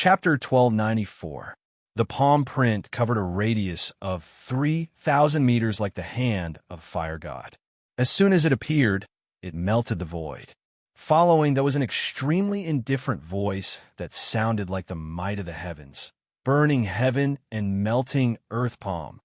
Chapter 1294. The palm print covered a radius of 3,000 meters like the hand of fire god. As soon as it appeared, it melted the void. Following, there was an extremely indifferent voice that sounded like the might of the heavens, burning heaven and melting earth palm.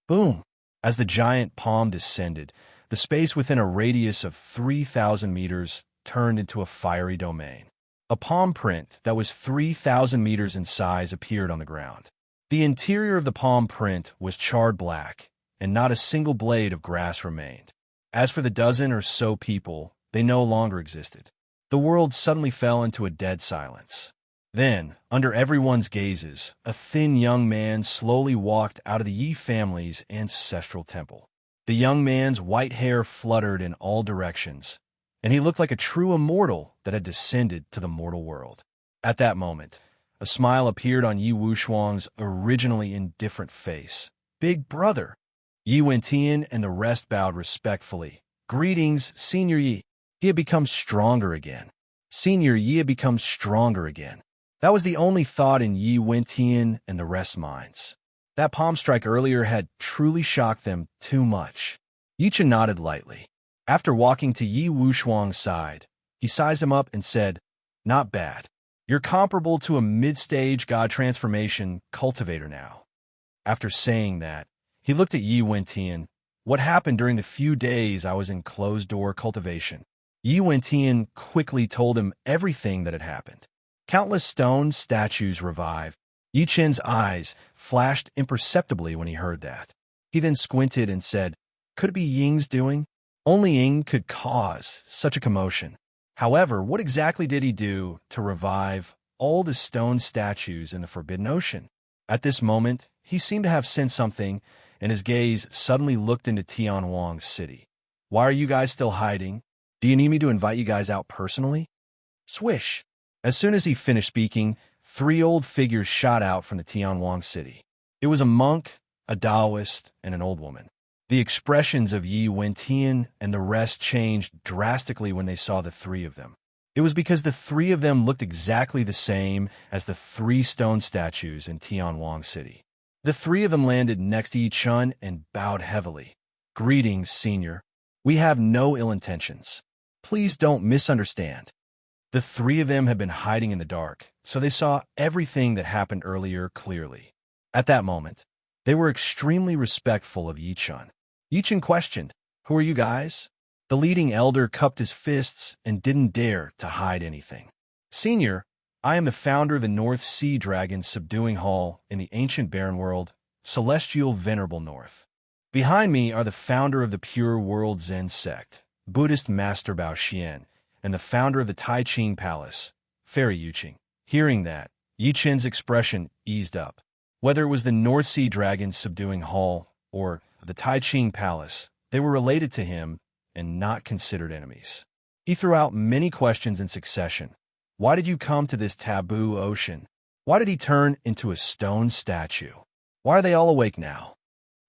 Boom! As the giant palm descended, the space within a radius of 3,000 meters turned into a fiery domain. A palm print that was 3,000 meters in size appeared on the ground. The interior of the palm print was charred black, and not a single blade of grass remained. As for the dozen or so people, they no longer existed. The world suddenly fell into a dead silence. Then, under everyone's gazes, a thin young man slowly walked out of the Yi family's ancestral temple. The young man's white hair fluttered in all directions, and he looked like a true immortal that had descended to the mortal world. At that moment, a smile appeared on Yi Wushuang's originally indifferent face. "Big brother!" Yi Wentian and the rest bowed respectfully. "Greetings, Senior Yi." He had become stronger again. Senior Yi had become stronger again. That was the only thought in Yi Wentian and the rest's minds. That palm strike earlier had truly shocked them too much. Yichen nodded lightly. After walking to Yi Wushuang's side, he sized him up and said, "Not bad. You're comparable to a mid-stage god transformation cultivator now." After saying that, he looked at Yi Wentian. "What happened during the few days I was in closed-door cultivation?" Yi Wentian quickly told him everything that had happened. Countless stone statues revived. Yi Chen's eyes flashed imperceptibly when he heard that. He then squinted and said, "Could it be Ying's doing? Only Ying could cause such a commotion. However, what exactly did he do to revive all the stone statues in the Forbidden Ocean?" At this moment, he seemed to have sensed something, and his gaze suddenly looked into Tianwang's city. "Why are you guys still hiding? Do you need me to invite you guys out personally?" Swish! As soon as he finished speaking, 3 old figures shot out from the Tianwang city. It was a monk, a Taoist, and an old woman. The expressions of Yi Wentian and the rest changed drastically when they saw the 3 of them. It was because the 3 of them looked exactly the same as the 3 stone statues in Tianwang city. The 3 of them landed next to Yi Chun and bowed heavily. "Greetings, Senior. We have no ill intentions. Please don't misunderstand." The 3 of them had been hiding in the dark, so they saw everything that happened earlier clearly. At that moment, they were extremely respectful of Yi Chun. Yi Chun questioned, "Who are you guys?" The leading elder cupped his fists and didn't dare to hide anything. "Senior, I am the founder of the North Sea Dragon Subduing Hall in the ancient barren world, Celestial Venerable North. Behind me are the founder of the Pure World Zen sect, Buddhist Master Bao Xian, and the founder of the Tai Ching Palace, Fairy Yuqing." Hearing that, Yi Chen's expression eased up. Whether it was the North Sea Dragon Subduing Hall or the Tai Ching Palace, they were related to him and not considered enemies. He threw out many questions in succession. Why did you come to this taboo ocean? Why did he turn into a stone statue? Why are they all awake now?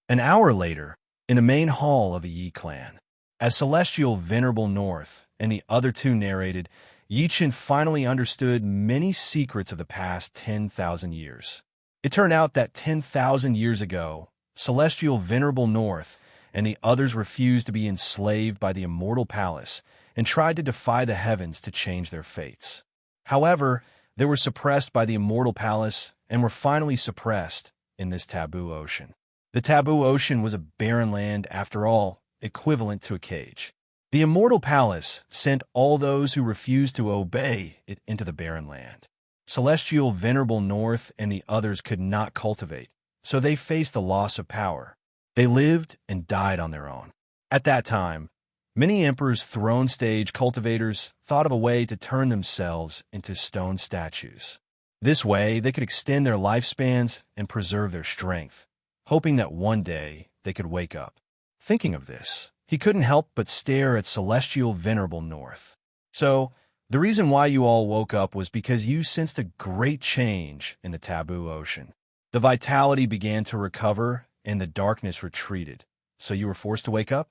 An hour later, in the main hall of the Yi clan, as Celestial Venerable North and the other 2 narrated, Yi Chen finally understood many secrets of the past 10,000 years. It turned out that 10,000 years ago, Celestial Venerable North and the others refused to be enslaved by the Immortal Palace and tried to defy the heavens to change their fates. However, they were suppressed by the Immortal Palace and were finally suppressed in this taboo ocean. The taboo ocean was a barren land, after all, equivalent to a cage. The Immortal Palace sent all those who refused to obey it into the barren land. Celestial Venerable North and the others could not cultivate, so they faced the loss of power. They lived and died on their own. At that time, many emperors' throne stage cultivators thought of a way to turn themselves into stone statues. This way, they could extend their lifespans and preserve their strength, hoping that one day they could wake up. Thinking of this, he couldn't help but stare at Celestial Venerable North. "So, the reason why you all woke up was because you sensed a great change in the taboo ocean. The vitality began to recover and the darkness retreated, so you were forced to wake up?"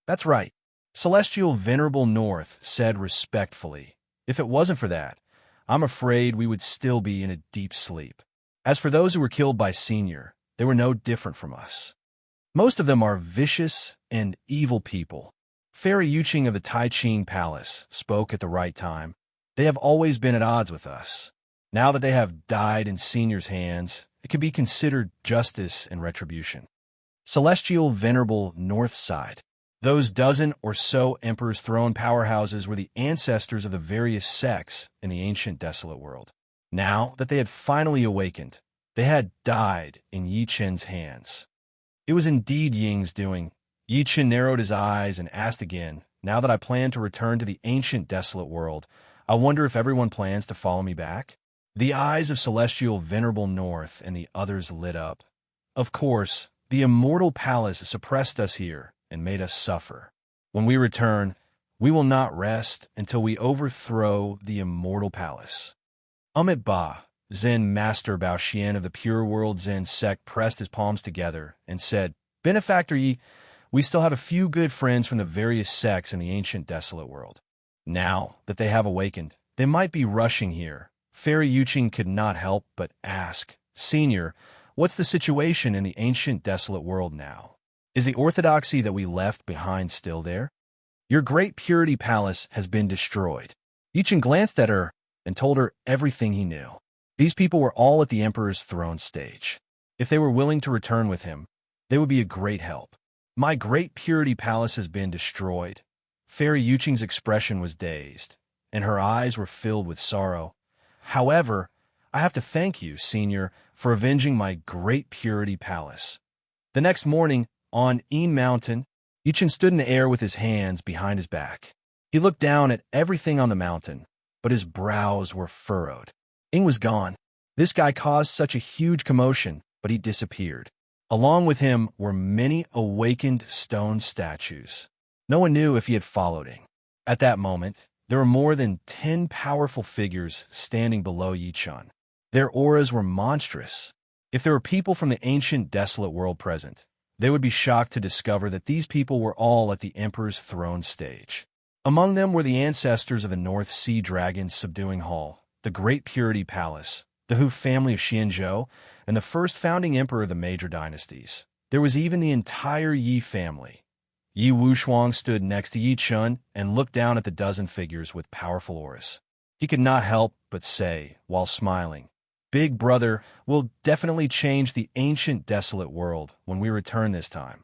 "That's right," Celestial Venerable North said respectfully. "If it wasn't for that, I'm afraid we would still be in a deep sleep. As for those who were killed by Senior, they were no different from us. Most of them are vicious and evil people. Fairy Yuching of the Tai-Ching Palace spoke at the right time. They have always been at odds with us. Now that they have died in Senior's hands, it can be considered justice and retribution. Celestial Venerable North Side. Those dozen or so Emperor's Throne powerhouses were the ancestors of the various sects in the ancient desolate world. Now that they had finally awakened, they had died in Yi Chen's hands. It was indeed Ying's doing. Yi Chen narrowed his eyes and asked again, now that I plan to return to the ancient desolate world, I wonder if everyone plans to follow me back? The eyes of Celestial Venerable North and the others lit up. Of course, the immortal palace suppressed us here and made us suffer. When we return, we will not rest until we overthrow the immortal palace. Amit Ba, Zen Master Bao Xian of the Pure World Zen sect, pressed his palms together and said, Benefactor Yi, we still have a few good friends from the various sects in the ancient desolate world. Now that they have awakened, they might be rushing here. Fairy Yuching could not help but ask, Senior, what's the situation in the ancient desolate world now? Is the orthodoxy that we left behind still there? Your great purity palace has been destroyed. Yuching glanced at her and told her everything he knew. These people were all at the Emperor's throne stage. If they were willing to return with him, they would be a great help. My great purity palace has been destroyed. Fairy Yuching's expression was dazed, and her eyes were filled with sorrow. However, I have to thank you, Senior, for avenging my great purity palace. The next morning, on Een Mountain, Yuching stood in the air with his hands behind his back. He looked down at everything on the mountain, but his brows were furrowed. Ying was gone. This guy caused such a huge commotion, but he disappeared. Along with him were many awakened stone statues. No one knew if he had followed Ying. At that moment, there were more than 10 powerful figures standing below Yi Chen. Their auras were monstrous. If there were people from the ancient desolate world present, they would be shocked to discover that these people were all at the Emperor's throne stage. Among them were the ancestors of the North Sea Dragon's subduing hall, the Great Purity Palace, the Hu family of Xianzhou, and the first founding emperor of the major dynasties. There was even the entire Yi family. Yi Wushuang stood next to Yi Chen and looked down at the dozen figures with powerful auras. He could not help but say, while smiling, Big Brother will definitely change the ancient desolate world when we return this time.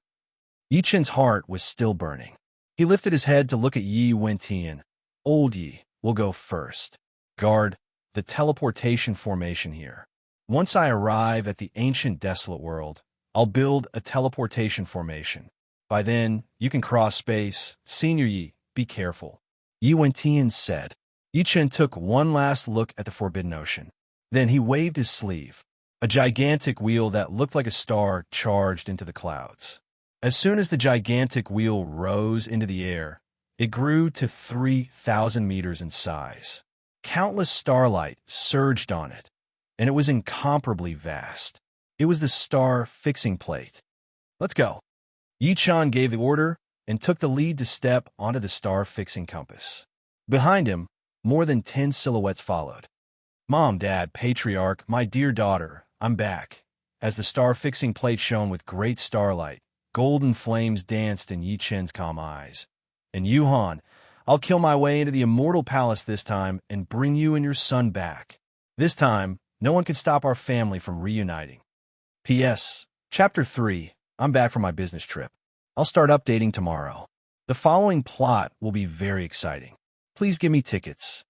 Yi Chen's heart was still burning. He lifted his head to look at Yi Wentian. Old Yi will go first. Guard the teleportation formation here. Once I arrive at the ancient desolate world, I'll build a teleportation formation. By then, you can cross space. Senior Yi, be careful. Yi Wentian said. Yi Chen took one last look at the Forbidden Ocean. Then he waved his sleeve. A gigantic wheel that looked like a star charged into the clouds. As soon as the gigantic wheel rose into the air, it grew to 3,000 meters in size. Countless starlight surged on it, and it was incomparably vast. It was the star fixing plate. Let's go. Yi Chen gave the order and took the lead to step onto the star fixing compass. Behind him, more than 10 silhouettes followed. Mom, Dad, Patriarch, my dear daughter, I'm back. As the star fixing plate shone with great starlight, golden flames danced in Yi Chen's calm eyes. And Yuhan, I'll kill my way into the immortal palace this time and bring you and your son back. This time, no one can stop our family from reuniting. P.S. Chapter 3. I'm back from my business trip. I'll start updating tomorrow. The following plot will be very exciting. Please give me tickets.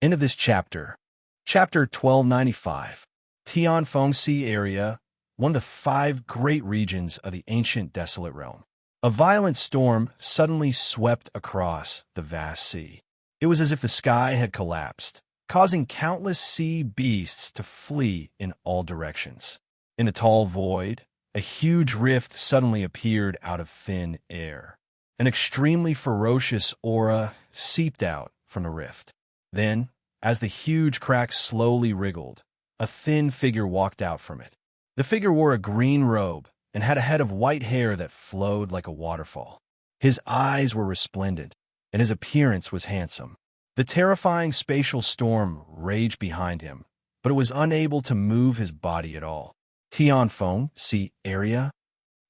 End of this chapter. Chapter 1295. Tianfeng Sea Area, one of the 5 great regions of the ancient desolate realm. A violent storm suddenly swept across the vast sea. It was as if the sky had collapsed, causing countless sea beasts to flee in all directions. In a tall void, a huge rift suddenly appeared out of thin air. An extremely ferocious aura seeped out from the rift. Then, as the huge crack slowly wriggled, a thin figure walked out from it. The figure wore a green robe and had a head of white hair that flowed like a waterfall. His eyes were resplendent, and his appearance was handsome. The terrifying spatial storm raged behind him, but it was unable to move his body at all. Tianfeng, see area?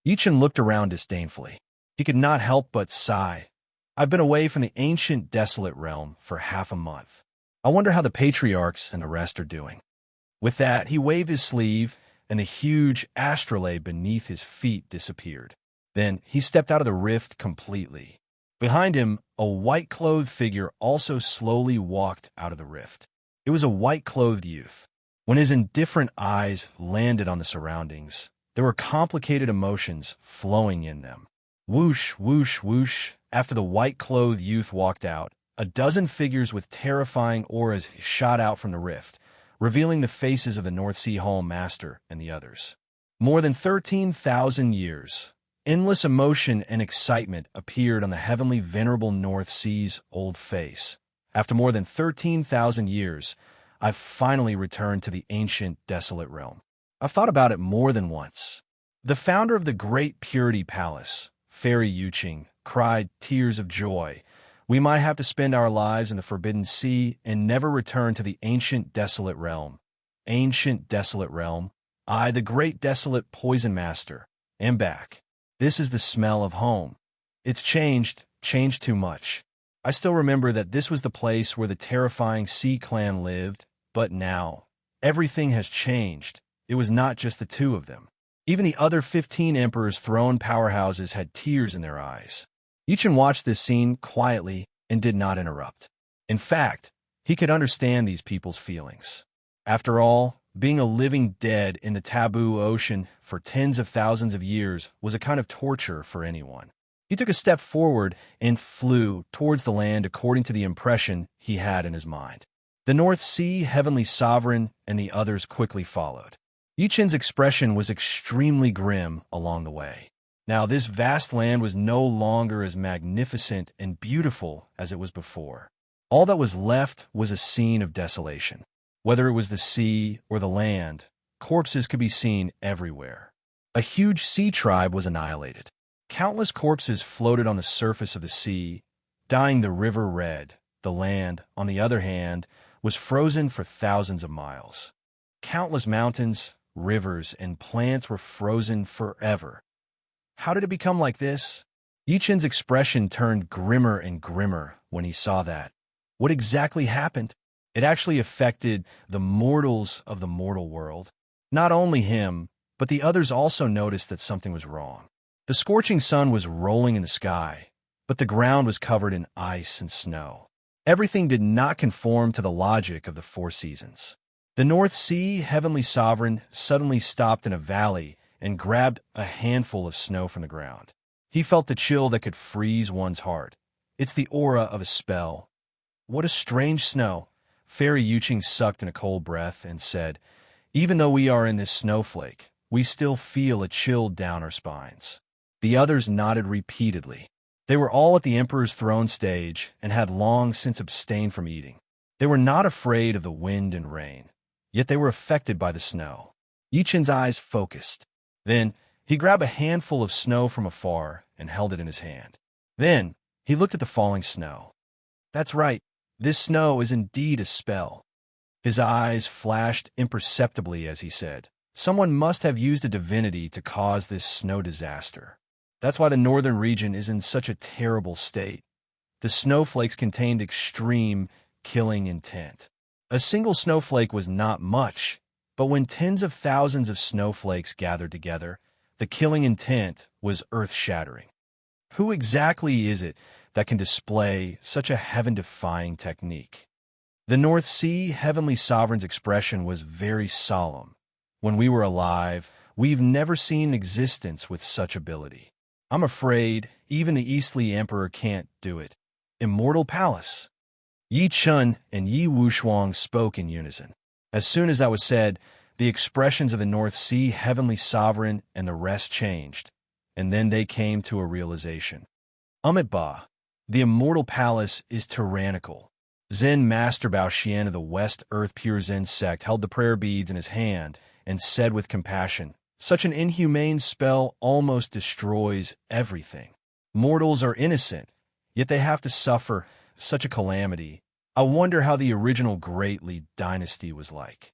Yichen looked around disdainfully. He could not help but sigh. I've been away from the ancient, desolate realm for half a month. I wonder how the patriarchs and the rest are doing. With that, he waved his sleeve, and the huge astrolabe beneath his feet disappeared. Then he stepped out of the rift completely. Behind him, a white-clothed figure also slowly walked out of the rift. It was a white-clothed youth. When his indifferent eyes landed on the surroundings, there were complicated emotions flowing in them. Whoosh, whoosh, whoosh. After the white-clothed youth walked out, a dozen figures with terrifying auras shot out from the rift, revealing the faces of the North Sea Hall Master and the others. More than 13,000 years. Endless emotion and excitement appeared on the heavenly venerable North Sea's old face. After more than 13,000 years, I've finally returned to the ancient, desolate realm. I've thought about it more than once. The founder of the Great Purity Palace, Fairy Yuqing, cried tears of joy. We might have to spend our lives in the Forbidden Sea and never return to the ancient, desolate realm. Ancient, desolate realm. I, the great desolate poison master, am back. This is the smell of home. It's changed too much. I still remember that this was the place where the terrifying Sea Clan lived, but now, everything has changed. It was not just the two of them. Even the other 15 Emperor's throne powerhouses had tears in their eyes. Yichen watched this scene quietly and did not interrupt. In fact, he could understand these people's feelings. After all, being a living dead in the taboo ocean for tens of thousands of years was a kind of torture for anyone. He took a step forward and flew towards the land according to the impression he had in his mind. The North Sea, Heavenly Sovereign, and the others quickly followed. Yichen's expression was extremely grim along the way. Now, this vast land was no longer as magnificent and beautiful as it was before. All that was left was a scene of desolation. Whether it was the sea or the land, corpses could be seen everywhere. A huge sea tribe was annihilated. Countless corpses floated on the surface of the sea, dyeing the river red. The land, on the other hand, was frozen for thousands of miles. Countless mountains, rivers, and plants were frozen forever. How did it become like this? Yichen's expression turned grimmer and grimmer when he saw that. What exactly happened? It actually affected the mortals of the mortal world. Not only him, but the others also noticed that something was wrong. The scorching sun was rolling in the sky, but the ground was covered in ice and snow. Everything did not conform to the logic of the four seasons. The North Sea, Heavenly Sovereign, suddenly stopped in a valley and grabbed a handful of snow from the ground. He felt the chill that could freeze one's heart. It's the aura of a spell. What a strange snow. Fairy Yuqing sucked in a cold breath and said, even though we are in this snowflake, we still feel a chill down our spines. The others nodded repeatedly. They were all at the Emperor's throne stage and had long since abstained from eating. They were not afraid of the wind and rain, yet they were affected by the snow. Yichen's eyes focused. Then he grabbed a handful of snow from afar and held it in his hand. Then he looked at the falling snow. That's right, this snow is indeed a spell. His eyes flashed imperceptibly as he said, someone must have used a divinity to cause this snow disaster. That's why the northern region is in such a terrible state. The snowflakes contained extreme, killing intent. A single snowflake was not much, but when tens of thousands of snowflakes gathered together, the killing intent was earth-shattering. Who exactly is it that can display such a heaven-defying technique? The North Sea, Heavenly Sovereign's expression was very solemn. When we were alive, we've never seen existence with such ability. I'm afraid even the Eastly Emperor can't do it. Immortal Palace. Yi Chun and Yi Wushuang spoke in unison. As soon as that was said, the expressions of the North Sea, Heavenly Sovereign, and the rest changed, and then they came to a realization. Ba, the Immortal Palace is tyrannical. Zen Master Bao Xian of the West Earth Pure Zen sect held the prayer beads in his hand and said with compassion, such an inhumane spell almost destroys everything. Mortals are innocent, yet they have to suffer such a calamity. I wonder how the original Great Li dynasty was like.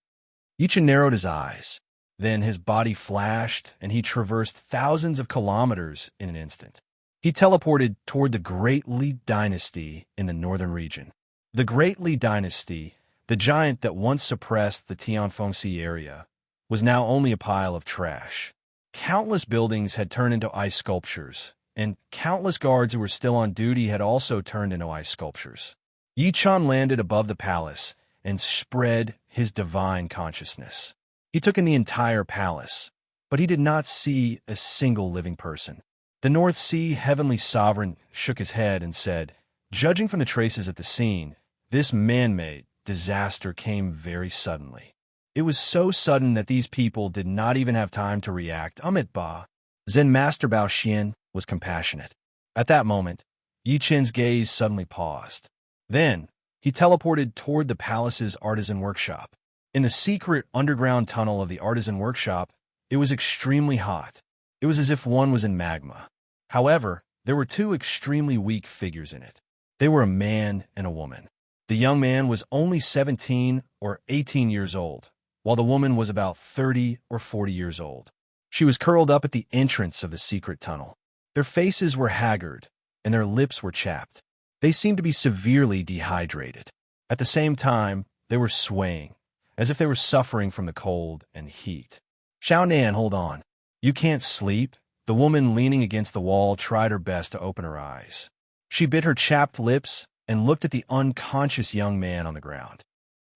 Yichen narrowed his eyes. Then his body flashed, and he traversed thousands of kilometers in an instant. He teleported toward the Great Li dynasty in the northern region. The Great Li dynasty, the giant that once suppressed the Tianfengxi area, was now only a pile of trash. Countless buildings had turned into ice sculptures, and countless guards who were still on duty had also turned into ice sculptures. Yi Chan landed above the palace and spread his divine consciousness. He took in the entire palace, but he did not see a single living person. The North Sea heavenly sovereign shook his head and said, "Judging from the traces at the scene, this man-made disaster came very suddenly. It was so sudden that these people did not even have time to react." Amit Ba, Zen Master Bao Xian, was compassionate. At that moment, Yi Chen's gaze suddenly paused. Then, he teleported toward the palace's artisan workshop. In the secret underground tunnel of the artisan workshop, it was extremely hot. It was as if one was in magma. However, there were two extremely weak figures in it. They were a man and a woman. The young man was only 17 or 18 years old, while the woman was about 30 or 40 years old. She was curled up at the entrance of the secret tunnel. Their faces were haggard, and their lips were chapped. They seemed to be severely dehydrated. At the same time, they were swaying, as if they were suffering from the cold and heat. "Xiaonan, hold on. You can't sleep." The woman leaning against the wall tried her best to open her eyes. She bit her chapped lips and looked at the unconscious young man on the ground.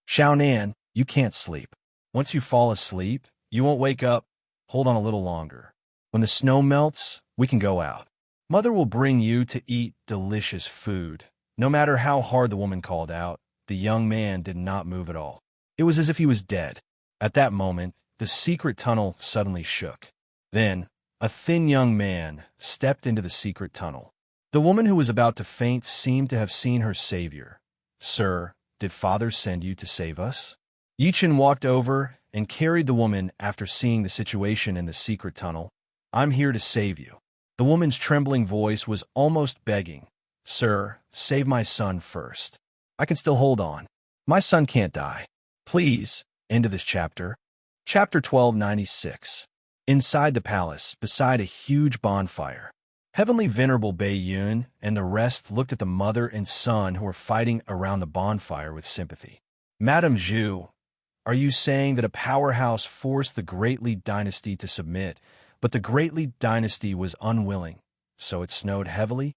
"Xiaonan, you can't sleep. Once you fall asleep, you won't wake up. Hold on a little longer. When the snow melts, we can go out. Mother will bring you to eat delicious food." No matter how hard the woman called out, the young man did not move at all. It was as if he was dead. At that moment, the secret tunnel suddenly shook. Then, a thin young man stepped into the secret tunnel. The woman who was about to faint seemed to have seen her savior. "Sir, did Father send you to save us?" Yichen walked over and carried the woman after seeing the situation in the secret tunnel. "I'm here to save you." The woman's trembling voice was almost begging. "Sir, save my son first. I can still hold on. My son can't die. Please." End of this chapter. Chapter 1296. Inside the palace, beside a huge bonfire, Heavenly Venerable Bei Yun and the rest looked at the mother and son who were fighting around the bonfire with sympathy. "Madame Zhu, are you saying that a powerhouse forced the Great Li dynasty to submit, but the Great Li dynasty was unwilling, so it snowed heavily?"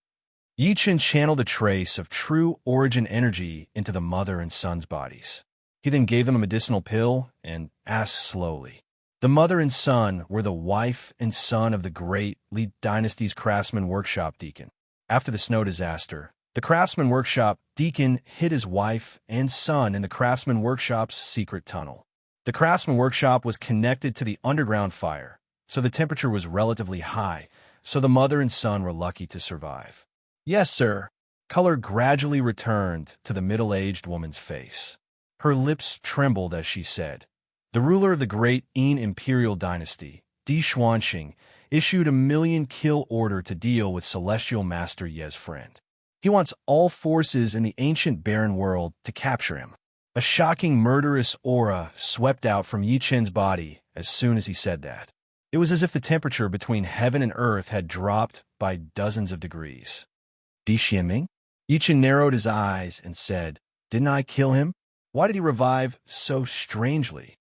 Yi Chen channeled a trace of true origin energy into the mother and son's bodies. He then gave them a medicinal pill and asked slowly. The mother and son were the wife and son of the Great Li dynasty's craftsman workshop deacon. After the snow disaster, the craftsman workshop deacon hid his wife and son in the craftsman workshop's secret tunnel. The craftsman workshop was connected to the underground fire, so the temperature was relatively high, so the mother and son were lucky to survive. "Yes, sir." Color gradually returned to the middle-aged woman's face. Her lips trembled as she said, "The ruler of the Great Yin Imperial Dynasty, Di Xuanxing, issued a 1,000,000 kill order to deal with Celestial Master Ye's friend. He wants all forces in the ancient barren world to capture him." A shocking murderous aura swept out from Yi Chen's body as soon as he said that. It was as if the temperature between heaven and earth had dropped by dozens of degrees. "Di Xianming?" Yi Chen narrowed his eyes and said, "Didn't I kill him? Why did he revive so strangely?"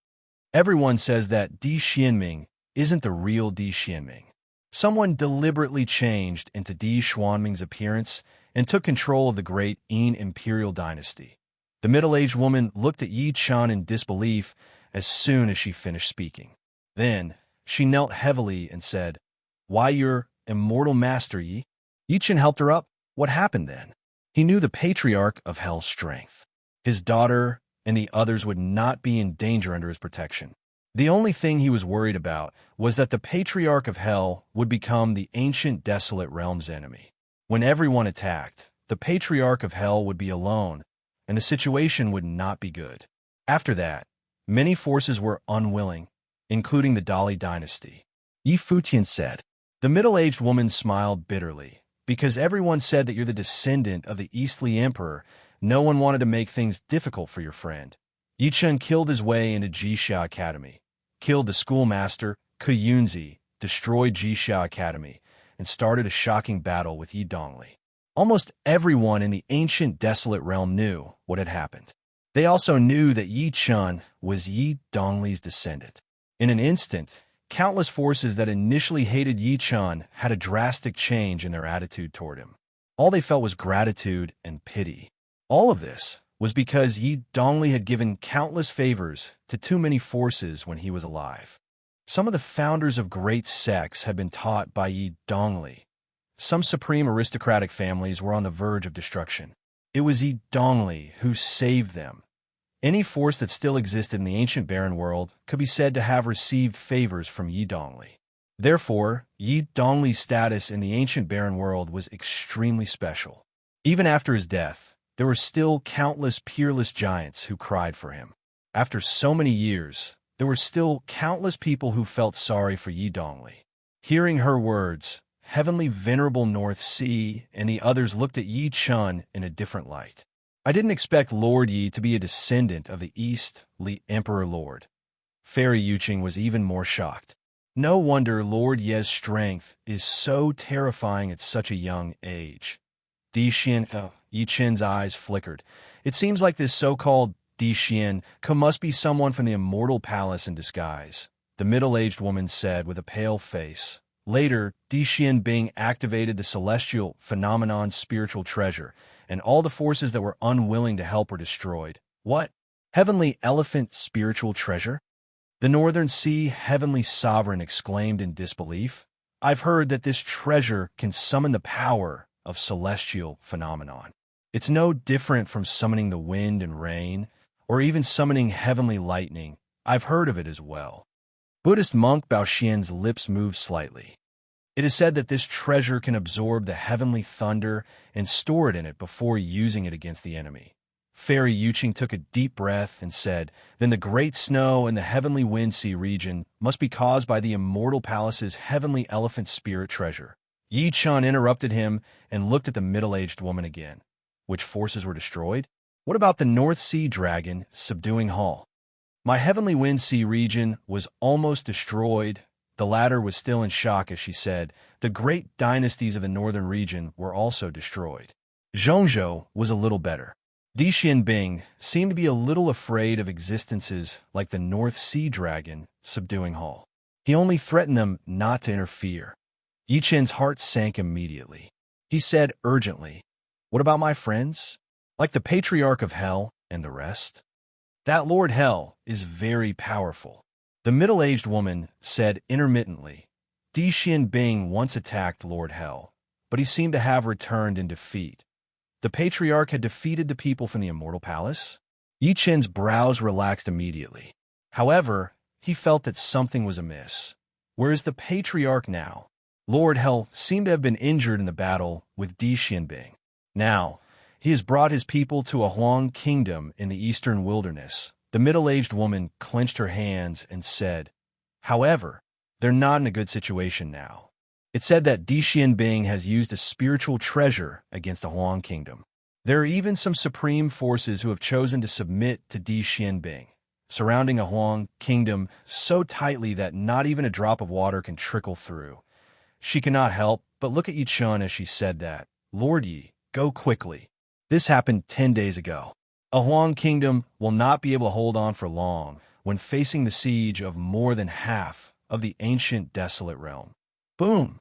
"Everyone says that Di Xianming isn't the real Di Xianming. Someone deliberately changed into Di Xuanming's appearance and took control of the Great Yin Imperial Dynasty." The middle-aged woman looked at Yi Chan in disbelief as soon as she finished speaking. Then, she knelt heavily and said, "Why, your immortal master, Yi?" Yi Chen helped her up. What happened then? He knew the patriarch of Hell's strength. His daughter and the others would not be in danger under his protection. The only thing he was worried about was that the patriarch of Hell would become the ancient desolate realm's enemy. When everyone attacked, the patriarch of Hell would be alone, and the situation would not be good. After that, many forces were unwilling, including the Dali dynasty. Yi Futian said. The middle-aged woman smiled bitterly. "Because everyone said that you're the descendant of the Eastly Emperor, No one wanted to make things difficult for your friend. Yi Chen killed his way into Jixia Academy, killed the schoolmaster, Kuyunzi, destroyed Jixia Academy, and started a shocking battle with Yi Dongli. Almost everyone in the ancient desolate realm knew what had happened. They also knew that Yi Chen was Yi Dongli's descendant. In an instant, countless forces that initially hated Yi Chen had a drastic change in their attitude toward him. All they felt was gratitude and pity. All of this was because Yi Dongli had given countless favors to too many forces when he was alive. Some of the founders of great sects had been taught by Yi Dongli. Some supreme aristocratic families were on the verge of destruction. It was Yi Dongli who saved them. Any force that still existed in the ancient barren world could be said to have received favors from Yi Dongli. Therefore, Yi Dongli's status in the ancient barren world was extremely special. Even after his death, there were still countless peerless giants who cried for him. After so many years, there were still countless people who felt sorry for Yi Dongli. Hearing her words, Heavenly Venerable North Sea and the others looked at Yi Chen in a different light. I didn't expect Lord Yi to be a descendant of the East Li Emperor Lord. Fairy Yuqing was even more shocked. No wonder Lord Ye's strength is so terrifying at such a young age. Yi Chen's eyes flickered. It seems like this so-called Di Xian must be someone from the immortal palace in disguise, the middle-aged woman said with a pale face. Later, Di Xian Bing activated the celestial phenomenon spiritual treasure, and all the forces that were unwilling to help were destroyed. What? Heavenly elephant spiritual treasure? The Northern Sea Heavenly Sovereign exclaimed in disbelief. I've heard that this treasure can summon the power of celestial phenomenon. It's no different from summoning the wind and rain, or even summoning heavenly lightning. I've heard of it as well. Buddhist monk Bao Xian's lips moved slightly. It is said that this treasure can absorb the heavenly thunder and store it in it before using it against the enemy. Fairy Yuqing took a deep breath and said, Then the great snow in the heavenly wind sea region must be caused by the immortal palace's heavenly elephant spirit treasure. Yi Chen interrupted him and looked at the middle-aged woman again. Which forces were destroyed? What about the North Sea dragon subduing Hall? My heavenly wind sea region was almost destroyed. The latter was still in shock as she said, The great dynasties of the northern region were also destroyed. Zhongzhou was a little better. Di Xianbing seemed to be a little afraid of existences like the North Sea dragon subduing Hall. He only threatened them not to interfere. Yi Chen's heart sank immediately. He said urgently, What about my friends? Like the Patriarch of Hell and the rest? That Lord Hell is very powerful. The middle-aged woman said intermittently, Di Xianbing once attacked Lord Hell, but he seemed to have returned in defeat. The Patriarch had defeated the people from the Immortal Palace? Yi Chen's brows relaxed immediately. However, he felt that something was amiss. Where is the Patriarch now? Lord Hell seemed to have been injured in the battle with Di Xianbing. Now, he has brought his people to a Huang kingdom in the eastern wilderness. The middle-aged woman clenched her hands and said, However, they're not in a good situation now. It said that Di Xianbing has used a spiritual treasure against the Huang kingdom. There are even some supreme forces who have chosen to submit to Di Xianbing, surrounding a Huang kingdom so tightly that not even a drop of water can trickle through. She cannot help but look at Yi Chen as she said that. Lord Yi, go quickly. This happened 10 days ago. A Huang kingdom will not be able to hold on for long when facing the siege of more than half of the ancient desolate realm. Boom!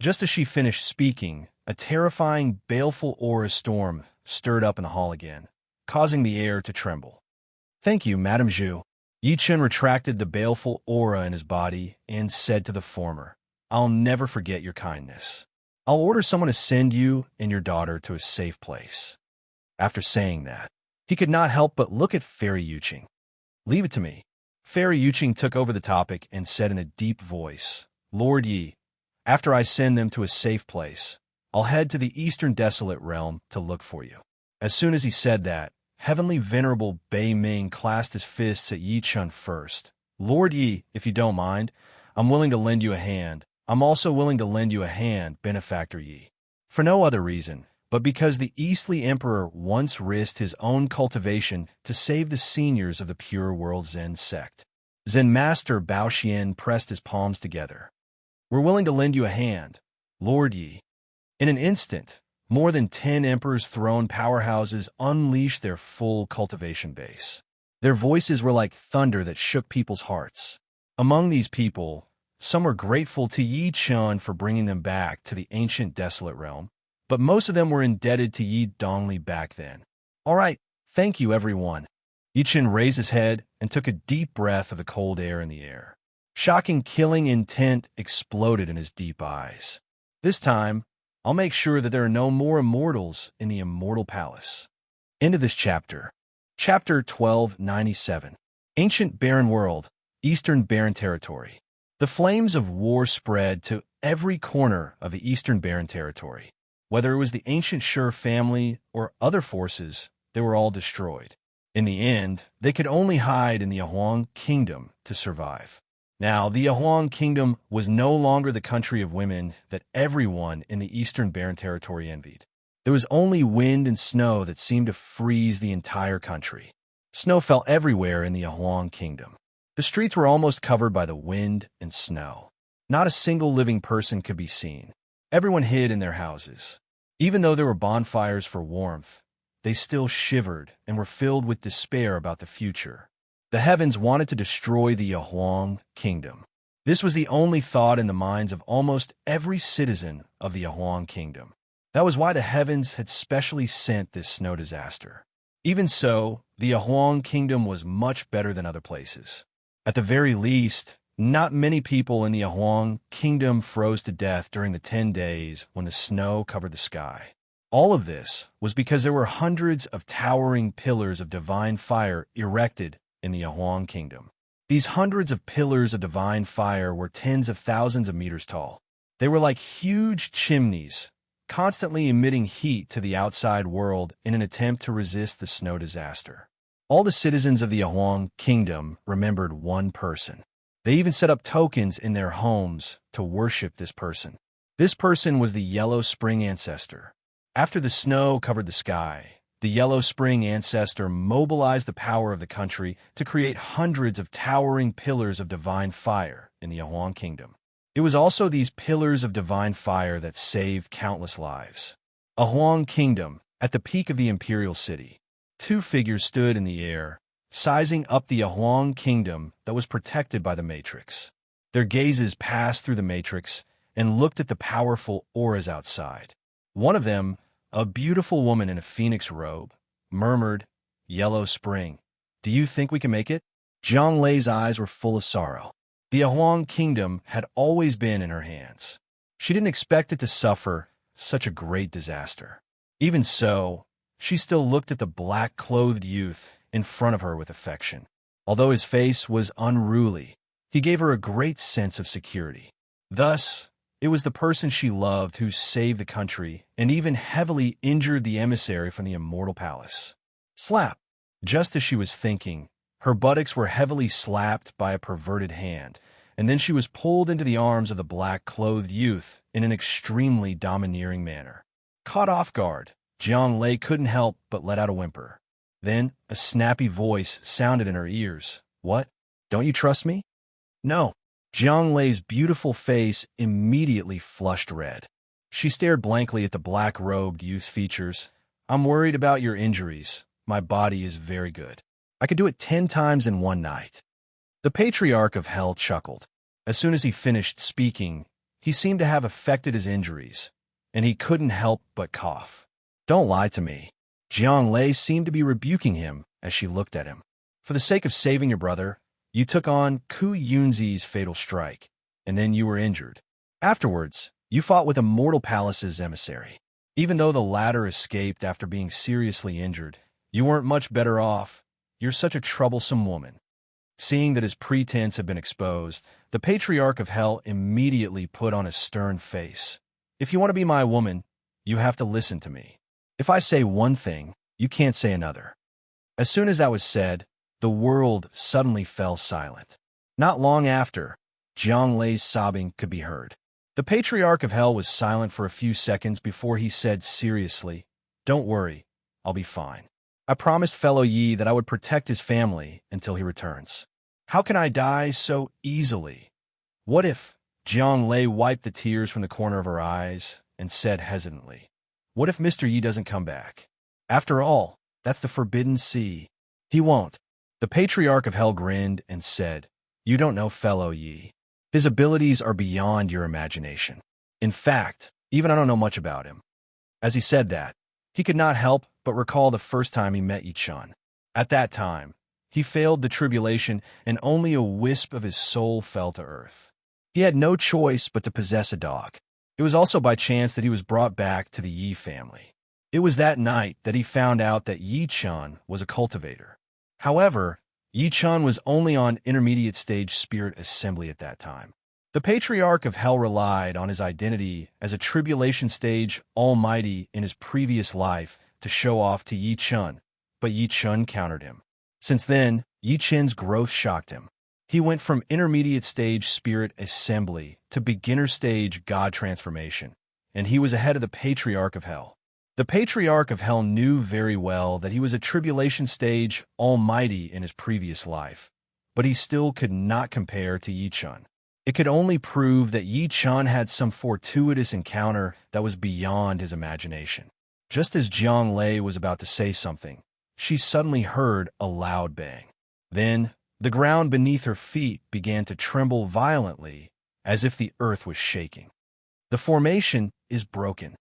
Just as she finished speaking, a terrifying, baleful aura storm stirred up in the hall again, causing the air to tremble. Thank you, Madame Zhu. Yi Chen retracted the baleful aura in his body and said to the former, I'll never forget your kindness. I'll order someone to send you and your daughter to a safe place. After saying that, he could not help but look at Fairy Yuqing. Leave it to me. Fairy Yuqing took over the topic and said in a deep voice, Lord Yi, after I send them to a safe place, I'll head to the eastern desolate realm to look for you. As soon as he said that, Heavenly Venerable Bei Ming clasped his fists at Yi Chen first. Lord Yi, if you don't mind, I'm willing to lend you a hand. I'm also willing to lend you a hand, Benefactor Yi. For no other reason, but because the Eastly Emperor once risked his own cultivation to save the seniors of the Pure World Zen sect. Zen Master Bao Xian pressed his palms together. "We're willing to lend you a hand, Lord Yi." In an instant, more than 10 Emperor's Throne powerhouses unleashed their full cultivation base. Their voices were like thunder that shook people's hearts. Among these people, some were grateful to Yi Chun for bringing them back to the ancient desolate realm, but most of them were indebted to Yi Dongli back then. "All right, thank you, everyone." Yi Chun raised his head and took a deep breath of the cold air in the air. Shocking, killing intent exploded in his deep eyes. "This time, I'll make sure that there are no more immortals in the Immortal Palace." End of this chapter. Chapter 1297. Ancient Barren World, Eastern Barren Territory. The flames of war spread to every corner of the Eastern Barren Territory. Whether it was the ancient Shur family or other forces, they were all destroyed. In the end, they could only hide in the Ahuang Kingdom to survive. Now, the Ahuang Kingdom was no longer the country of women that everyone in the Eastern Barren Territory envied. There was only wind and snow that seemed to freeze the entire country. Snow fell everywhere in the Ahuang Kingdom. The streets were almost covered by the wind and snow. Not a single living person could be seen. Everyone hid in their houses. Even though there were bonfires for warmth, they still shivered and were filled with despair about the future. The heavens wanted to destroy the Ahuang Kingdom. This was the only thought in the minds of almost every citizen of the Ahuang Kingdom. That was why the heavens had specially sent this snow disaster. Even so, the Ahuang Kingdom was much better than other places. At the very least, not many people in the Ahuang Kingdom froze to death during the 10 days when the snow covered the sky. All of this was because there were hundreds of towering pillars of divine fire erected in the Ahuang Kingdom. These hundreds of pillars of divine fire were tens of thousands of meters tall. They were like huge chimneys, constantly emitting heat to the outside world in an attempt to resist the snow disaster. All the citizens of the Ahuang Kingdom remembered one person. They even set up tokens in their homes to worship this person. This person was the Yellow Spring Ancestor. After the snow covered the sky, the Yellow Spring Ancestor mobilized the power of the country to create hundreds of towering pillars of divine fire in the Ahuang Kingdom. It was also these pillars of divine fire that saved countless lives. Ahuang Kingdom, at the peak of the imperial city. 2 figures stood in the air, sizing up the Ahuang Kingdom that was protected by the Matrix. Their gazes passed through the Matrix and looked at the powerful auras outside. One of them, a beautiful woman in a phoenix robe, murmured, "Yellow Spring, do you think we can make it?" Zhang Lei's eyes were full of sorrow. The Ahuang Kingdom had always been in her hands. She didn't expect it to suffer such a great disaster. Even so, she still looked at the black-clothed youth in front of her with affection. Although his face was unruly, he gave her a great sense of security. Thus, it was the person she loved who saved the country and even heavily injured the emissary from the Immortal Palace. Slap! Just as she was thinking, her buttocks were heavily slapped by a perverted hand, and then she was pulled into the arms of the black-clothed youth in an extremely domineering manner. Caught off guard, Jiang Lei couldn't help but let out a whimper. Then a snappy voice sounded in her ears. "What? Don't you trust me?" "No." Jiang Lei's beautiful face immediately flushed red. She stared blankly at the black-robed youth's features. "I'm worried about your injuries. My body is very good. I could do it 10 times in one night." The Patriarch of Hell chuckled. As soon as he finished speaking, he seemed to have affected his injuries, and he couldn't help but cough. "Don't lie to me." Jiang Lei seemed to be rebuking him as she looked at him. "For the sake of saving your brother, you took on Ku Yunzi's fatal strike, and then you were injured. Afterwards, you fought with Immortal Palace's emissary. Even though the latter escaped after being seriously injured, you weren't much better off. You're such a troublesome woman." Seeing that his pretense had been exposed, the Patriarch of Hell immediately put on a stern face. "If you want to be my woman, you have to listen to me. If I say one thing, you can't say another." As soon as that was said, the world suddenly fell silent. Not long after, Jiang Lei's sobbing could be heard. The Patriarch of Hell was silent for a few seconds before he said seriously, "Don't worry, I'll be fine. I promised fellow Yi that I would protect his family until he returns. How can I die so easily?" "What if?" Jiang Lei wiped the tears from the corner of her eyes and said hesitantly, "What if Mr. Yi doesn't come back? After all, that's the Forbidden Sea. He won't." The Patriarch of Hell grinned and said, "You don't know fellow Yi. His abilities are beyond your imagination. In fact, even I don't know much about him." As he said that, he could not help but recall the first time he met Yi Chun. At that time, he failed the tribulation and only a wisp of his soul fell to earth. He had no choice but to possess a dog. It was also by chance that he was brought back to the Yi family. It was that night that he found out that Yi Chun was a cultivator. However, Yi Chun was only on intermediate stage spirit assembly at that time. The Patriarch of Hell relied on his identity as a tribulation stage almighty in his previous life to show off to Yi Chun, but Yi Chun countered him. Since then, Yi Chun's growth shocked him. He went from intermediate stage spirit assembly to beginner stage god transformation, and he was ahead of the Patriarch of Hell. The Patriarch of Hell knew very well that he was a tribulation stage almighty in his previous life, but he still could not compare to Yi Chun. It could only prove that Yi Chun had some fortuitous encounter that was beyond his imagination. Just as Jiang Lei was about to say something, she suddenly heard a loud bang. Then, the ground beneath her feet began to tremble violently, as if the earth was shaking. "The formation is broken."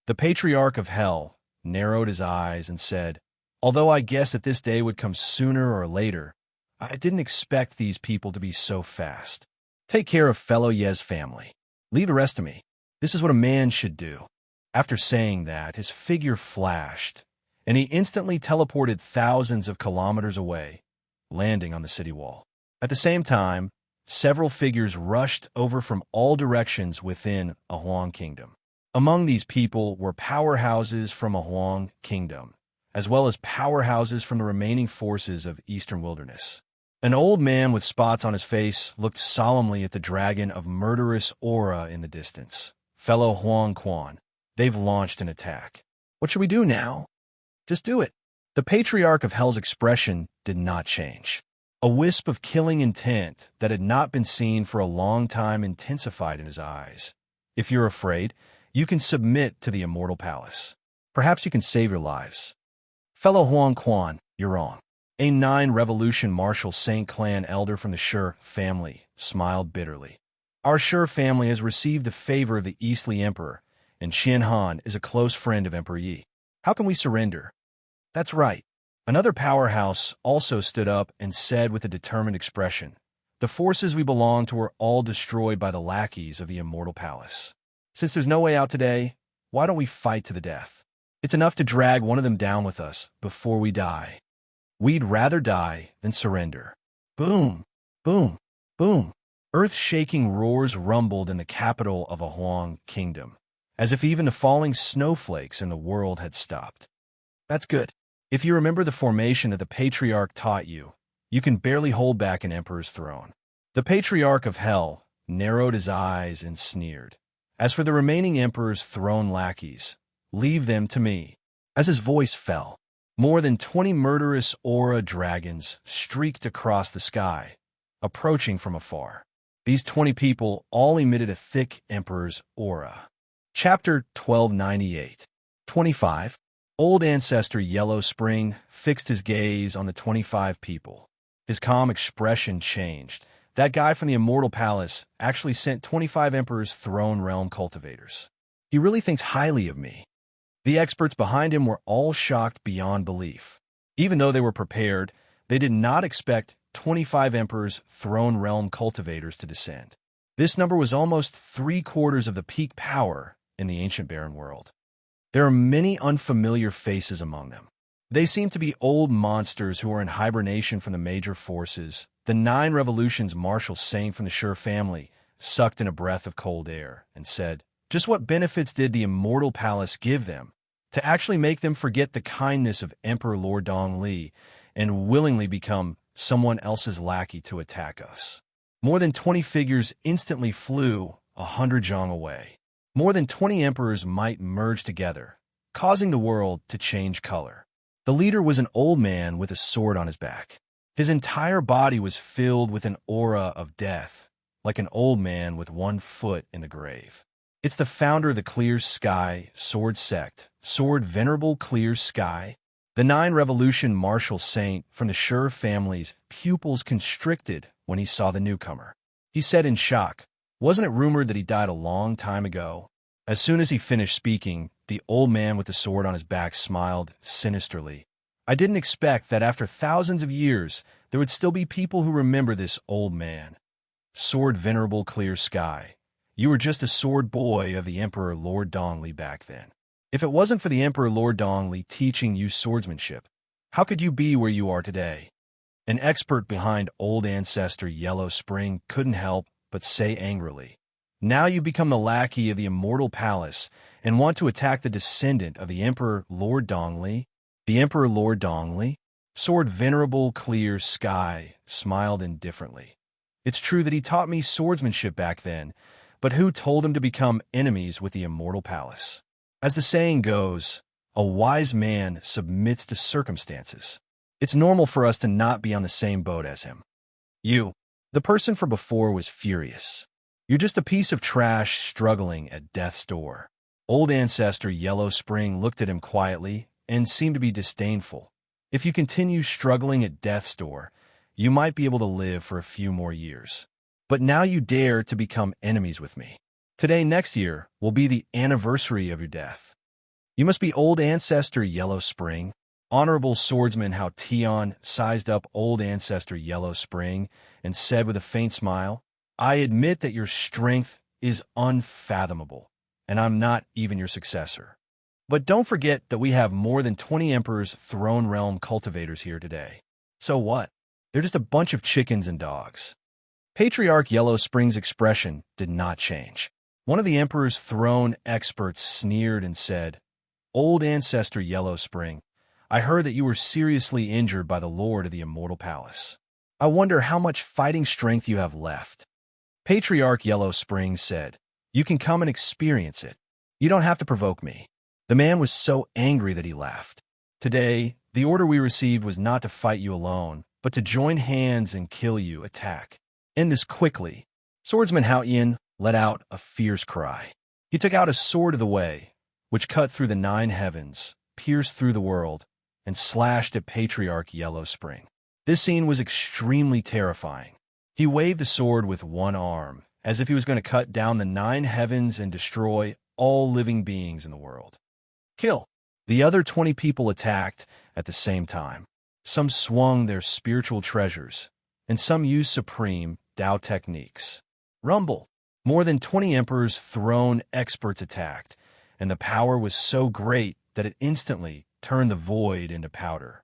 The Patriarch of Hell narrowed his eyes and said, "Although I guessed that this day would come sooner or later, I didn't expect these people to be so fast. Take care of fellow Ye's family. Leave the rest to me. This is what a man should do." After saying that, his figure flashed, and he instantly teleported thousands of kilometers away, landing on the city wall. At the same time, several figures rushed over from all directions within a Huang kingdom. Among these people were powerhouses from a Huang kingdom, as well as powerhouses from the remaining forces of Eastern Wilderness. An old man with spots on his face looked solemnly at the dragon of murderous aura in the distance. "Fellow Huang Quan, they've launched an attack. What should we do now?" "Just do it." The Patriarch of Hell's expression did not change. A wisp of killing intent that had not been seen for a long time intensified in his eyes. "If you're afraid, you can submit to the Immortal Palace. Perhaps you can save your lives." "Fellow Huang Quan, you're wrong." A 9 Revolution Marshal Saint Clan elder from the Shi family smiled bitterly. "Our Shi family has received the favor of the Eastly Emperor, and Qian Han is a close friend of Emperor Yi. How can we surrender?" "That's right." Another powerhouse also stood up and said with a determined expression, "The forces we belong to were all destroyed by the lackeys of the Immortal Palace. Since there's no way out today, why don't we fight to the death? It's enough to drag one of them down with us before we die. We'd rather die than surrender." Boom, boom, boom. Earth-shaking roars rumbled in the capital of a Huang kingdom, as if even the falling snowflakes in the world had stopped. "That's good. If you remember the formation that the Patriarch taught you, you can barely hold back an emperor's throne." The Patriarch of Hell narrowed his eyes and sneered. "As for the remaining emperor's throne lackeys, leave them to me." As his voice fell, more than 20 murderous aura dragons streaked across the sky, approaching from afar. These 20 people all emitted a thick emperor's aura. Chapter 1298. 25. Old Ancestor Yellow Spring fixed his gaze on the 25 people. His calm expression changed. That guy from the Immortal Palace actually sent 25 Emperor's Throne Realm cultivators. He really thinks highly of me. The experts behind him were all shocked beyond belief. Even though they were prepared, they did not expect 25 Emperor's Throne Realm cultivators to descend. This number was almost 3/4 of the peak power in the ancient barren world. There are many unfamiliar faces among them. They seem to be old monsters who are in hibernation from the major forces. The 9 Revolutions Marshal Saint from the Shi family sucked in a breath of cold air and said, "Just what benefits did the Immortal Palace give them to actually make them forget the kindness of Emperor Lord Dong Li and willingly become someone else's lackey to attack us?" More than 20 figures instantly flew 100 zhang away. More than 20 emperors might merge together, causing the world to change color. The leader was an old man with a sword on his back. His entire body was filled with an aura of death, like an old man with one foot in the grave. It's the founder of the Clear Sky Sword Sect, Sword Venerable Clear Sky. The 9 Revolution martial saint from the Shur family's pupils constricted when he saw the newcomer. He said in shock, "Wasn't it rumored that he died a long time ago?" As soon as he finished speaking, the old man with the sword on his back smiled sinisterly. "I didn't expect that after thousands of years, there would still be people who remember this old man. Sword Venerable Clear Sky, you were just a sword boy of the Emperor Lord Dongli back then. If it wasn't for the Emperor Lord Dongli teaching you swordsmanship, how could you be where you are today?" An expert behind old ancestor Yellow Spring couldn't help but say angrily, "Now you become the lackey of the immortal palace and want to attack the descendant of the Emperor Lord Dongli?" The Emperor Lord Dongli? Sword Venerable Clear Sky smiled indifferently. "It's true that he taught me swordsmanship back then, but who told him to become enemies with the immortal palace? As the saying goes, a wise man submits to circumstances. It's normal for us to not be on the same boat as him." "You." The person from before was furious. "You're just a piece of trash struggling at death's door." Old ancestor Yellow Spring looked at him quietly and seemed to be disdainful. "If you continue struggling at death's door, you might be able to live for a few more years. But now you dare to become enemies with me. Today next year will be the anniversary of your death. You must be old ancestor Yellow Spring." Honorable swordsman Hao Tian sized up old ancestor Yellow Spring and said with a faint smile, "I admit that your strength is unfathomable, and I'm not even your successor. But don't forget that we have more than 20 emperors throne realm cultivators here today. So what? They're just a bunch of chickens and dogs." Patriarch Yellow Spring's expression did not change. One of the emperor's throne experts sneered and said, "Old ancestor Yellow Spring, I heard that you were seriously injured by the Lord of the Immortal Palace. I wonder how much fighting strength you have left." Patriarch Yellow Spring said, "You can come and experience it. You don't have to provoke me." The man was so angry that he laughed. "Today, the order we received was not to fight you alone, but to join hands and kill you. Attack. End this quickly." Swordsman Hao Yin let out a fierce cry. He took out a sword of the way, which cut through the 9 heavens, pierced through the world, and slashed at Patriarch Yellow Spring. This scene was extremely terrifying. He waved the sword with one arm, as if he was going to cut down the 9 heavens and destroy all living beings in the world. "Kill." The other 20 people attacked at the same time. Some swung their spiritual treasures, and some used supreme Tao techniques. Rumble. More than 20 emperors' throne experts attacked, and the power was so great that it instantly turned the void into powder.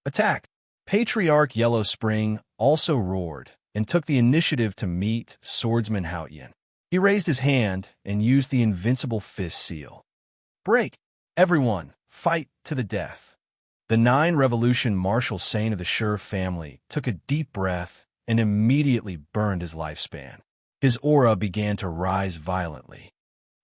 Attack! Patriarch Yellow Spring also roared and took the initiative to meet swordsman Hao Yin. He raised his hand and used the invincible fist seal. "Break! Everyone, fight to the death." The 9 Revolution martial saint of the Shur family took a deep breath and immediately burned his lifespan. His aura began to rise violently.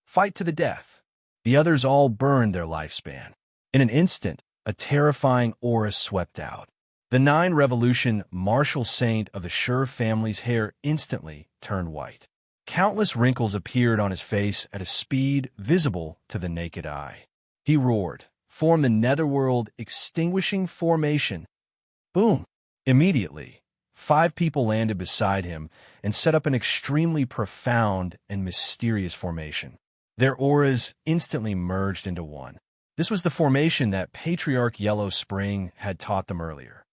Fight to the death. The others all burned their lifespan. In an instant, a terrifying aura swept out. The 9 Revolution martial saint of the Shur family's hair instantly turned white. Countless wrinkles appeared on his face at a speed visible to the naked eye. He roared, "Form the netherworld extinguishing formation." Boom! Immediately, 5 people landed beside him and set up an extremely profound and mysterious formation. Their auras instantly merged into one. This was the formation that Patriarch Yellow Spring had taught them earlier.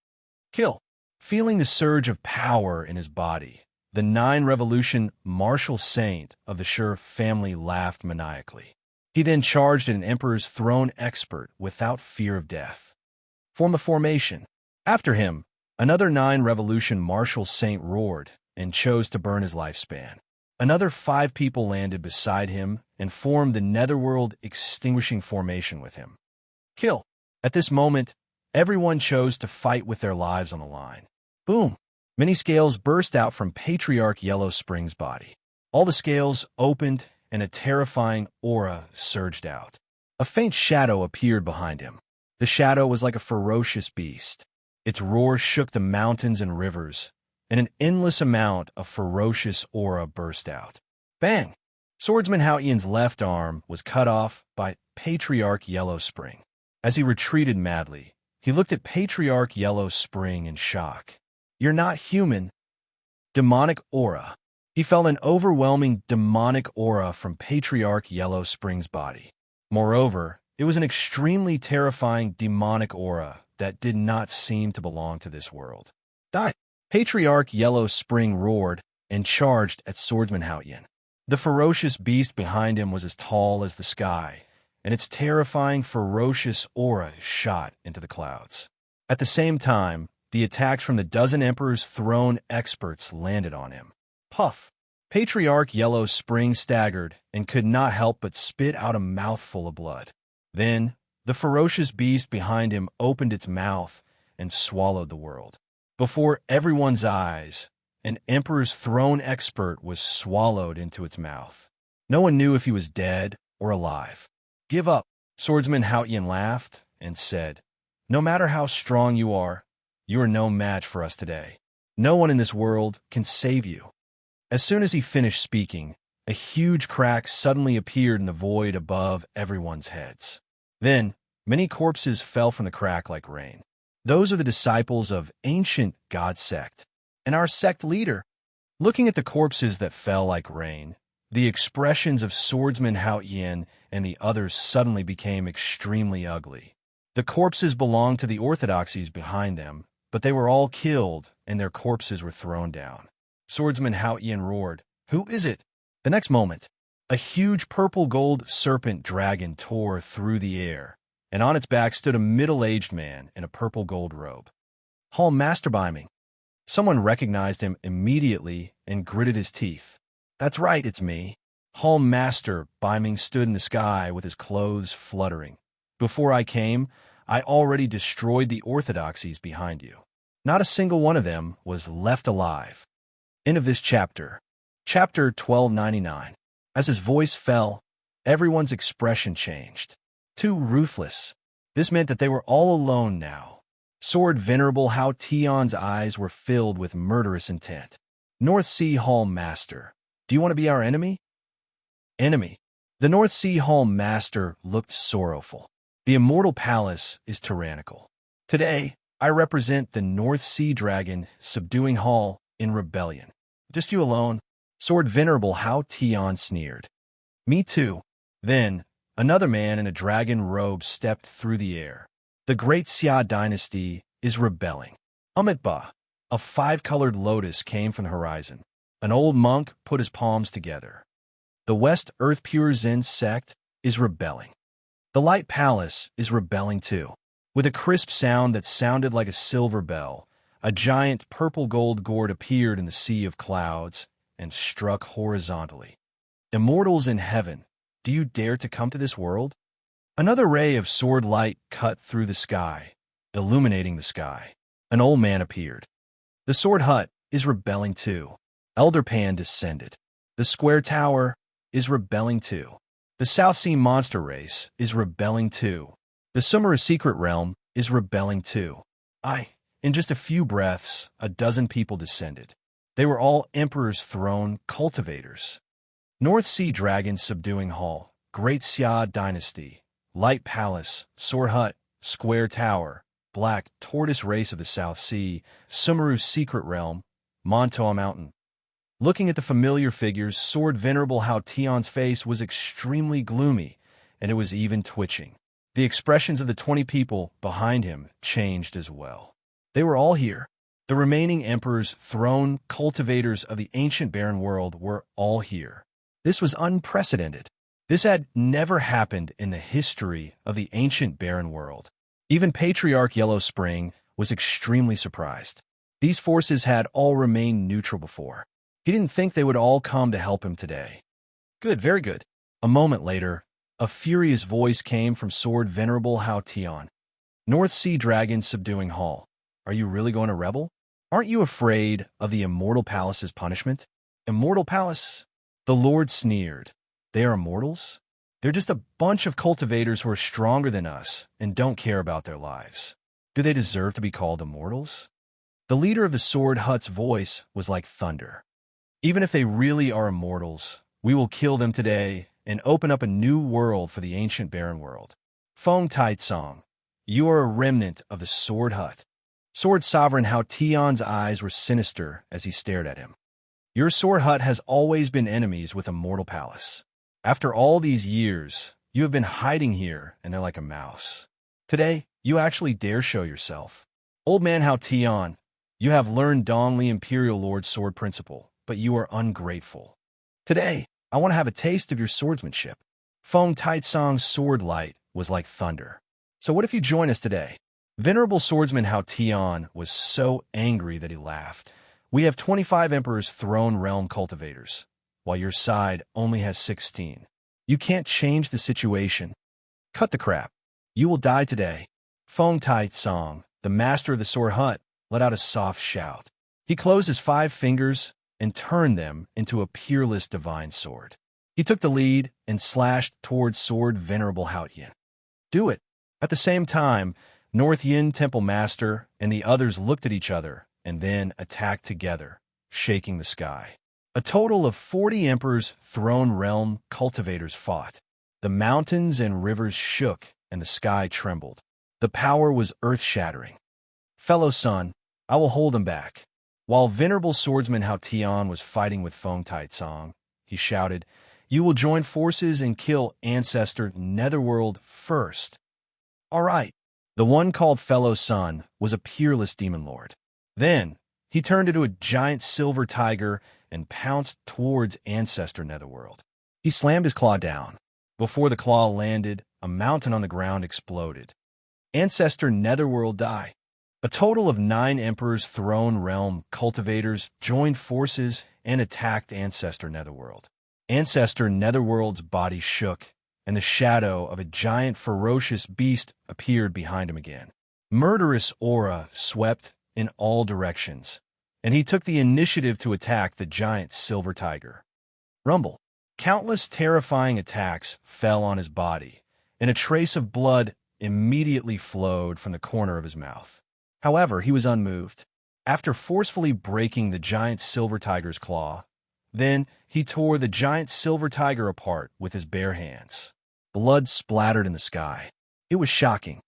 Kill. Feeling the surge of power in his body, the 9 Revolution martial saint of the Shur family laughed maniacally. He then charged at an Emperor's throne expert without fear of death. Form a formation. After him, another 9 Revolution martial saint roared and chose to burn his lifespan. Another 5 people landed beside him and formed the netherworld extinguishing formation with him. Kill. At this moment, everyone chose to fight with their lives on the line. Boom! Many scales burst out from Patriarch Yellow Spring's body. All the scales opened, and a terrifying aura surged out. A faint shadow appeared behind him. The shadow was like a ferocious beast. Its roar shook the mountains and rivers, and an endless amount of ferocious aura burst out. Bang! Swordsman Houghton's left arm was cut off by Patriarch Yellow Spring. As he retreated madly, he looked at Patriarch Yellow Spring in shock. "You're not human." Demonic aura. He felt an overwhelming demonic aura from Patriarch Yellow Spring's body. Moreover, it was an extremely terrifying demonic aura that did not seem to belong to this world. Die! Patriarch Yellow Spring roared and charged at Swordsman Houghton. The ferocious beast behind him was as tall as the sky, and its terrifying, ferocious aura shot into the clouds. At the same time, the attacks from the dozen Emperor's Throne experts landed on him. Puff! Patriarch Yellow Spring staggered and could not help but spit out a mouthful of blood. Then, the ferocious beast behind him opened its mouth and swallowed the world. Before everyone's eyes, an Emperor's Throne expert was swallowed into its mouth. No one knew if he was dead or alive. "Give up," Swordsman Houghton laughed and said. "No matter how strong you are no match for us today. No one in this world can save you." As soon as he finished speaking, a huge crack suddenly appeared in the void above everyone's heads. Then, many corpses fell from the crack like rain. Those are the disciples of ancient God sect, and our sect leader. Looking at the corpses that fell like rain, the expressions of Swordsman Houghton and the others suddenly became extremely ugly. The corpses belonged to the orthodoxies behind them, but they were all killed and their corpses were thrown down. Swordsman Houghton roared, "Who is it?" The next moment, a huge purple-gold serpent dragon tore through the air, and on its back stood a middle-aged man in a purple-gold robe. "Hall Master Biming." Someone recognized him immediately and gritted his teeth. "That's right, it's me." Hall Master Biming stood in the sky with his clothes fluttering. "Before I came, I already destroyed the orthodoxies behind you. Not a single one of them was left alive." End of this chapter. Chapter 1299. As his voice fell, everyone's expression changed. Too ruthless. This meant that they were all alone now. Sword Venerable Hao Tion's eyes were filled with murderous intent. "North Sea Hall Master, do you want to be our enemy?" Enemy. The North Sea Hall Master looked sorrowful. "The Immortal Palace is tyrannical. Today, I represent the North Sea Dragon subduing Hall in rebellion." "Just you alone?" Sword Venerable Hao Tion sneered. "Me too." Then, another man in a dragon robe stepped through the air. "The Great Xia Dynasty is rebelling." Amitba, a five-colored lotus came from the horizon. An old monk put his palms together. "The West Earth Pure Zen sect is rebelling." The Light Palace is rebelling too. With a crisp sound that sounded like a silver bell, a giant purple-gold gourd appeared in the sea of clouds and struck horizontally. "Immortals in heaven, do you dare to come to this world?" Another ray of sword light cut through the sky, illuminating the sky. An old man appeared. "The Sword Hut is rebelling too." Elder Pan descended. "The Square Tower is rebelling too." "The South Sea Monster Race is rebelling too." "The Sumeru Secret Realm is rebelling too." In just a few breaths, a dozen people descended. They were all Emperor's Throne cultivators. North Sea Dragon subduing Hall, Great Xia Dynasty, Light Palace, Sword Hut, Square Tower, Black Tortoise Race of the South Sea, Sumeru Secret Realm, Montoa Mountain. Looking at the familiar figures, Sword Venerable Hao Tion's face was extremely gloomy, and it was even twitching. The expressions of the 20 people behind him changed as well. They were all here. The remaining Emperor's Throne cultivators of the ancient barren world were all here. This was unprecedented. This had never happened in the history of the ancient barren world. Even Patriarch Yellow Spring was extremely surprised. These forces had all remained neutral before. He didn't think they would all come to help him today. "Good, very good." A moment later, a furious voice came from Sword Venerable Hao Tion. "North Sea Dragon subduing Hall. Are you really going to rebel? Aren't you afraid of the Immortal Palace's punishment?" "Immortal Palace?" The Lord sneered. They are immortals? They're just a bunch of cultivators who are stronger than us and don't care about their lives. Do they deserve to be called immortals? The leader of the Sword Hut's voice was like thunder. Even if they really are immortals, we will kill them today and open up a new world for the ancient barren world. Fong Taitsong, you are a remnant of the Sword Hut. Sword Sovereign Hao Tian's eyes were sinister as he stared at him. Your Sword Hut has always been enemies with Immortal Palace. After all these years, you have been hiding here, and they're like a mouse. Today, you actually dare show yourself. Old man Hao Tian, you have learned Dongli Imperial Lord Sword Principle, but you are ungrateful. Today, I want to have a taste of your swordsmanship. Fong Taitsong's sword light was like thunder. So what if you join us today? Venerable swordsman Hao Tian was so angry that he laughed. We have 25 Emperor's Throne Realm cultivators, while your side only has 16. You can't change the situation. Cut the crap. You will die today. Fong Taitsong, the master of the Sword Hut, let out a soft shout. He closed his 5 fingers and turned them into a peerless divine sword. He took the lead and slashed towards Sword Venerable Hao Tian. Do it. At the same time, North Yin Temple Master and the others looked at each other and then attacked together, shaking the sky. A total of 40 Emperor's Throne Realm cultivators fought. The mountains and rivers shook and the sky trembled. The power was earth-shattering. Fellow son, I will hold them back. While Venerable Swordsman Hao Tian was fighting with Fong Taitsong, he shouted, You will join forces and kill Ancestor Netherworld first. All right. The one called Fellow Son was a peerless demon lord. Then, he turned into a giant silver tiger and pounced towards Ancestor Netherworld. He slammed his claw down. Before the claw landed, a mountain on the ground exploded. Ancestor Netherworld died. A total of 9 Emperor's Throne Realm cultivators joined forces and attacked Ancestor Netherworld. Ancestor Netherworld's body shook, and the shadow of a giant ferocious beast appeared behind him again. Murderous aura swept in all directions, and he took the initiative to attack the giant silver tiger. Rumble. Countless terrifying attacks fell on his body, and a trace of blood immediately flowed from the corner of his mouth. However, he was unmoved. After forcefully breaking the giant silver tiger's claw, then he tore the giant silver tiger apart with his bare hands. Blood splattered in the sky. It was shocking.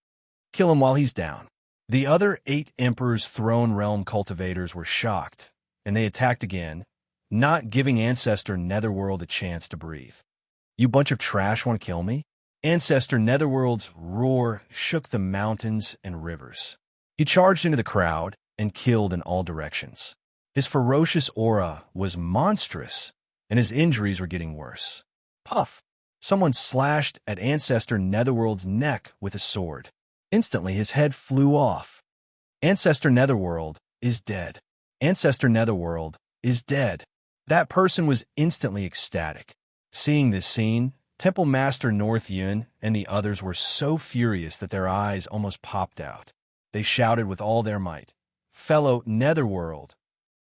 Kill him while he's down. The other 8 Emperor's Throne Realm cultivators were shocked, and they attacked again, not giving Ancestor Netherworld a chance to breathe. You bunch of trash want to kill me? Ancestor Netherworld's roar shook the mountains and rivers. He charged into the crowd and killed in all directions. His ferocious aura was monstrous, and his injuries were getting worse. Puff! Someone slashed at Ancestor Netherworld's neck with a sword. Instantly, his head flew off. Ancestor Netherworld is dead. Ancestor Netherworld is dead. That person was instantly ecstatic. Seeing this scene, Temple Master North Yun and the others were so furious that their eyes almost popped out. They shouted with all their might, Fellow Netherworld!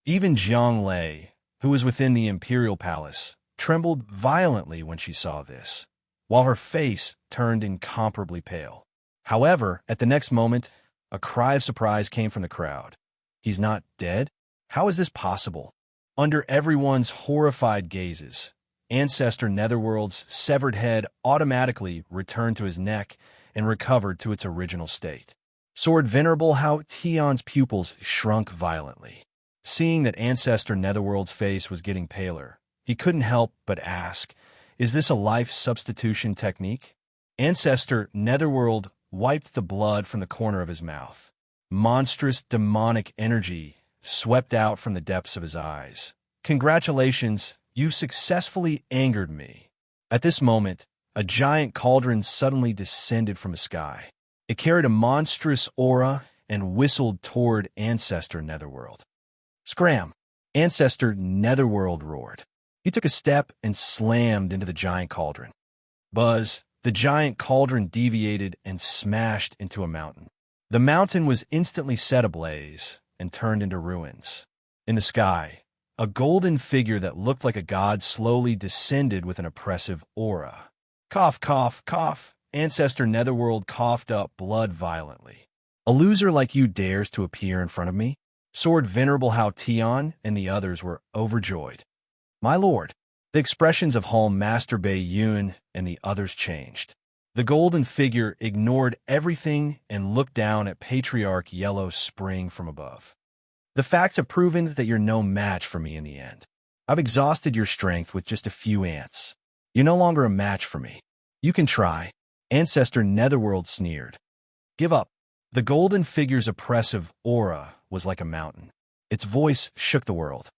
Even Jiang Lei, who was within the Imperial Palace, trembled violently when she saw this, while her face turned incomparably pale. However, at the next moment, a cry of surprise came from the crowd. He's not dead? How is this possible? Under everyone's horrified gazes, Ancestor Netherworld's severed head automatically returned to his neck and recovered to its original state. Sword Venerable Hao Tian's pupils shrunk violently. Seeing that Ancestor Netherworld's face was getting paler, he couldn't help but ask, Is this a life substitution technique? Ancestor Netherworld wiped the blood from the corner of his mouth. Monstrous demonic energy swept out from the depths of his eyes. Congratulations, you've successfully angered me. At this moment, a giant cauldron suddenly descended from the sky. It carried a monstrous aura and whistled toward Ancestor Netherworld. Scram! Ancestor Netherworld roared. He took a step and slammed into the giant cauldron. Buzz! The giant cauldron deviated and smashed into a mountain. The mountain was instantly set ablaze and turned into ruins. In the sky, a golden figure that looked like a god slowly descended with an oppressive aura. Cough, cough, cough. Ancestor Netherworld coughed up blood violently. A loser like you dares to appear in front of me? Sword Venerable Hao Tian and the others were overjoyed. My lord. The expressions of Hall Master Bei Yun and the others changed. The golden figure ignored everything and looked down at Patriarch Yellow Spring from above. The facts have proven that you're no match for me in the end. I've exhausted your strength with just a few ants. You're no longer a match for me. You can try. Ancestor Netherworld sneered. Give up. The golden figure's oppressive aura was like a mountain. Its voice shook the world.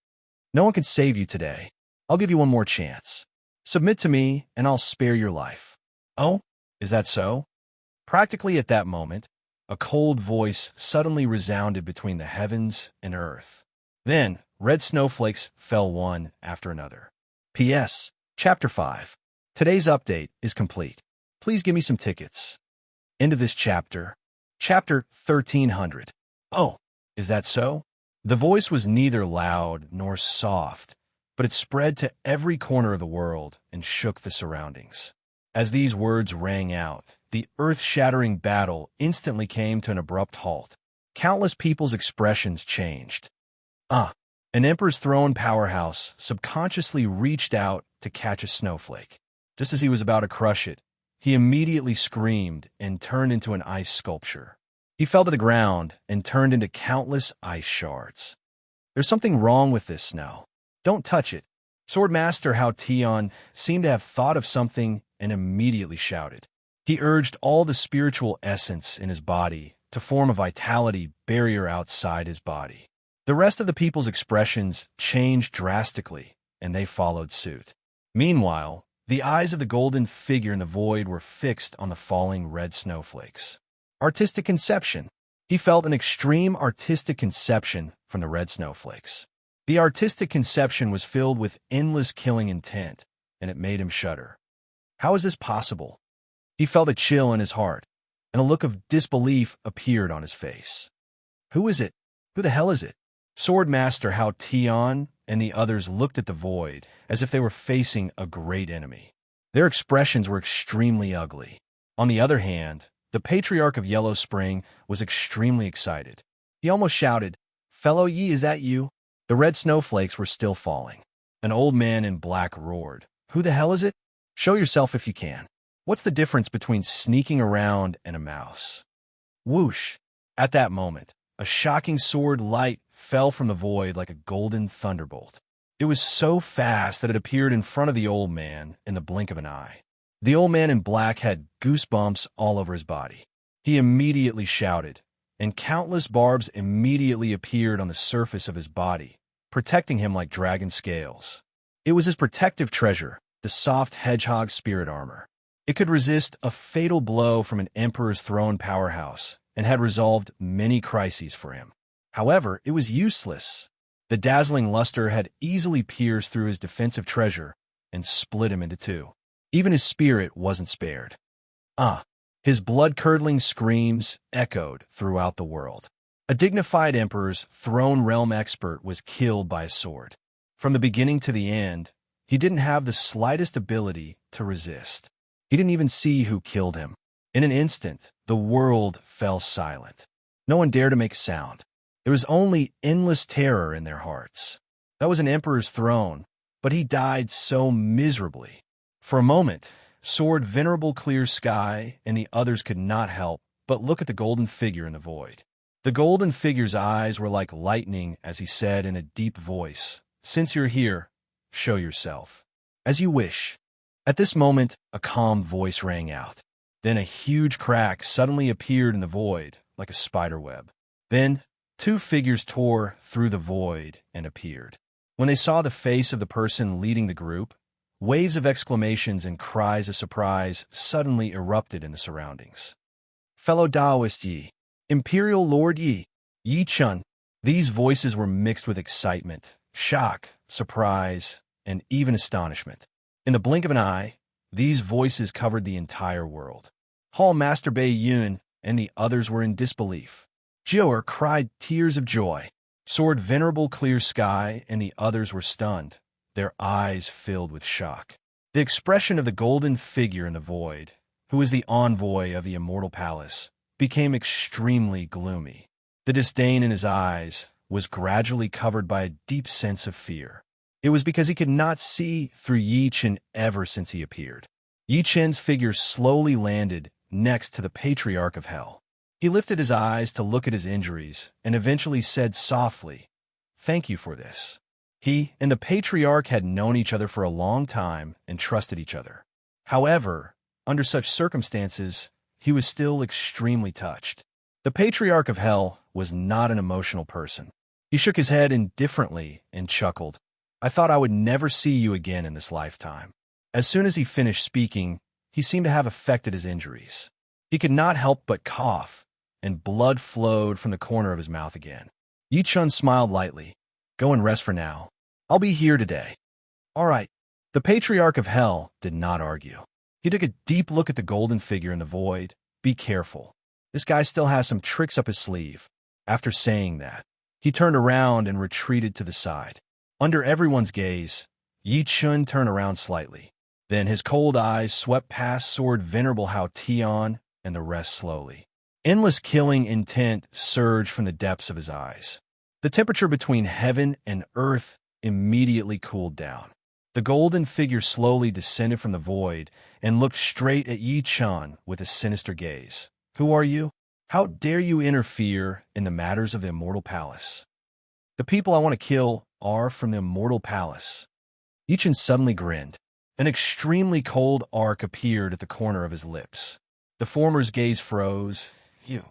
No one can save you today. I'll give you one more chance. Submit to me, and I'll spare your life. Oh, is that so? Practically at that moment, a cold voice suddenly resounded between the heavens and earth. Then, red snowflakes fell one after another. P.S. Chapter 5. Today's update is complete. Please give me some tickets. End of this chapter. Chapter 1300. Oh, is that so? The voice was neither loud nor soft, but it spread to every corner of the world and shook the surroundings. As these words rang out, the earth-shattering battle instantly came to an abrupt halt. Countless people's expressions changed. An Emperor's Throne powerhouse subconsciously reached out to catch a snowflake. Just as he was about to crush it, he immediately screamed and turned into an ice sculpture. He fell to the ground and turned into countless ice shards. There's something wrong with this snow. Don't touch it. Swordmaster Hao Tian seemed to have thought of something and immediately shouted. He urged all the spiritual essence in his body to form a vitality barrier outside his body. The rest of the people's expressions changed drastically, and they followed suit. Meanwhile, the eyes of the golden figure in the void were fixed on the falling red snowflakes. Artistic conception. He felt an extreme artistic conception from the red snowflakes. The artistic conception was filled with endless killing intent, and it made him shudder. How is this possible? He felt a chill in his heart, and a look of disbelief appeared on his face. Who is it? Who the hell is it? Swordmaster Hao Tian and the others looked at the void as if they were facing a great enemy. Their expressions were extremely ugly. On the other hand, the Patriarch of Yellow Spring was extremely excited. He almost shouted, "Fellow Yi, is that you?" The red snowflakes were still falling. An old man in black roared, "Who the hell is it? Show yourself if you can. What's the difference between sneaking around and a mouse?" Whoosh! At that moment, a shocking sword light fell from the void like a golden thunderbolt. It was so fast that it appeared in front of the old man in the blink of an eye. The old man in black had goosebumps all over his body. He immediately shouted, and countless barbs immediately appeared on the surface of his body, protecting him like dragon scales. It was his protective treasure, the soft hedgehog spirit armor. It could resist a fatal blow from an Emperor's Throne powerhouse and had resolved many crises for him. However, it was useless. The dazzling luster had easily pierced through his defensive treasure and split him into two. Even his spirit wasn't spared. His blood-curdling screams echoed throughout the world. A dignified Emperor's Throne Realm expert was killed by a sword. From the beginning to the end, he didn't have the slightest ability to resist. He didn't even see who killed him. In an instant, the world fell silent. No one dared to make a sound. There was only endless terror in their hearts. That was an Emperor's throne, but he died so miserably. For a moment, Sword Venerable Clear Sky and the others could not help but look at the golden figure in the void. The golden figure's eyes were like lightning as he said in a deep voice, "Since you're here, show yourself. As you wish." At this moment, a calm voice rang out. Then a huge crack suddenly appeared in the void, like a spider web. Then, two figures tore through the void and appeared. When they saw the face of the person leading the group, waves of exclamations and cries of surprise suddenly erupted in the surroundings. "Fellow Taoist Yi, Imperial Lord Yi, Yi Chun." These voices were mixed with excitement, shock, surprise, and even astonishment. In the blink of an eye, these voices covered the entire world. Hall Master Bei Yun and the others were in disbelief. Jiu'er cried tears of joy. Soared Venerable Clear Sky, and the others were stunned, their eyes filled with shock. The expression of the golden figure in the void, who was the envoy of the immortal palace, became extremely gloomy. The disdain in his eyes was gradually covered by a deep sense of fear. It was because he could not see through Yi Chen ever since he appeared. Yi Chen's figure slowly landed next to the Patriarch of Hell. He lifted his eyes to look at his injuries and eventually said softly, "Thank you for this." He and the Patriarch had known each other for a long time and trusted each other. However, under such circumstances, he was still extremely touched. The Patriarch of Hell was not an emotional person. He shook his head indifferently and chuckled. "I thought I would never see you again in this lifetime." As soon as he finished speaking, he seemed to have affected his injuries. He could not help but cough, and blood flowed from the corner of his mouth again. Yi Chun smiled lightly. "Go and rest for now. I'll be here today." "All right." The Patriarch of Hell did not argue. He took a deep look at the golden figure in the void. "Be careful. This guy still has some tricks up his sleeve." After saying that, he turned around and retreated to the side. Under everyone's gaze, Yi Chun turned around slightly. Then his cold eyes swept past Sword Venerable Hao Tian and the rest slowly. Endless killing intent surged from the depths of his eyes. The temperature between heaven and earth immediately cooled down. The golden figure slowly descended from the void and looked straight at Yi Chun with a sinister gaze. "Who are you? How dare you interfere in the matters of the Immortal Palace?" "The people I want to kill are from the Immortal Palace." Yi Chun suddenly grinned. An extremely cold arc appeared at the corner of his lips. The former's gaze froze. "You."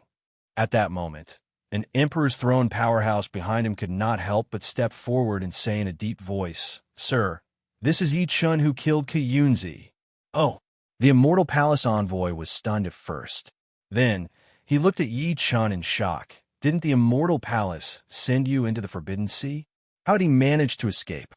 At that moment, an Emperor's Throne powerhouse behind him could not help but step forward and say in a deep voice, "Sir, this is Yi Chun who killed Kiyunzi." "Oh." The Immortal Palace envoy was stunned at first. Then, he looked at Yi Chun in shock. "Didn't the Immortal Palace send you into the Forbidden Sea? How did he manage to escape?"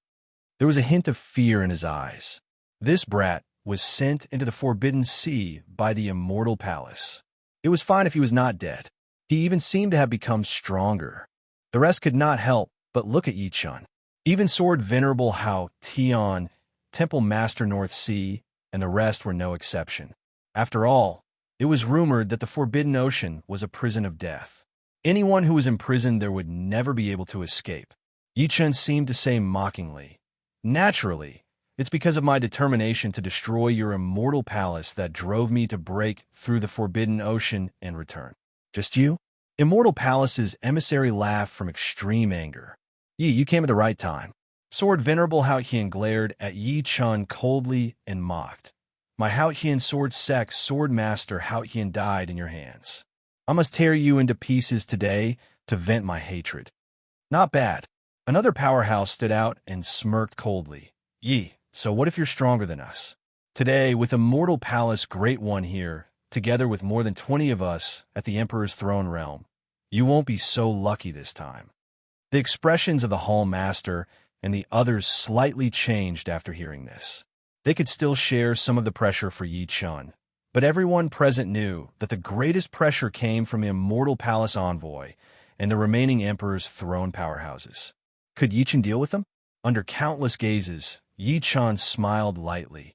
There was a hint of fear in his eyes. This brat was sent into the Forbidden Sea by the Immortal Palace. It was fine if he was not dead. He even seemed to have become stronger. The rest could not help but look at Yi Chun. Even Sword Venerable Hao Tian, Temple Master North Sea, and the rest were no exception. After all, it was rumored that the Forbidden Ocean was a prison of death. Anyone who was imprisoned there would never be able to escape. Yi Chun seemed to say mockingly, "Naturally, it's because of my determination to destroy your immortal palace that drove me to break through the Forbidden Ocean and return." "Just you?" Immortal Palace's emissary laughed from extreme anger. "Yi, you came at the right time." Sword Venerable Hao Qian glared at Yi Chun coldly and mocked. "My Hao Qian sword sex sword master Hao Qian died in your hands. I must tear you into pieces today to vent my hatred." "Not bad." Another powerhouse stood out and smirked coldly. "Yi, so what if you're stronger than us? Today, with Immortal Palace Great One here, together with more than 20 of us at the Emperor's Throne Realm, you won't be so lucky this time." The expressions of the Hall Master and the others slightly changed after hearing this. They could still share some of the pressure for Yi Chun, but everyone present knew that the greatest pressure came from the Immortal Palace Envoy and the remaining Emperor's Throne powerhouses. Could Yi Chun deal with them? Under countless gazes, Yi Chun smiled lightly.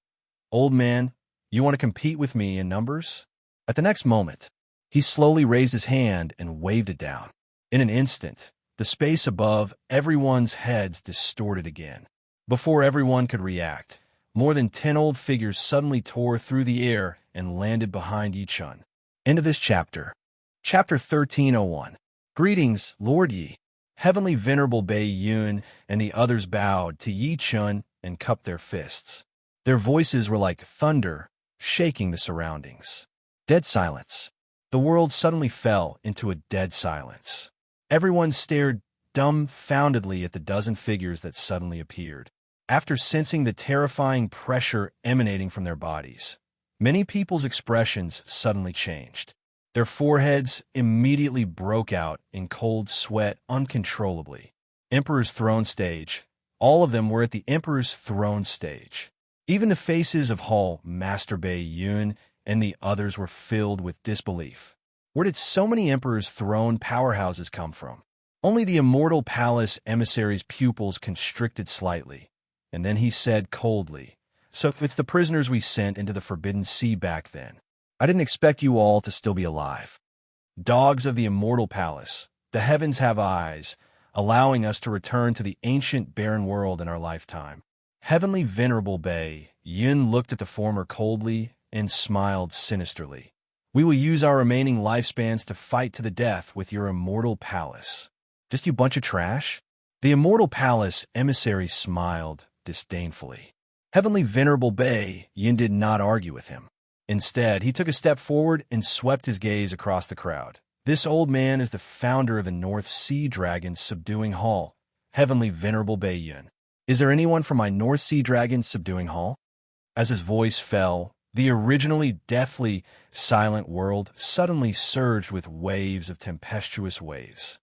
"Old man, you want to compete with me in numbers?" At the next moment, he slowly raised his hand and waved it down. In an instant, the space above everyone's heads distorted again. Before everyone could react, more than 10 old figures suddenly tore through the air and landed behind Yi Chun. End of this chapter. Chapter 1301. Greetings, Lord Yi. Heavenly Venerable Bei Yun and the others bowed to Yi Chun and cupped their fists. Their voices were like thunder, shaking the surroundings. Dead silence. The world suddenly fell into a dead silence. Everyone stared dumbfoundedly at the dozen figures that suddenly appeared. After sensing the terrifying pressure emanating from their bodies, many people's expressions suddenly changed. Their foreheads immediately broke out in cold sweat uncontrollably. Emperor's Throne Stage. All of them were at the Emperor's Throne Stage. Even the faces of Hall Master Bei Yun and the others were filled with disbelief. Where did so many Emperor's Throne powerhouses come from? Only the immortal palace emissary's pupils constricted slightly, and then he said coldly, "So it's the prisoners we sent into the Forbidden Sea back then. I didn't expect you all to still be alive. Dogs of the immortal palace, the heavens have eyes, allowing us to return to the ancient barren world in our lifetime." Heavenly Venerable Bay, Yun looked at the former coldly and smiled sinisterly. "We will use our remaining lifespans to fight to the death with your immortal palace. Just you bunch of trash?" The immortal palace emissary smiled disdainfully. Heavenly Venerable Bay, Yun did not argue with him. Instead, he took a step forward and swept his gaze across the crowd. "This old man is the founder of the North Sea Dragon's Subduing Hall, Heavenly Venerable Bay Yun. Is there anyone from my North Sea Dragon's Subduing Hall?" As his voice fell, the originally deathly silent world suddenly surged with waves of tempestuous waves.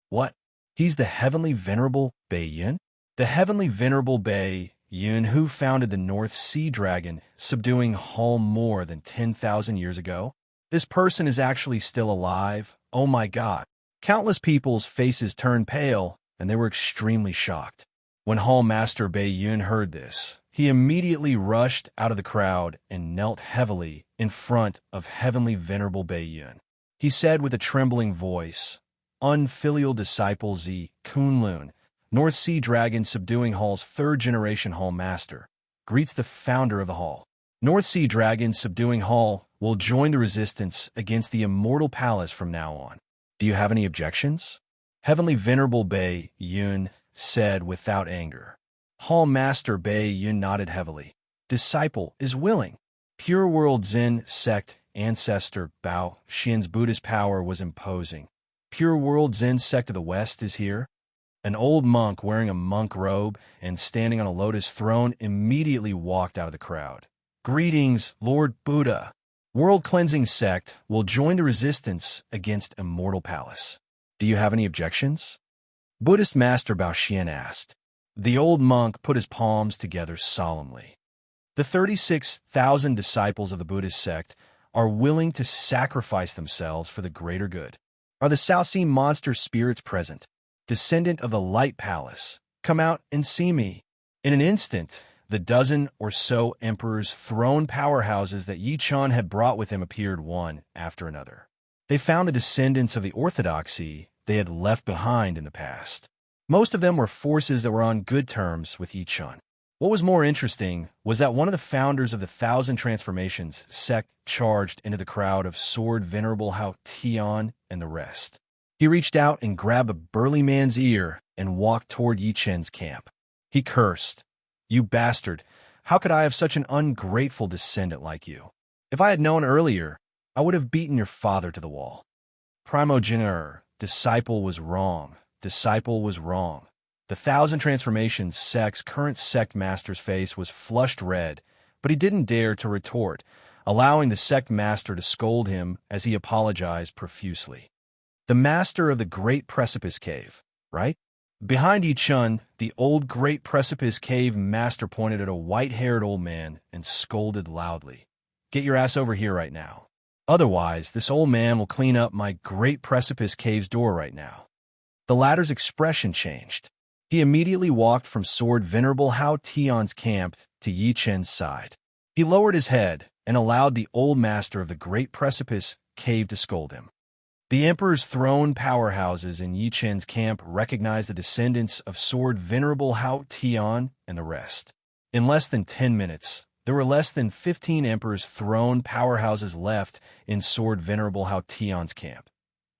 "What? He's the Heavenly Venerable Bay Yun? The Heavenly Venerable Bay Yun who founded the North Sea Dragon Subduing Hall more than 10,000 years ago? This person is actually still alive? Oh my God." Countless people's faces turned pale, and they were extremely shocked. When Hall Master Bei Yun heard this, he immediately rushed out of the crowd and knelt heavily in front of Heavenly Venerable Bei Yun. He said with a trembling voice, "Unfilial disciple Z. Kunlun, North Sea Dragon Subduing Hall's third-generation Hall Master, greets the founder of the hall. North Sea Dragon Subduing Hall will join the resistance against the Immortal Palace from now on. Do you have any objections?" Heavenly Venerable Bei Yun said without anger. Hall Master Bei Yun nodded heavily. "Disciple is willing." Pure World Zen Sect Ancestor Bao Xian's Buddhist power was imposing. Pure World Zen Sect of the West is here. An old monk wearing a monk robe and standing on a lotus throne immediately walked out of the crowd. "Greetings, Lord Buddha. World Cleansing Sect will join the resistance against Immortal Palace. Do you have any objections?" Buddhist Master Bao Xian asked. The old monk put his palms together solemnly. "The 36,000 disciples of the Buddhist sect are willing to sacrifice themselves for the greater good. Are the South Sea monster spirits present? Descendant of the Light Palace, come out and see me." In an instant, the dozen or so emperors' throne powerhouses that Yi Chun had brought with him appeared one after another. They found the descendants of the orthodoxy they had left behind in the past. Most of them were forces that were on good terms with Yi Chun. What was more interesting was that one of the founders of the Thousand Transformations sect charged into the crowd of Sword Venerable Hao Tian and the rest. He reached out and grabbed a burly man's ear and walked toward Yi Chen's camp. He cursed, "You bastard! How could I have such an ungrateful descendant like you? If I had known earlier, I would have beaten your father to the wall." Primogenitor, disciple was wrong. Disciple was wrong. The Thousand Transformations sect's current sect master's face was flushed red, but he didn't dare to retort, allowing the sect master to scold him as he apologized profusely. "The master of the Great Precipice Cave, right?" Behind Yi Chun, the old Great Precipice Cave master pointed at a white-haired old man and scolded loudly. "Get your ass over here right now. Otherwise, this old man will clean up my Great Precipice Cave's door right now." The latter's expression changed. He immediately walked from Sword Venerable Hao Tian's camp to Yi Chen's side. He lowered his head and allowed the old master of the Great Precipice Cave to scold him. The Emperor's throne powerhouses in Yi Chen's camp recognized the descendants of Sword Venerable Hao Tian and the rest. In less than 10 minutes, there were less than 15 Emperor's throne powerhouses left in Sword Venerable Hao Tian's camp.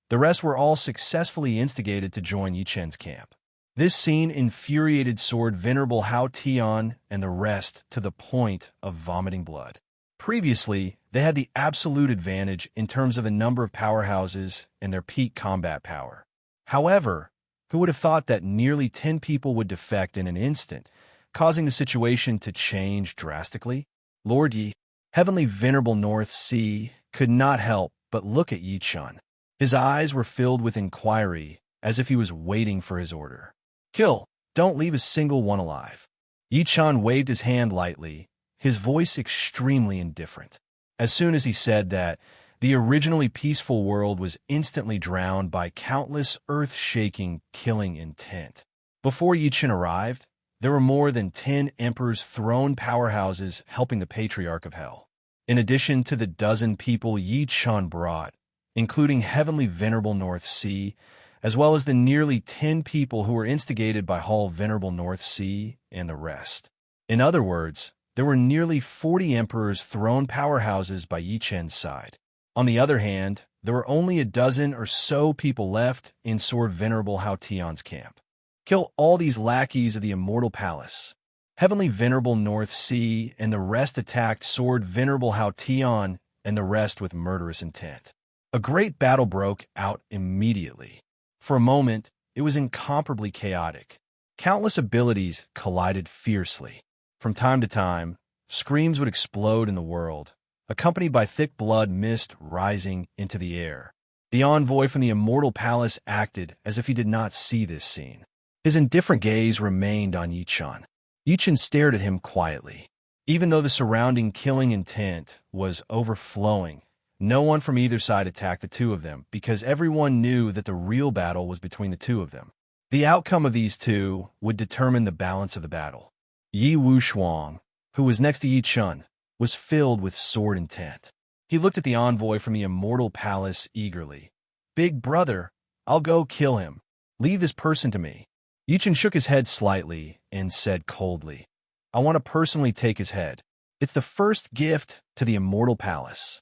The rest were all successfully instigated to join Yi Chen's camp. This scene infuriated Sword Venerable Hao Tian and the rest to the point of vomiting blood. Previously, they had the absolute advantage in terms of the number of powerhouses and their peak combat power. However, who would have thought that nearly 10 people would defect in an instant, causing the situation to change drastically? Lord Yi, Heavenly Venerable North Sea, could not help but look at Yi Chun. His eyes were filled with inquiry, as if he was waiting for his order. "Kill! Don't leave a single one alive." Yi Chun waved his hand lightly, his voice extremely indifferent. As soon as he said that, The originally peaceful world was instantly drowned by countless earth-shaking, killing intent. Before Yichen arrived, there were more than 10 Emperor's throne powerhouses helping the Patriarch of Hell. In addition to the dozen people Yichen brought, including Heavenly Venerable North Sea, as well as the nearly 10 people who were instigated by Hall Venerable North Sea and the rest. In other words, there were nearly 40 Emperor's throne powerhouses by Yichen's side. On the other hand, there were only a dozen or so people left in Sword Venerable Hao Tian's camp. Kill all these lackeys of the Immortal Palace. Heavenly Venerable North Sea and the rest attacked Sword Venerable Hao Tian and the rest with murderous intent. A great battle broke out immediately. For a moment, it was incomparably chaotic. Countless abilities collided fiercely. From time to time, screams would explode in the world, accompanied by thick blood mist rising into the air. The envoy from the Immortal Palace acted as if he did not see this scene. His indifferent gaze remained on Yichen. Yichen stared at him quietly. Even though the surrounding killing intent was overflowing, no one from either side attacked the two of them because everyone knew that the real battle was between the two of them. The outcome of these two would determine the balance of the battle. Yi Wushuang, who was next to Yichen, was filled with sword intent. He looked at the envoy from the Immortal Palace eagerly. "Big brother, I'll go kill him. Leave this person to me." Yichen shook his head slightly and said coldly, "I want to personally take his head. It's the first gift to the Immortal Palace."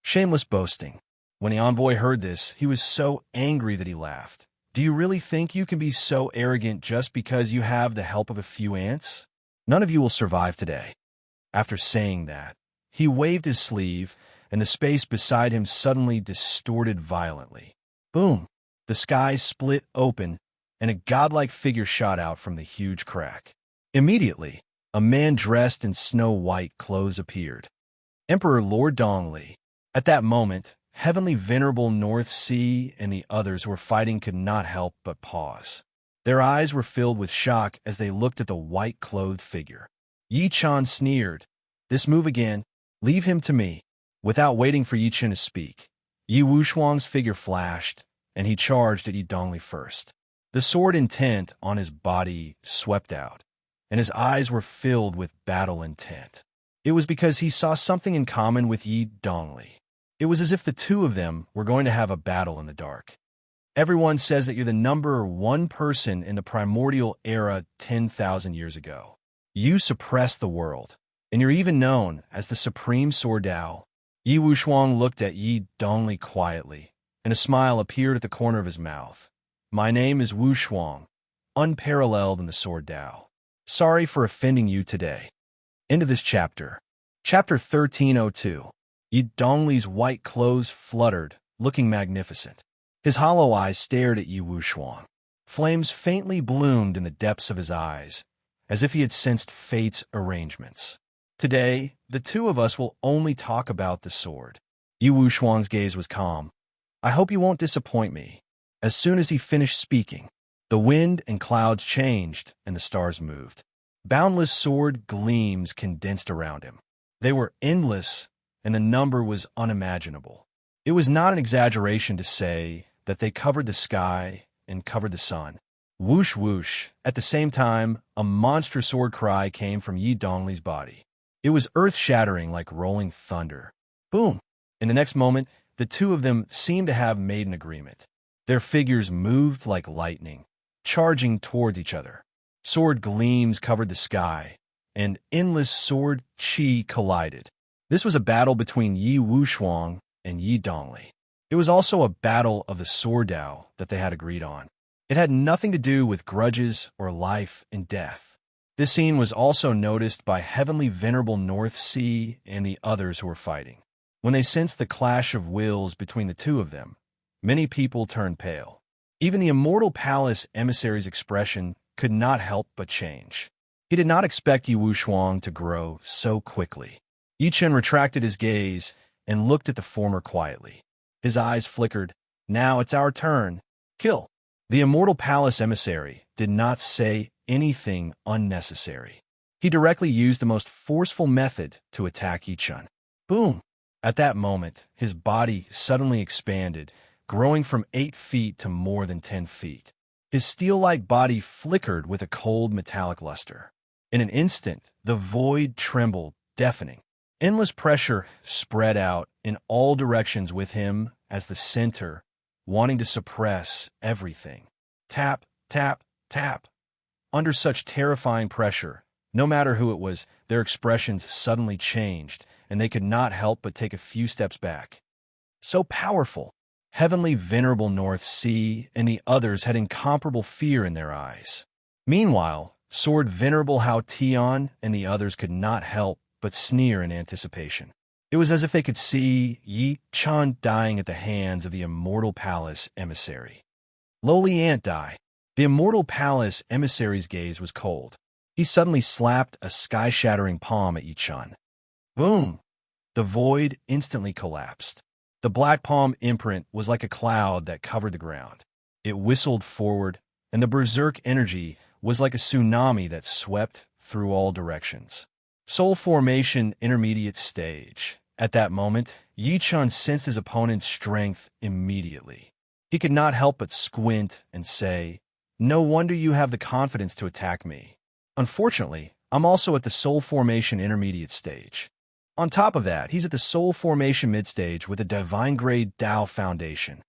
Shameless boasting. When the envoy heard this, he was so angry that he laughed. "Do you really think you can be so arrogant just because you have the help of a few ants? None of you will survive today." After saying that, he waved his sleeve, and the space beside him suddenly distorted violently. Boom! The sky split open, and a godlike figure shot out from the huge crack. Immediately, a man dressed in snow-white clothes appeared. Emperor Lord Dongli. At that moment, Heavenly Venerable North Sea and the others who were fighting could not help but pause. Their eyes were filled with shock as they looked at the white-clothed figure. Yichen sneered, "This move again, leave him to me." Without waiting for Yichen to speak, Yi Wushuang's figure flashed, and he charged at Yi Dongli first. The sword intent on his body swept out, and his eyes were filled with battle intent. It was because he saw something in common with Yi Dongli. It was as if the two of them were going to have a battle in the dark. Everyone says that you're the number one person in the primordial era 10,000 years ago. You suppressed the world, and you're even known as the Supreme Sword Dao. Yi Wushuang looked at Yi Dongli quietly, and a smile appeared at the corner of his mouth. "My name is Wushuang, unparalleled in the Sword Dao. Sorry for offending you today." End of this chapter. Chapter 1302. Yi Dongli's white clothes fluttered, looking magnificent. His hollow eyes stared at Yi Wushuang. Flames faintly bloomed in the depths of his eyes, as if he had sensed fate's arrangements. Today, the two of us will only talk about the sword. Yi Wushuang's gaze was calm. "I hope you won't disappoint me." As soon as he finished speaking, the wind and clouds changed and the stars moved. Boundless sword gleams condensed around him. They were endless, and the number was unimaginable. It was not an exaggeration to say that they covered the sky and covered the sun. Whoosh, whoosh. At the same time, a monstrous sword cry came from Yi Dongli's body. It was earth-shattering like rolling thunder. Boom! In the next moment, the two of them seemed to have made an agreement. Their figures moved like lightning, charging towards each other. Sword gleams covered the sky, and endless sword chi collided. This was a battle between Yi Wushuang and Yi Dongli. It was also a battle of the Sword Dao that they had agreed on. It had nothing to do with grudges or life and death. This scene was also noticed by Heavenly Venerable North Sea and the others who were fighting. When they sensed the clash of wills between the two of them, many people turned pale. Even the Immortal Palace emissary's expression could not help but change. He did not expect Yi Wushuang to grow so quickly. Yichen retracted his gaze and looked at the former quietly. His eyes flickered. "Now it's our turn. Kill." The Immortal Palace emissary did not say anything unnecessary. He directly used the most forceful method to attack Yichen. Boom! At that moment, his body suddenly expanded, growing from 8 feet to more than 10 feet. His steel-like body flickered with a cold metallic luster. In an instant, the void trembled, deafening. Endless pressure spread out in all directions with him as the center, wanting to suppress everything. Tap, tap, tap. Under such terrifying pressure, no matter who it was, their expressions suddenly changed, and they could not help but take a few steps back. So powerful, heavenly venerable North Sea and the others had incomparable fear in their eyes. Meanwhile, soared venerable Hao Tian and the others could not help but sneer in anticipation. It was as if they could see Yi Chan dying at the hands of the Immortal Palace emissary. Lowly Ant die. The Immortal Palace emissary's gaze was cold. He suddenly slapped a sky-shattering palm at Yi Chan. Boom! The void instantly collapsed. The black palm imprint was like a cloud that covered the ground. It whistled forward, and the berserk energy was like a tsunami that swept through all directions. Soul formation intermediate stage. At that moment, Yi Chan sensed his opponent's strength immediately. He could not help but squint and say, "No wonder you have the confidence to attack me. Unfortunately, I'm also at the soul formation intermediate stage." On top of that, he's at the soul formation mid-stage with a divine-grade Dao foundation.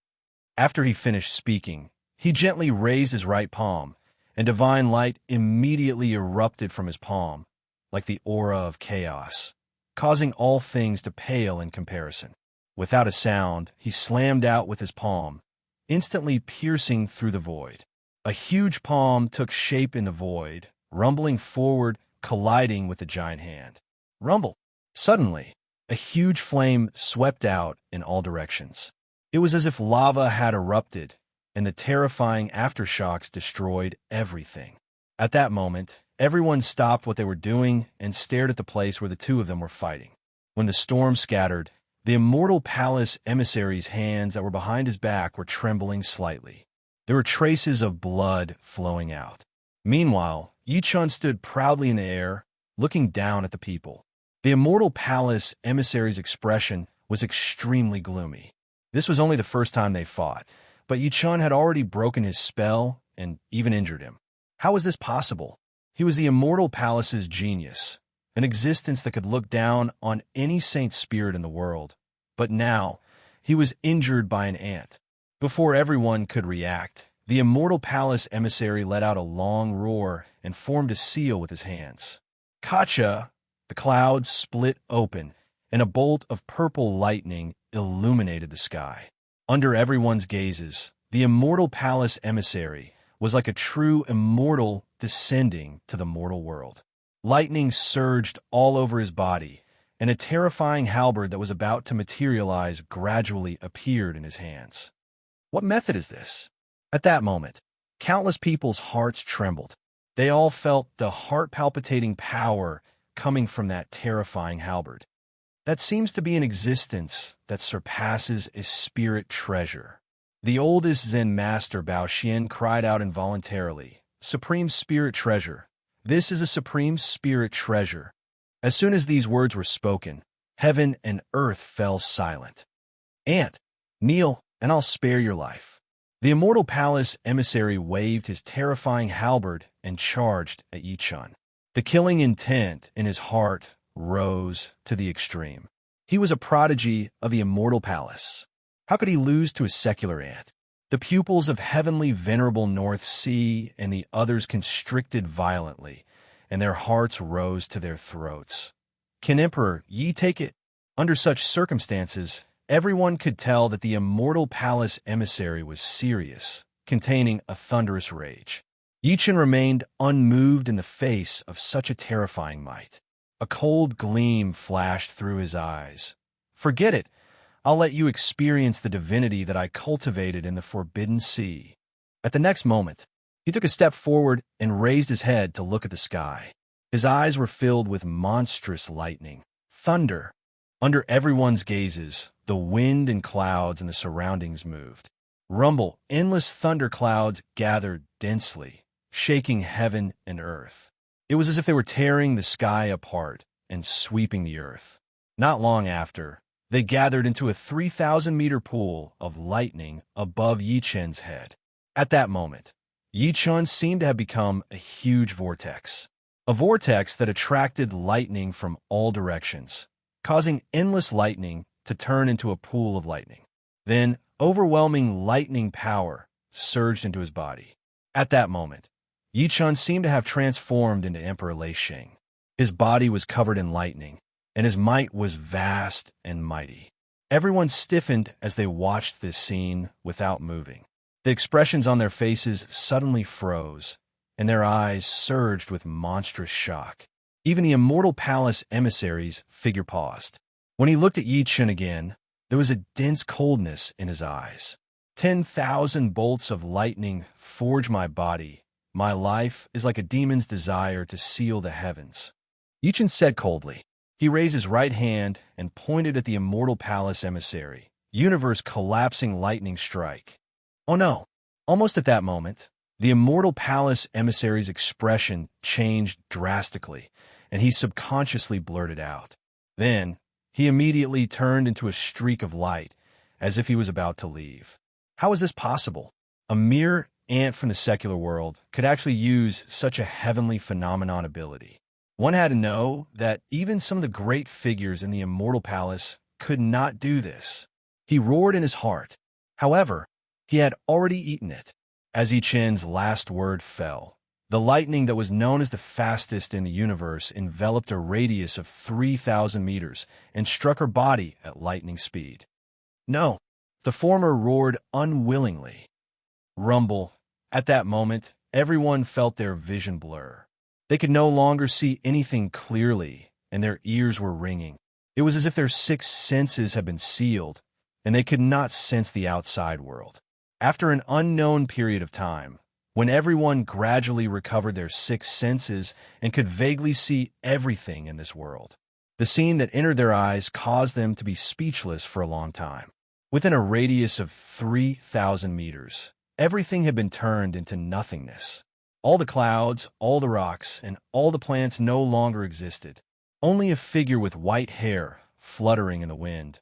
After he finished speaking, he gently raised his right palm, and divine light immediately erupted from his palm, like the aura of chaos, causing all things to pale in comparison. Without a sound, he slammed out with his palm, instantly piercing through the void. A huge palm took shape in the void, rumbling forward, colliding with the giant hand. Rumble! Suddenly, a huge flame swept out in all directions. It was as if lava had erupted, and the terrifying aftershocks destroyed everything. At that moment, everyone stopped what they were doing and stared at the place where the two of them were fighting. When the storm scattered, the Immortal Palace emissary's hands that were behind his back were trembling slightly. There were traces of blood flowing out. Meanwhile, Yi Chun stood proudly in the air, looking down at the people. The Immortal Palace emissary's expression was extremely gloomy. This was only the first time they fought, but Yi Chun had already broken his spell and even injured him. How was this possible? He was the Immortal Palace's genius, an existence that could look down on any saint spirit in the world. But now, he was injured by an ant. Before everyone could react, the Immortal Palace emissary let out a long roar and formed a seal with his hands. Kacha! The clouds split open, and a bolt of purple lightning illuminated the sky. Under everyone's gazes, the Immortal Palace emissary was like a true immortal descending to the mortal world. Lightning surged all over his body, and a terrifying halberd that was about to materialize gradually appeared in his hands. What method is this? At that moment, countless people's hearts trembled. They all felt the heart-palpitating power coming from that terrifying halberd. That seems to be an existence that surpasses a spirit treasure. The oldest Zen master Bao Xian cried out involuntarily, "Supreme spirit treasure. This is a supreme spirit treasure." As soon as these words were spoken, heaven and earth fell silent. "Ant, kneel, and I'll spare your life." The Immortal Palace emissary waved his terrifying halberd and charged at Yi Chun. The killing intent in his heart rose to the extreme. He was a prodigy of the Immortal Palace. How could he lose to a secular ant? The pupils of heavenly venerable North Sea and the others constricted violently, and their hearts rose to their throats. Can Emperor Yi take it? Under such circumstances, everyone could tell that the Immortal Palace emissary was serious, containing a thunderous rage. Yi Chen remained unmoved in the face of such a terrifying might. A cold gleam flashed through his eyes. "Forget it. I'll let you experience the divinity that I cultivated in the Forbidden Sea." At the next moment, he took a step forward and raised his head to look at the sky. His eyes were filled with monstrous lightning, thunder. Under everyone's gazes, the wind and clouds in the surroundings moved. Rumble, endless thunder clouds gathered densely, shaking heaven and earth. It was as if they were tearing the sky apart and sweeping the earth. Not long after, They gathered into a 3,000-meter pool of lightning above Yi Chen's head. At that moment, Yi Chen seemed to have become a huge vortex. A vortex that attracted lightning from all directions, causing endless lightning to turn into a pool of lightning. Then, overwhelming lightning power surged into his body. At that moment, Yi Chen seemed to have transformed into Emperor Lei Sheng. His body was covered in lightning, and his might was vast and mighty. Everyone stiffened as they watched this scene without moving. The expressions on their faces suddenly froze, and their eyes surged with monstrous shock. Even the Immortal Palace emissary's figure paused. When he looked at Yi Chen again, there was a dense coldness in his eyes. 10,000 bolts of lightning forge my body. My life is like a demon's desire to seal the heavens. Yi Chen said coldly. He raised his right hand and pointed at the Immortal Palace emissary. Universe collapsing lightning strike. Oh no! Almost at that moment, the Immortal Palace emissary's expression changed drastically, and he subconsciously blurted out. Then, he immediately turned into a streak of light, as if he was about to leave. How is this possible? A mere ant from the secular world could actually use such a heavenly phenomenon ability. One had to know that even some of the great figures in the Immortal Palace could not do this. He roared in his heart. However, he had already eaten it. As Yi Chen's last word fell, the lightning that was known as the fastest in the universe enveloped a radius of 3,000 meters and struck her body at lightning speed. No, the former roared unwillingly. Rumble. At that moment, everyone felt their vision blur. They could no longer see anything clearly, and their ears were ringing. It was as if their six senses had been sealed, and they could not sense the outside world. After an unknown period of time, when everyone gradually recovered their six senses and could vaguely see everything in this world, the scene that entered their eyes caused them to be speechless for a long time. Within a radius of 3,000 meters, everything had been turned into nothingness. All the clouds, all the rocks, and all the plants no longer existed. Only a figure with white hair fluttering in the wind,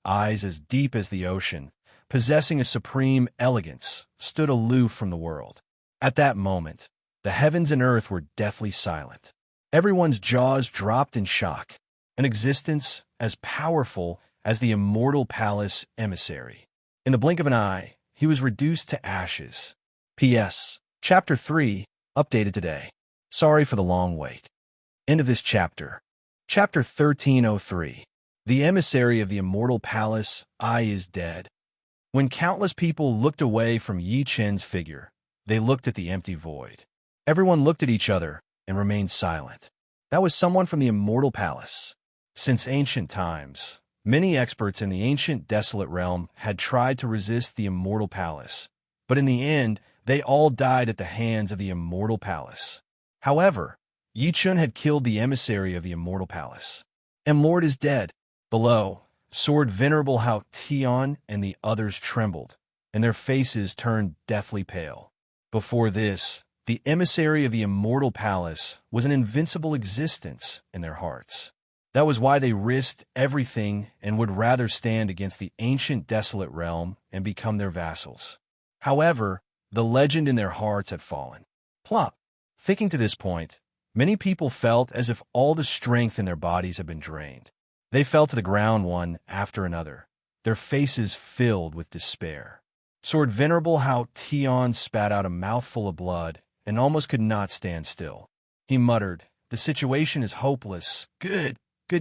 eyes as deep as the ocean, possessing a supreme elegance, stood aloof from the world. At that moment, the heavens and earth were deathly silent. Everyone's jaws dropped in shock, an existence as powerful as the Immortal Palace emissary. In the blink of an eye, he was reduced to ashes. P.S. Chapter 3, updated today. Sorry for the long wait. End of this chapter. Chapter 1303. The emissary of the Immortal Palace, I is dead. When countless people looked away from Yi Chen's figure, they looked at the empty void. Everyone looked at each other and remained silent. That was someone from the Immortal Palace. Since ancient times, many experts in the ancient desolate realm had tried to resist the Immortal Palace, but in the end, they all died at the hands of the Immortal Palace. However, Yi Chen had killed the emissary of the Immortal Palace. Lord is dead. Below, soared Venerable Hao Tian, and the others trembled, and their faces turned deathly pale. Before this, the emissary of the Immortal Palace was an invincible existence in their hearts. That was why they risked everything and would rather stand against the ancient desolate realm and become their vassals. However, the legend in their hearts had fallen. Plop. Thinking to this point, many people felt as if all the strength in their bodies had been drained. They fell to the ground one after another, their faces filled with despair. Sword Venerable Hao Tian spat out a mouthful of blood and almost could not stand still. He muttered, "The situation is hopeless. Good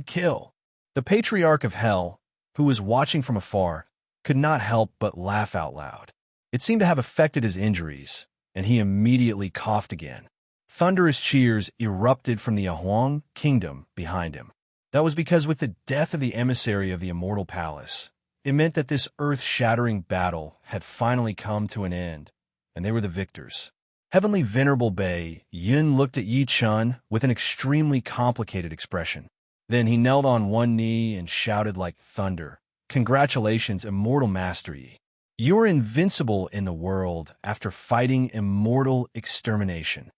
kill." The Patriarch of Hell, who was watching from afar, could not help but laugh out loud. It seemed to have affected his injuries, and he immediately coughed again. Thunderous cheers erupted from the Ahuang kingdom behind him. That was because with the death of the emissary of the Immortal Palace, it meant that this earth-shattering battle had finally come to an end, and they were the victors. Heavenly Venerable Bei Yun looked at Yi Chen with an extremely complicated expression. Then he knelt on one knee and shouted like thunder, "Congratulations, Immortal Master Yi. You're invincible in the world after fighting immortal extermination."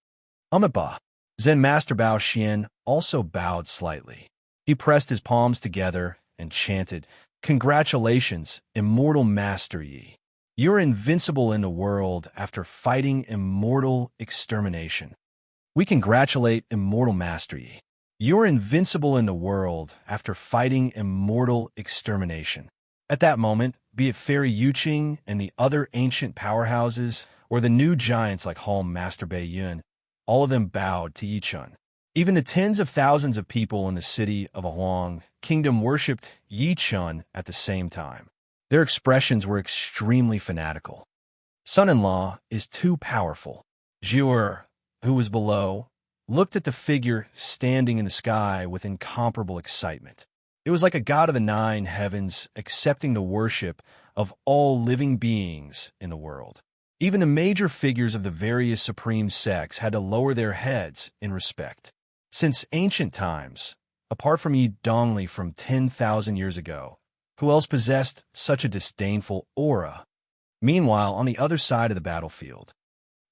Amitabha. Zen Master Bao Xian also bowed slightly. He pressed his palms together and chanted, "Congratulations, immortal Master Yi. You're invincible in the world after fighting immortal extermination." We congratulate immortal Master Yi. You're invincible in the world after fighting immortal extermination. At that moment, be it Fairy Yuqing and the other ancient powerhouses, or the new giants like Hall Master Bei Yun, all of them bowed to Yi Chun. Even the tens of thousands of people in the city of Huang Kingdom worshipped Yi Chun at the same time. Their expressions were extremely fanatical. Son-in-law is too powerful. Zhuer, who was below, looked at the figure standing in the sky with incomparable excitement. It was like a god of the nine heavens accepting the worship of all living beings in the world. Even the major figures of the various supreme sects had to lower their heads in respect. Since ancient times, apart from Yi Dongli from 10,000 years ago, who else possessed such a disdainful aura? Meanwhile, on the other side of the battlefield,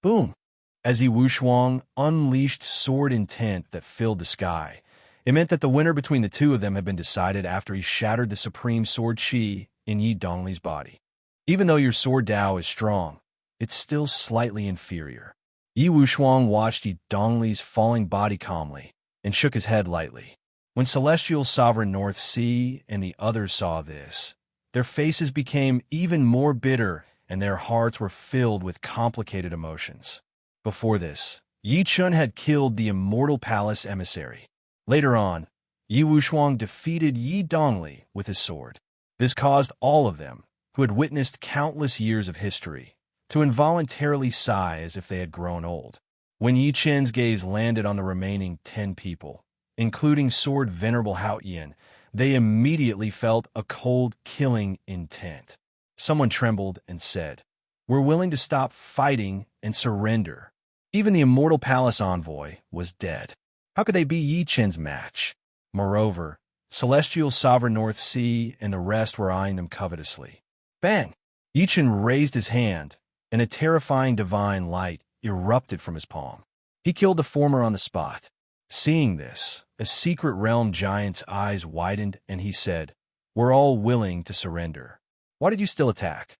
boom! As Yi Wushuang unleashed sword intent that filled the sky, it meant that the winner between the two of them had been decided after he shattered the supreme sword qi in Yi Dongli's body. Even though your sword Dao is strong, it's still slightly inferior. Yi Wushuang watched Yi Dongli's falling body calmly and shook his head lightly. When Celestial Sovereign North Sea and the others saw this, their faces became even more bitter and their hearts were filled with complicated emotions. Before this, Yi Chun had killed the Immortal Palace emissary. Later on, Yi Wushuang defeated Yi Dongli with his sword. This caused all of them, who had witnessed countless years of history, to involuntarily sigh as if they had grown old. When Yi Chen's gaze landed on the remaining 10 people, including Sword Venerable Haoyan, they immediately felt a cold, killing intent. Someone trembled and said, "We're willing to stop fighting and surrender." Even the Immortal Palace envoy was dead. How could they be Yi Chen's match? Moreover, Celestial Sovereign North Sea and the rest were eyeing them covetously. Bang! Yi Chen raised his hand, and a terrifying divine light erupted from his palm. He killed the former on the spot. Seeing this, a secret realm giant's eyes widened and he said, "We're all willing to surrender. Why did you still attack?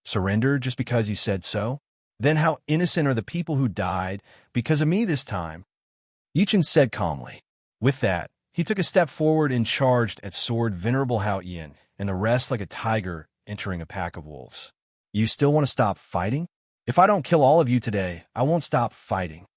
Surrender just because you said so? Then how innocent are the people who died because of me this time?" Yi Chen said calmly. With that, he took a step forward and charged at Sword Venerable Haoyan and the rest like a tiger entering a pack of wolves. "You still want to stop fighting? If I don't kill all of you today, I won't stop fighting."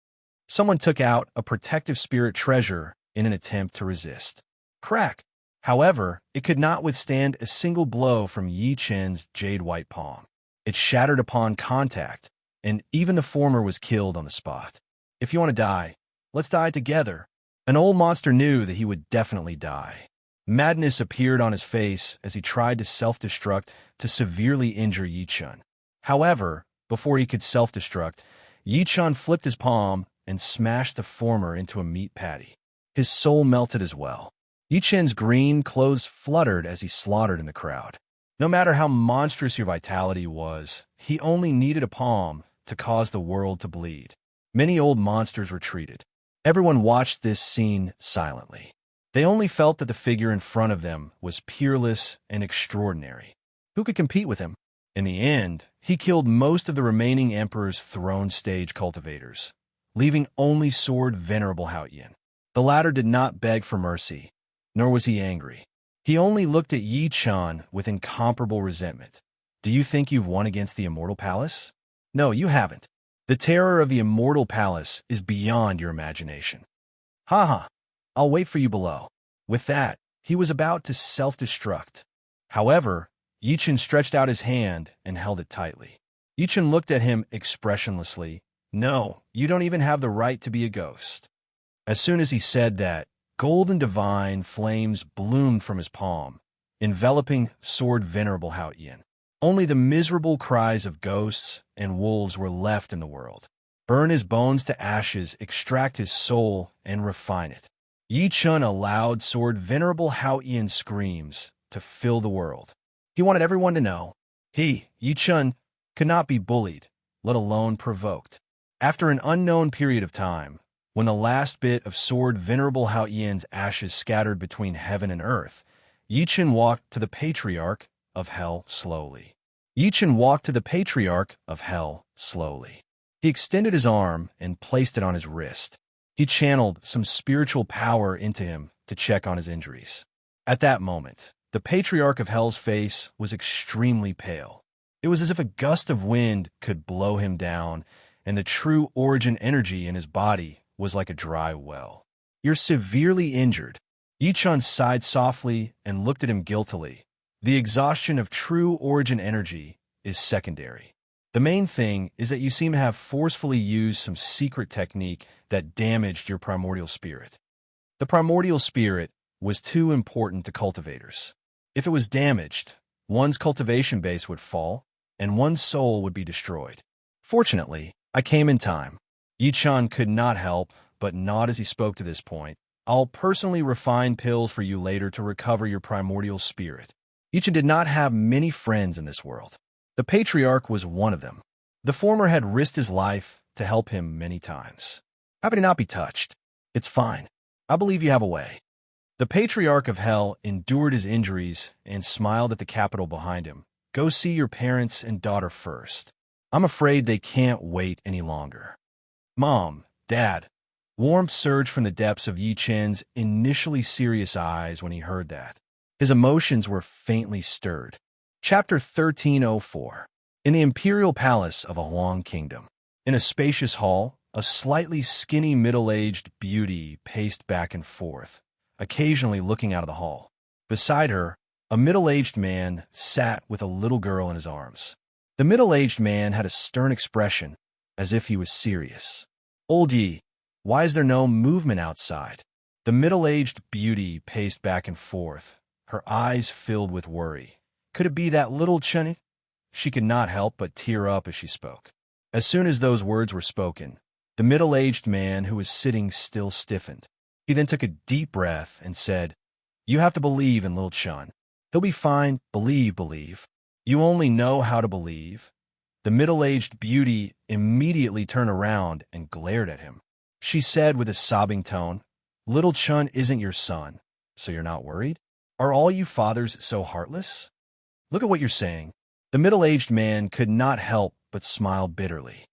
Someone took out a protective spirit treasure in an attempt to resist. Crack! However, it could not withstand a single blow from Yi Chen's jade-white palm. It shattered upon contact, and even the former was killed on the spot. "If you want to die, let's die together." An old monster knew that he would definitely die. Madness appeared on his face as he tried to self-destruct to severely injure Yi Chun. However, before he could self-destruct, Yi Chun flipped his palm and smashed the former into a meat patty. His soul melted as well. Yi Chen's green clothes fluttered as he slaughtered in the crowd. No matter how monstrous your vitality was, he only needed a palm to cause the world to bleed. Many old monsters retreated. Everyone watched this scene silently. They only felt that the figure in front of them was peerless and extraordinary. Who could compete with him? In the end, he killed most of the remaining Emperor's throne stage cultivators, leaving only Sword Venerable Haoyan. The latter did not beg for mercy, nor was he angry. He only looked at Yi Chun with incomparable resentment. "Do you think you've won against the Immortal Palace? No, you haven't. The terror of the Immortal Palace is beyond your imagination. Ha ha, I'll wait for you below." With that, he was about to self-destruct. However, Yi Chun stretched out his hand and held it tightly. Yi Chun looked at him expressionlessly. "No, you don't even have the right to be a ghost." As soon as he said that, golden divine flames bloomed from his palm, enveloping Sword Venerable Haoyan. Only the miserable cries of ghosts and wolves were left in the world. Burn his bones to ashes, extract his soul, and refine it. Yi Chun allowed Sword Venerable Haoyan's screams to fill the world. He wanted everyone to know he, Yi Chun, could not be bullied, let alone provoked. After an unknown period of time, when the last bit of Sword Venerable Haoyan's ashes scattered between heaven and earth, Yichen walked to the patriarch of hell slowly. Yichen walked to the patriarch of hell slowly. He extended his arm and placed it on his wrist. He channeled some spiritual power into him to check on his injuries. At that moment, the patriarch of hell's face was extremely pale. It was as if a gust of wind could blow him down, and the true origin energy in his body was like a dry well. "You're severely injured." Yichun sighed softly and looked at him guiltily. The exhaustion of true origin energy is secondary. The main thing is that you seem to have forcefully used some secret technique that damaged your primordial spirit. The primordial spirit was too important to cultivators. If it was damaged, one's cultivation base would fall, and one's soul would be destroyed. Fortunately, I came in time. Yichun could not help but nod as he spoke to this point. "I'll personally refine pills for you later to recover your primordial spirit." Yichun did not have many friends in this world. The patriarch was one of them. The former had risked his life to help him many times. "How could he not be touched?" "It's fine. I believe you have a way." The patriarch of hell endured his injuries and smiled at the capital behind him. "Go see your parents and daughter first. I'm afraid they can't wait any longer." "Mom, Dad." Warmth surged from the depths of Yi Chen's initially serious eyes when he heard that. His emotions were faintly stirred. Chapter 1304. In the imperial palace of a Huang kingdom. In a spacious hall, a slightly skinny middle-aged beauty paced back and forth, occasionally looking out of the hall. Beside her, a middle-aged man sat with a little girl in his arms. The middle-aged man had a stern expression, as if he was serious. "Old Yi, why is there no movement outside?" The middle-aged beauty paced back and forth, her eyes filled with worry. Could it be that little Chun? She could not help but tear up as she spoke. As soon as those words were spoken, the middle-aged man who was sitting still stiffened. He then took a deep breath and said, "You have to believe in little Chun. He'll be fine. Believe. You only know how to believe." The middle-aged beauty immediately turned around and glared at him. She said with a sobbing tone, "Little Chun isn't your son, so you're not worried? Are all you fathers so heartless? Look at what you're saying." The middle-aged man could not help but smile bitterly.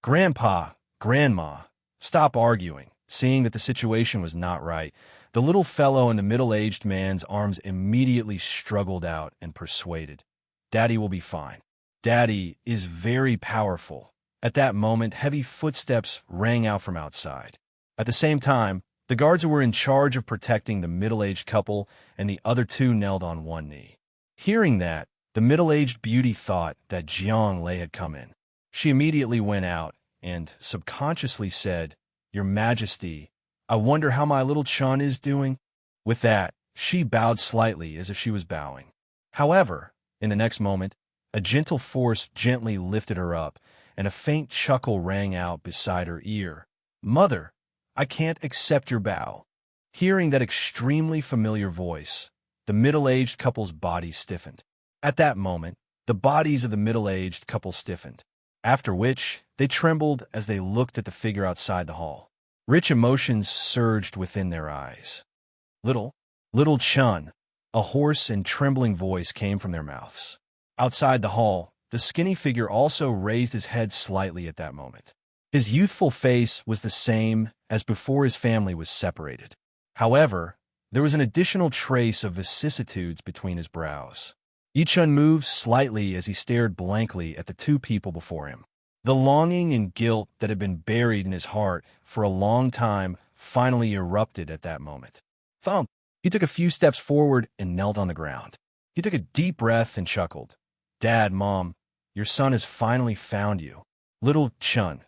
"Grandpa, Grandma, stop arguing." Seeing that the situation was not right, the little fellow in the middle-aged man's arms immediately struggled out and persuaded, "Daddy will be fine. Daddy is very powerful." At that moment, heavy footsteps rang out from outside. At the same time, the guards who were in charge of protecting the middle-aged couple and the other two knelt on one knee. Hearing that, the middle-aged beauty thought that Jiang Lei had come in. She immediately went out and subconsciously said, "Your Majesty, I wonder how my little Chun is doing?" With that, she bowed slightly as if she was bowing. However, in the next moment, a gentle force gently lifted her up, and a faint chuckle rang out beside her ear. "Mother, I can't accept your bow." Hearing that extremely familiar voice, the middle-aged couple's body stiffened. At that moment, the bodies of the middle-aged couple stiffened, after which they trembled as they looked at the figure outside the hall. Rich emotions surged within their eyes. Little Chun," a hoarse and trembling voice came from their mouths. Outside the hall, the skinny figure also raised his head slightly at that moment. His youthful face was the same as before his family was separated. However, there was an additional trace of vicissitudes between his brows. Yichun moved slightly as he stared blankly at the two people before him. The longing and guilt that had been buried in his heart for a long time finally erupted at that moment. Thump! He took a few steps forward and knelt on the ground. He took a deep breath and chuckled. "Dad, Mom, your son has finally found you. Little Chun."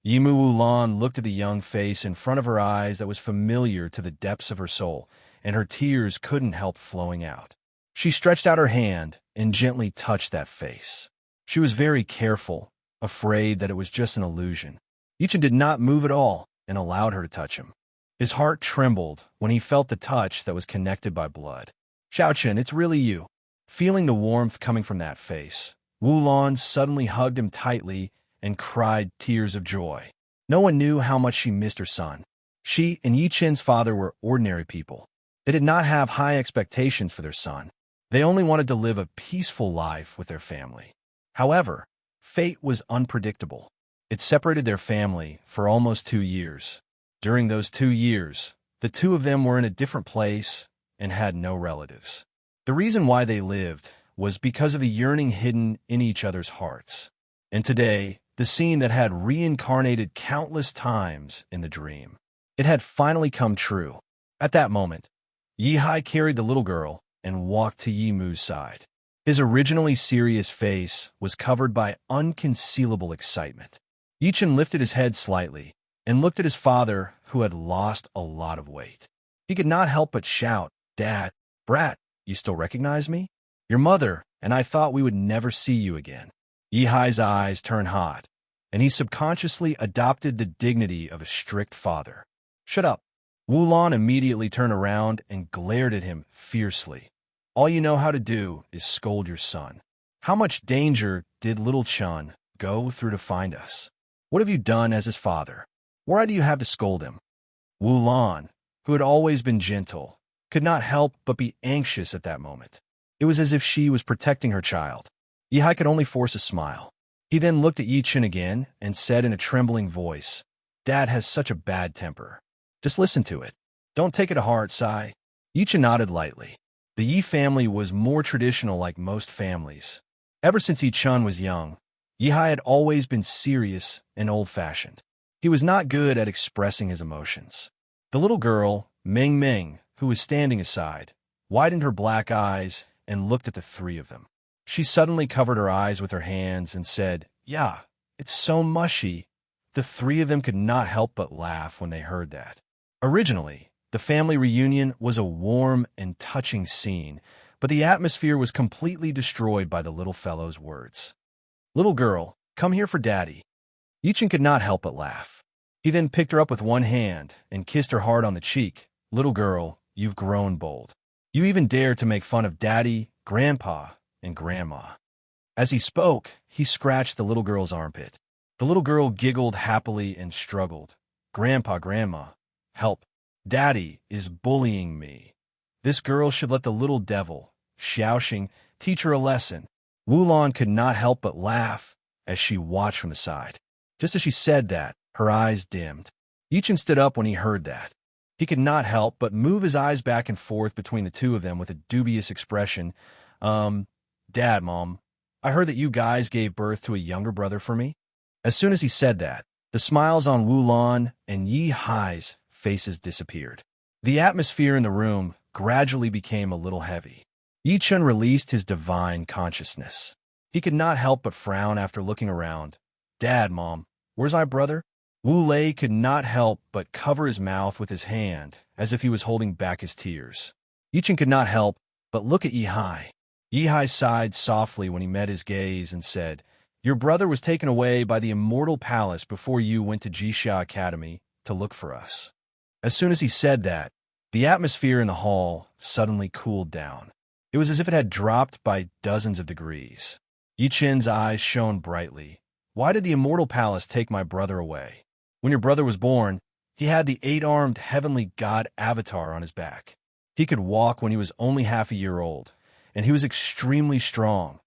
Yimu Wulan looked at the young face in front of her eyes that was familiar to the depths of her soul, and her tears couldn't help flowing out. She stretched out her hand and gently touched that face. She was very careful, afraid that it was just an illusion. Yichun did not move at all and allowed her to touch him. His heart trembled when he felt the touch that was connected by blood. "Xiaochen, it's really you." Feeling the warmth coming from that face, Wulan suddenly hugged him tightly and cried tears of joy. No one knew how much she missed her son. She and Yi Chen's father were ordinary people. They did not have high expectations for their son. They only wanted to live a peaceful life with their family. However, fate was unpredictable. It separated their family for almost 2 years. During those 2 years, the two of them were in a different place and had no relatives. The reason why they lived was because of the yearning hidden in each other's hearts. And today, the scene that had reincarnated countless times in the dream. It had finally come true. At that moment, Yi-Hai carried the little girl and walked to Yi-Mu's side. His originally serious face was covered by unconcealable excitement. Yi-Chen lifted his head slightly and looked at his father, who had lost a lot of weight. He could not help but shout, "Dad, brat, you still recognize me? Your mother and I thought we would never see you again." Yi-Hai's eyes turned hot, and he subconsciously adopted the dignity of a strict father. "Shut up." Wulon immediately turned around and glared at him fiercely. "All you know how to do is scold your son. How much danger did little Chun go through to find us? What have you done as his father? Why do you have to scold him?" Wulon, who had always been gentle, could not help but be anxious at that moment. It was as if she was protecting her child. Yi-Hai could only force a smile. He then looked at Yi-Chen again and said in a trembling voice, "Dad has such a bad temper. Just listen to it. Don't take it to heart, Sai." Yi-Chen nodded lightly. The Yi family was more traditional like most families. Ever since Yi-Chun was young, Yi-Hai had always been serious and old-fashioned. He was not good at expressing his emotions. The little girl, Ming Ming, who was standing aside, widened her black eyes and looked at the three of them. She suddenly covered her eyes with her hands and said, "Yeah, it's so mushy." The three of them could not help but laugh when they heard that. Originally, the family reunion was a warm and touching scene, but the atmosphere was completely destroyed by the little fellow's words. "Little girl, come here for Daddy." Yi-Chen could not help but laugh. He then picked her up with one hand and kissed her hard on the cheek. "Little girl, you've grown bold. You even dare to make fun of Daddy, Grandpa, and Grandma." As he spoke, he scratched the little girl's armpit. The little girl giggled happily and struggled. "Grandpa, Grandma, help. Daddy is bullying me." This girl should let the little devil, Xiaoxing, teach her a lesson. Wulon could not help but laugh as she watched from the side. Just as she said that, her eyes dimmed. Yi-Chen stood up when he heard that. He could not help but move his eyes back and forth between the two of them with a dubious expression. Dad, Mom, I heard that you guys gave birth to a younger brother for me." As soon as he said that, the smiles on Wulon and Yi-Hai's faces disappeared. The atmosphere in the room gradually became a little heavy. Yi-Chen released his divine consciousness. He could not help but frown after looking around. "Dad, Mom, where's my brother?" Wu Lei could not help but cover his mouth with his hand, as if he was holding back his tears. Yi-Chen could not help but look at Yi-Hai. Yi-Hai sighed softly when he met his gaze and said, "Your brother was taken away by the Immortal Palace before you went to Jixia Academy to look for us." As soon as he said that, the atmosphere in the hall suddenly cooled down. It was as if it had dropped by dozens of degrees. Yi-Chen's eyes shone brightly. "Why did the Immortal Palace take my brother away? When your brother was born, he had the 8-armed heavenly god avatar on his back. He could walk when he was only half a year old, and he was extremely strong."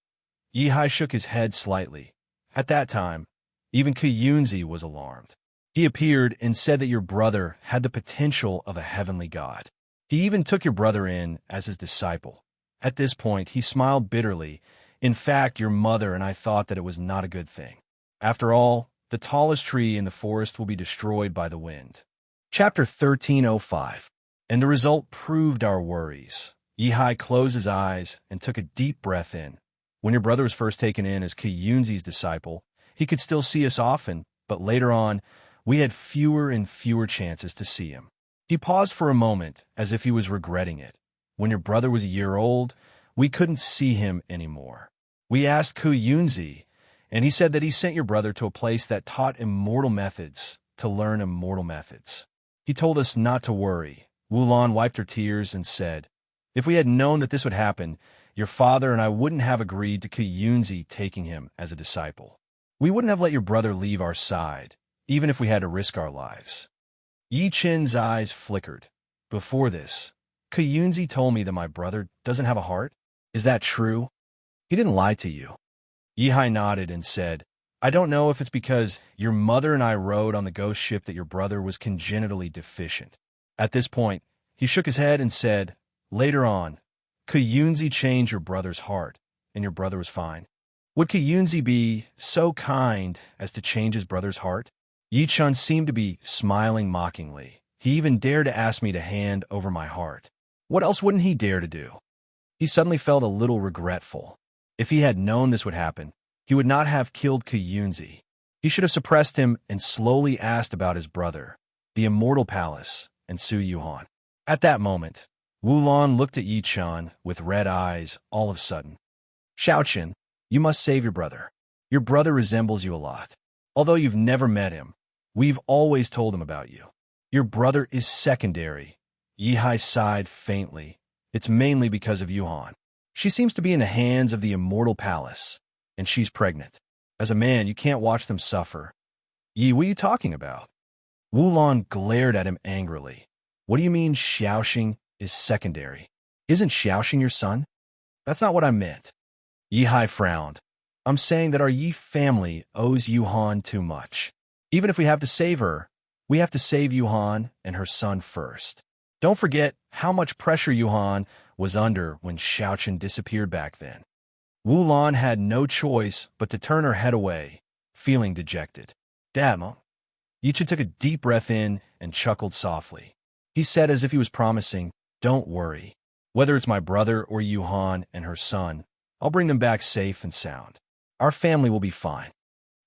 Yi-Hai shook his head slightly. At that time, even Kuyunzi was alarmed. "He appeared and said that your brother had the potential of a heavenly god. He even took your brother in as his disciple." At this point, he smiled bitterly. "In fact, your mother and I thought that it was not a good thing. After all, the tallest tree in the forest will be destroyed by the wind." Chapter 1305. And the result proved our worries. Yi-Hai closed his eyes and took a deep breath in. When your brother was first taken in as Kiyunzi's disciple, he could still see us often, but later on, we had fewer and fewer chances to see him. He paused for a moment, as if he was regretting it. When your brother was a year old, we couldn't see him anymore. We asked Kuyunzi, and he said that he sent your brother to a place that taught immortal methods to learn immortal methods. He told us not to worry. Wulon wiped her tears and said, "If we had known that this would happen, your father and I wouldn't have agreed to Kuyunzi taking him as a disciple. We wouldn't have let your brother leave our side, even if we had to risk our lives." Yi Chen's eyes flickered. Before this, Kuyunzi told me that my brother doesn't have a heart. Is that true? He didn't lie to you. Yihai nodded and said, I don't know if it's because your mother and I rode on the ghost ship that your brother was congenitally deficient. At this point, he shook his head and said, later on, Kuyunzi changed your brother's heart, and your brother was fine. Would Kuyunzi be so kind as to change his brother's heart? Yichun seemed to be smiling mockingly. He even dared to ask me to hand over my heart. What else wouldn't he dare to do? He suddenly felt a little regretful. If he had known this would happen, he would not have killed Kuyunzi. He should have suppressed him and slowly asked about his brother, the Immortal Palace, and Su Yuhan. At that moment, Wulon looked at Yichun with red eyes all of a sudden. Xiaoqin, you must save your brother. Your brother resembles you a lot. Although you've never met him, we've always told him about you. Your brother is secondary. Yihai sighed faintly. It's mainly because of Yuhan. She seems to be in the hands of the Immortal Palace, and she's pregnant. As a man, you can't watch them suffer. Yi, what are you talking about? Wulon glared at him angrily. What do you mean Xiaoxing is secondary? Isn't Xiaoxing your son? That's not what I meant. Yihai frowned. I'm saying that our Yi family owes Yuhan too much. Even if we have to save her, we have to save Yuhan and her son first. Don't forget how much pressure Yuhan was under when Xiaoqin disappeared back then. Wulon had no choice but to turn her head away, feeling dejected. Damn. Yichun took a deep breath in and chuckled softly. He said as if he was promising, don't worry. Whether it's my brother or Yuhan and her son, I'll bring them back safe and sound. Our family will be fine.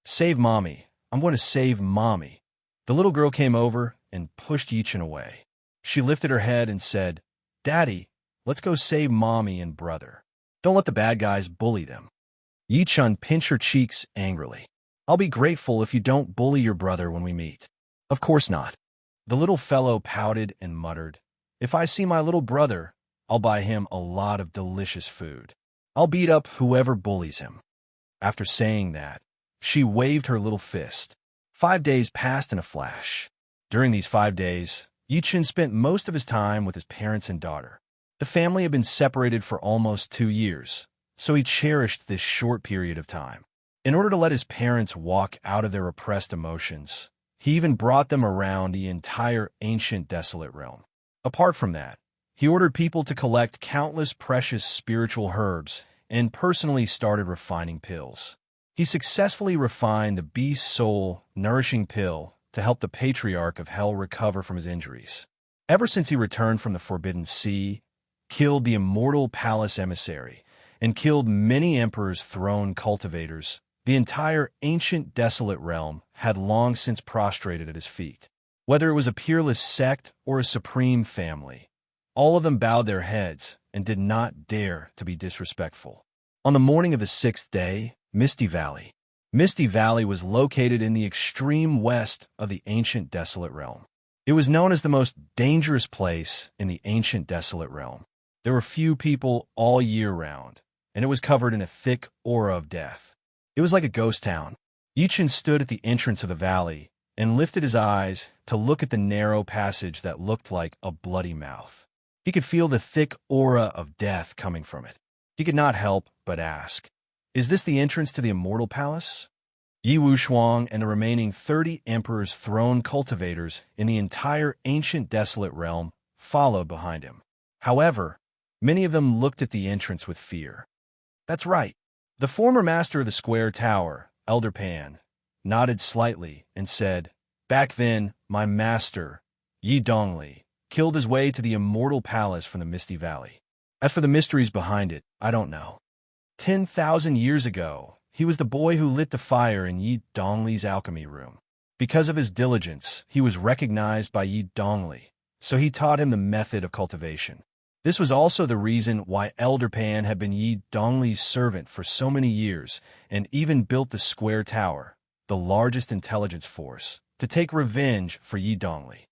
Save Mommy. I'm going to save Mommy. The little girl came over and pushed Yichun away. She lifted her head and said, Daddy, let's go save Mommy and brother. Don't let the bad guys bully them. Yichun pinched her cheeks angrily. I'll be grateful if you don't bully your brother when we meet. Of course not. The little fellow pouted and muttered, If I see my little brother, I'll buy him a lot of delicious food. I'll beat up whoever bullies him. After saying that, she waved her little fist. 5 days passed in a flash. During these 5 days, Yichun spent most of his time with his parents and daughter. The family had been separated for almost 2 years, so he cherished this short period of time. In order to let his parents walk out of their repressed emotions, he even brought them around the entire ancient desolate realm. Apart from that, he ordered people to collect countless precious spiritual herbs and personally started refining pills. He successfully refined the beast soul nourishing pill to help the patriarch of hell recover from his injuries. Ever since he returned from the Forbidden Sea, killed the Immortal Palace emissary, and killed many emperors' throne cultivators, the entire ancient desolate realm had long since prostrated at his feet. Whether it was a peerless sect or a supreme family, all of them bowed their heads and did not dare to be disrespectful. On the morning of the 6th day, Misty Valley. Misty Valley was located in the extreme west of the ancient desolate realm. It was known as the most dangerous place in the ancient desolate realm. There were few people all year round, and it was covered in a thick aura of death. It was like a ghost town. Yichun stood at the entrance of the valley and lifted his eyes to look at the narrow passage that looked like a bloody mouth. He could feel the thick aura of death coming from it. He could not help but ask, Is this the entrance to the Immortal Palace? Yi Wushuang and the remaining 30 emperors' throne cultivators in the entire ancient desolate realm followed behind him. However, many of them looked at the entrance with fear. That's right. The former master of the square tower, Elder Pan, nodded slightly and said, Back then, my master, Yi Dongli, killed his way to the Immortal Palace from the Misty Valley. As for the mysteries behind it, I don't know. 10,000 years ago, he was the boy who lit the fire in Yi Dongli's alchemy room. Because of his diligence, he was recognized by Yi Dongli, so he taught him the method of cultivation. This was also the reason why Elder Pan had been Yi Dongli's servant for so many years and even built the Square Tower, the largest intelligence force, to take revenge for Yi Dongli.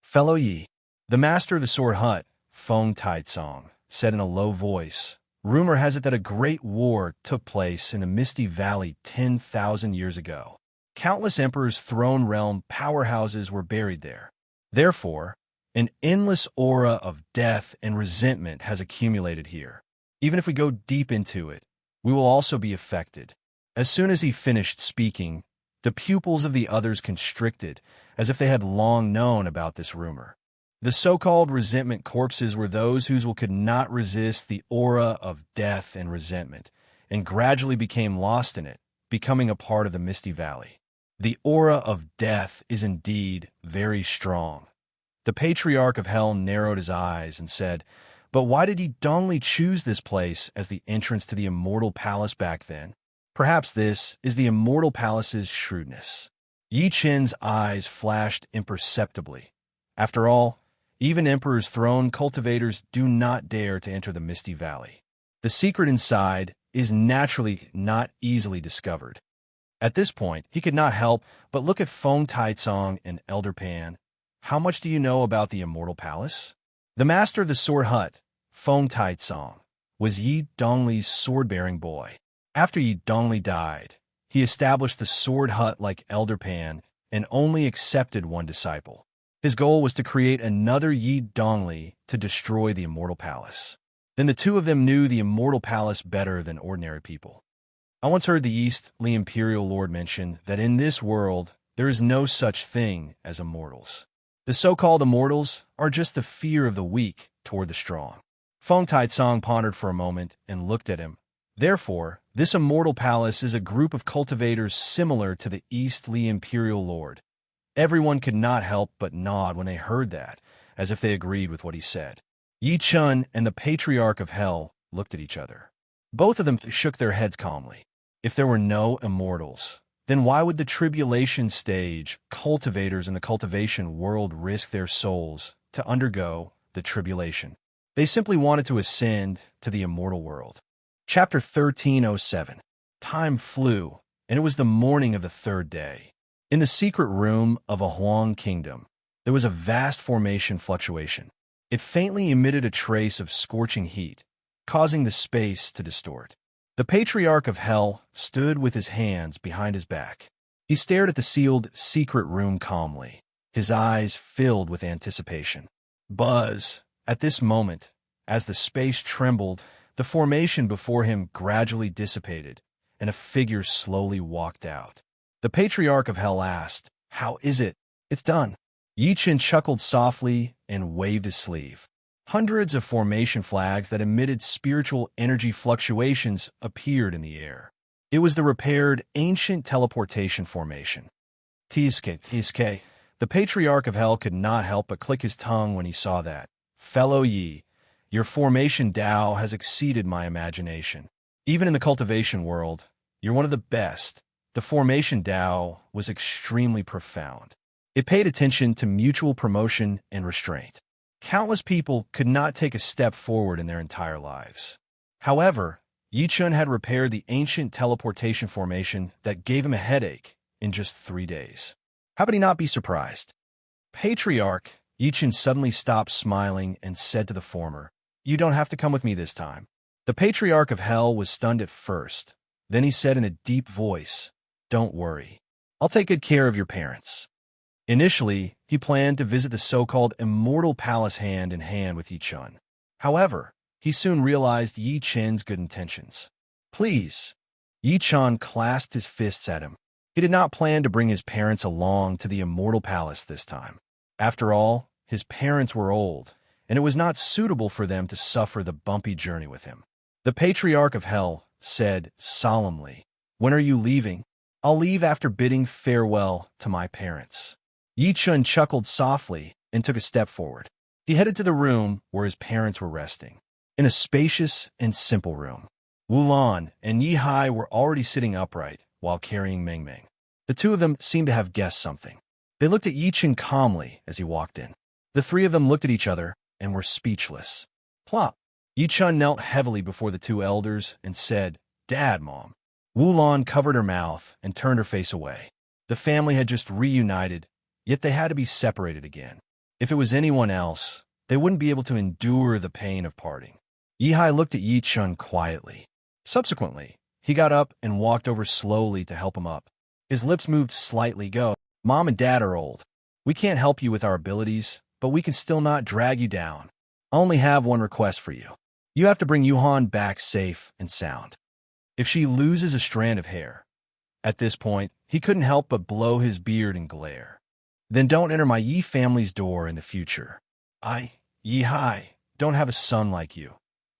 Fellow Yi, the master of the Sword Hut, Feng Taitsong, said in a low voice, Rumor has it that a great war took place in the Misty Valley 10,000 years ago. Countless emperors' throne realm powerhouses were buried there. Therefore, An endless aura of death and resentment has accumulated here. Even if we go deep into it, we will also be affected. As soon as he finished speaking, the pupils of the others constricted, as if they had long known about this rumor. The so-called resentment corpses were those whose will could not resist the aura of death and resentment, and gradually became lost in it, becoming a part of the Misty Valley. The aura of death is indeed very strong. The Patriarch of Hell narrowed his eyes and said, "But why did Yi Dongli choose this place as the entrance to the Immortal Palace back then? Perhaps this is the Immortal Palace's shrewdness." Yi Qin's eyes flashed imperceptibly. After all, even Emperor's throne cultivators do not dare to enter the Misty Valley. The secret inside is naturally not easily discovered. At this point, he could not help but look at Feng Taicong and Elder Pan. "How much do you know about the Immortal Palace?" The master of the sword hut, Feng Taicong, was Yi Dongli's sword-bearing boy. After Yi Dongli died, he established the sword hut like Elder Pan and only accepted one disciple. His goal was to create another Yi Dongli to destroy the Immortal Palace. Then the two of them knew the Immortal Palace better than ordinary people. I once heard the East Li Imperial Lord mention that in this world there is no such thing as immortals. The so-called immortals are just the fear of the weak toward the strong. Feng Taicong pondered for a moment and looked at him. Therefore, this Immortal Palace is a group of cultivators similar to the East Li Imperial Lord. Everyone could not help but nod when they heard that, as if they agreed with what he said. Yi Chun and the Patriarch of Hell looked at each other. Both of them shook their heads calmly. If there were no immortals, then why would the tribulation stage cultivators in the cultivation world risk their souls to undergo the tribulation? They simply wanted to ascend to the immortal world. Chapter 1307. Time flew, and it was the morning of the third day. In the secret room of a Huang kingdom, there was a vast formation fluctuation. It faintly emitted a trace of scorching heat, causing the space to distort. The Patriarch of Hell stood with his hands behind his back. He stared at the sealed secret room calmly, his eyes filled with anticipation. Buzz! At this moment, as the space trembled, the formation before him gradually dissipated, and a figure slowly walked out. The Patriarch of Hell asked, "How is it?" "It's done." Yi Qin chuckled softly and waved his sleeve. Hundreds of formation flags that emitted spiritual energy fluctuations appeared in the air. It was the repaired ancient teleportation formation. Tiske. The Patriarch of Hell could not help but click his tongue when he saw that. "Fellow Yi, your formation Tao has exceeded my imagination. Even in the cultivation world, you're one of the best." The formation Tao was extremely profound. It paid attention to mutual promotion and restraint. Countless people could not take a step forward in their entire lives. However, Yi Chun had repaired the ancient teleportation formation that gave him a headache in just 3 days. How could he not be surprised? "Patriarch," Yi Chun suddenly stopped smiling and said to the former, "You don't have to come with me this time." The Patriarch of Hell was stunned at first. Then he said in a deep voice, "Don't worry. I'll take good care of your parents." Initially, he planned to visit the so-called Immortal Palace hand in hand with Yi Chun. However, he soon realized Yi Chin's good intentions. "Please." Yi Chun clasped his fists at him. He did not plan to bring his parents along to the Immortal Palace this time. After all, his parents were old, and it was not suitable for them to suffer the bumpy journey with him. The Patriarch of Hell said solemnly, "When are you leaving?" "I'll leave after bidding farewell to my parents." Yi Chun chuckled softly and took a step forward. He headed to the room where his parents were resting. In a spacious and simple room, Wulan and Yi Hai were already sitting upright while carrying Meng Meng. The two of them seemed to have guessed something. They looked at Yi Chun calmly as he walked in. The three of them looked at each other and were speechless. Plop! Yi Chun knelt heavily before the two elders and said, "Dad, Mom." Wulan covered her mouth and turned her face away. The family had just reunited, yet they had to be separated again. If it was anyone else, they wouldn't be able to endure the pain of parting. Yi Hai looked at Yi Chun quietly. Subsequently, he got up and walked over slowly to help him up. His lips moved slightly. "Go. Mom and Dad are old. We can't help you with our abilities, but we can still not drag you down. I only have one request for you. You have to bring Yuhan back safe and sound. If she loses a strand of hair—" At this point, he couldn't help but blow his beard and glare. "Then don't enter my Yi family's door in the future. I, Yi Hai, don't have a son like you."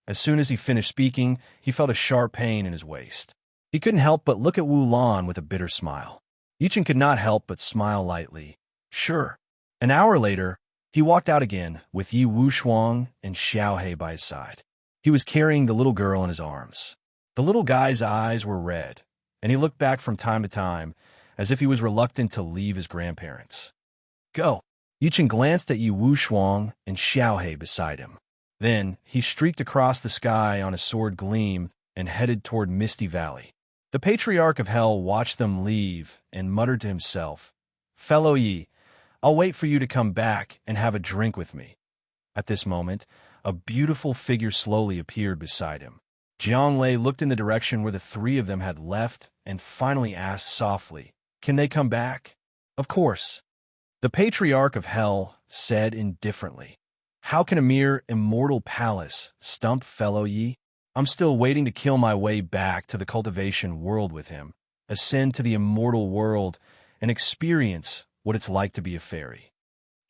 As soon as he finished speaking, he felt a sharp pain in his waist. He couldn't help but look at Wu Lan with a bitter smile. Yichen could not help but smile lightly. Sure. An hour later, he walked out again with Yi Wushuang and Xiao He by his side. He was carrying the little girl in his arms. The little guy's eyes were red, and he looked back from time to time as if he was reluctant to leave his grandparents. Go. Yichen glanced at Yi Wushuang and Xiao He beside him. Then he streaked across the sky on a sword gleam and headed toward Misty Valley. The Patriarch of Hell watched them leave and muttered to himself, "Fellow Yi, I'll wait for you to come back and have a drink with me." At this moment, a beautiful figure slowly appeared beside him. Jiang Lei looked in the direction where the three of them had left and finally asked softly, "Can they come back?" "Of course." The Patriarch of Hell said indifferently, "How can a mere immortal palace stump fellow Yi? I'm still waiting to kill my way back to the cultivation world with him, ascend to the immortal world, and experience what it's like to be a fairy."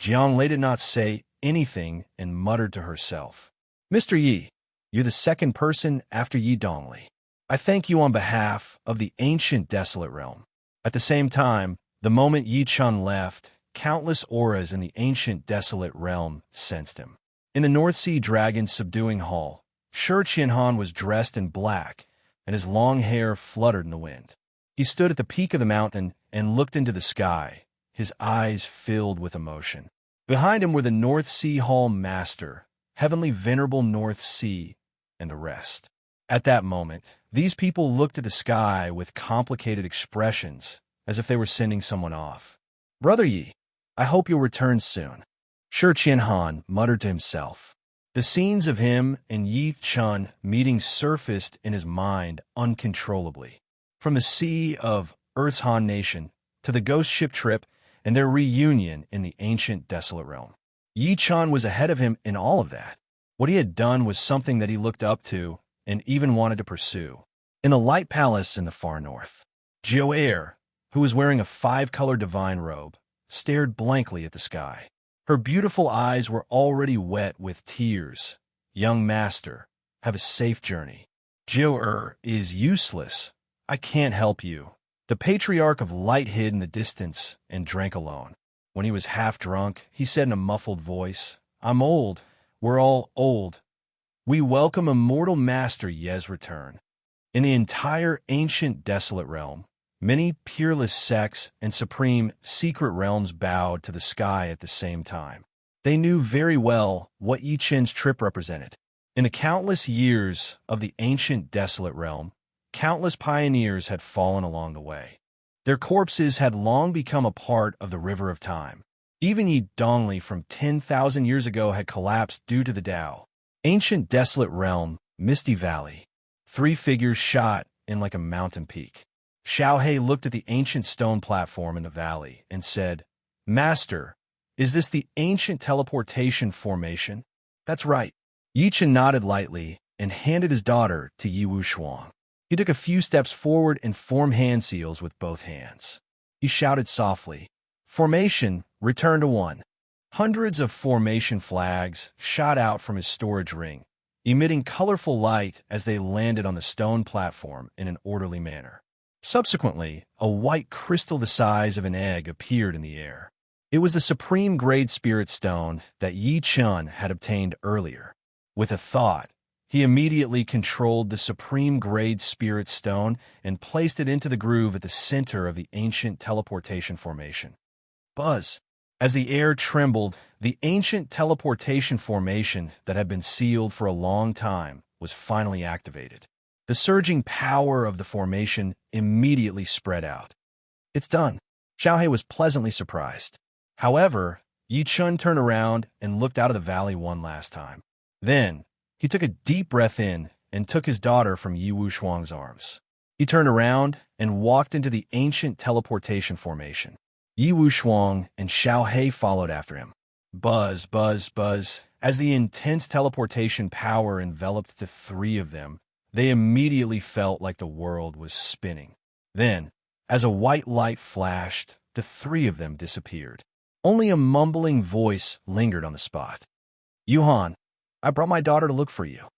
Jiang Lei did not say anything and muttered to herself, "Mr. Yi, you're the second person after Yi Dongli. I thank you on behalf of the ancient desolate realm." At the same time, the moment Yi Chun left, countless auras in the ancient desolate realm sensed him. In the North Sea Dragon's subduing hall, Shi Qianhan was dressed in black, and his long hair fluttered in the wind. He stood at the peak of the mountain and looked into the sky, his eyes filled with emotion. Behind him were the North Sea Hall Master, Heavenly Venerable North Sea, and the rest. At that moment, these people looked at the sky with complicated expressions, as if they were sending someone off. "Brother Yi, I hope you'll return soon," Shi Qianhan muttered to himself. The scenes of him and Yi Chun meeting surfaced in his mind uncontrollably. From the sea of Earth's Han Nation to the ghost ship trip and their reunion in the ancient desolate realm. Yi Chun was ahead of him in all of that. What he had done was something that he looked up to and even wanted to pursue. In the light palace in the far north, Jiao, who was wearing a 5-color divine robe, stared blankly at the sky. Her beautiful eyes were already wet with tears. "Young master, have a safe journey." "Jiao is useless. I can't help you." The Patriarch of Light hid in the distance and drank alone. When he was half drunk, he said in a muffled voice, "I'm old. We're all old. We welcome immortal Master Ye's return." In the entire ancient desolate realm, many peerless sects and supreme secret realms bowed to the sky at the same time. They knew very well what Yi Chen's trip represented. In the countless years of the ancient desolate realm, countless pioneers had fallen along the way. Their corpses had long become a part of the river of time. Even Yi Dongli from 10,000 years ago had collapsed due to the Tao. Ancient desolate realm, Misty Valley. 3 figures shot in like a mountain peak. Xiao He looked at the ancient stone platform in the valley and said, "Master, is this the ancient teleportation formation?" "That's right." Yi Chen nodded lightly and handed his daughter to Yi Wushuang. He took a few steps forward and formed hand seals with both hands. He shouted softly, "Formation, return to 1." Hundreds of formation flags shot out from his storage ring, emitting colorful light as they landed on the stone platform in an orderly manner. Subsequently, a white crystal the size of an egg appeared in the air. It was the supreme grade spirit stone that Yi Chun had obtained earlier. With a thought, he immediately controlled the supreme grade spirit stone and placed it into the groove at the center of the ancient teleportation formation. Buzz! As the air trembled, the ancient teleportation formation that had been sealed for a long time was finally activated. The surging power of the formation immediately spread out. "It's done." Xiao He was pleasantly surprised. However, Yi Chun turned around and looked out of the valley one last time. Then, he took a deep breath in and took his daughter from Yi Wushuang's arms. He turned around and walked into the ancient teleportation formation. Yi Wushuang and Xiao He followed after him. Buzz, buzz, buzz. As the intense teleportation power enveloped the three of them, they immediately felt like the world was spinning. Then, as a white light flashed, the three of them disappeared. Only a mumbling voice lingered on the spot. Yuhan, I brought my daughter to look for you.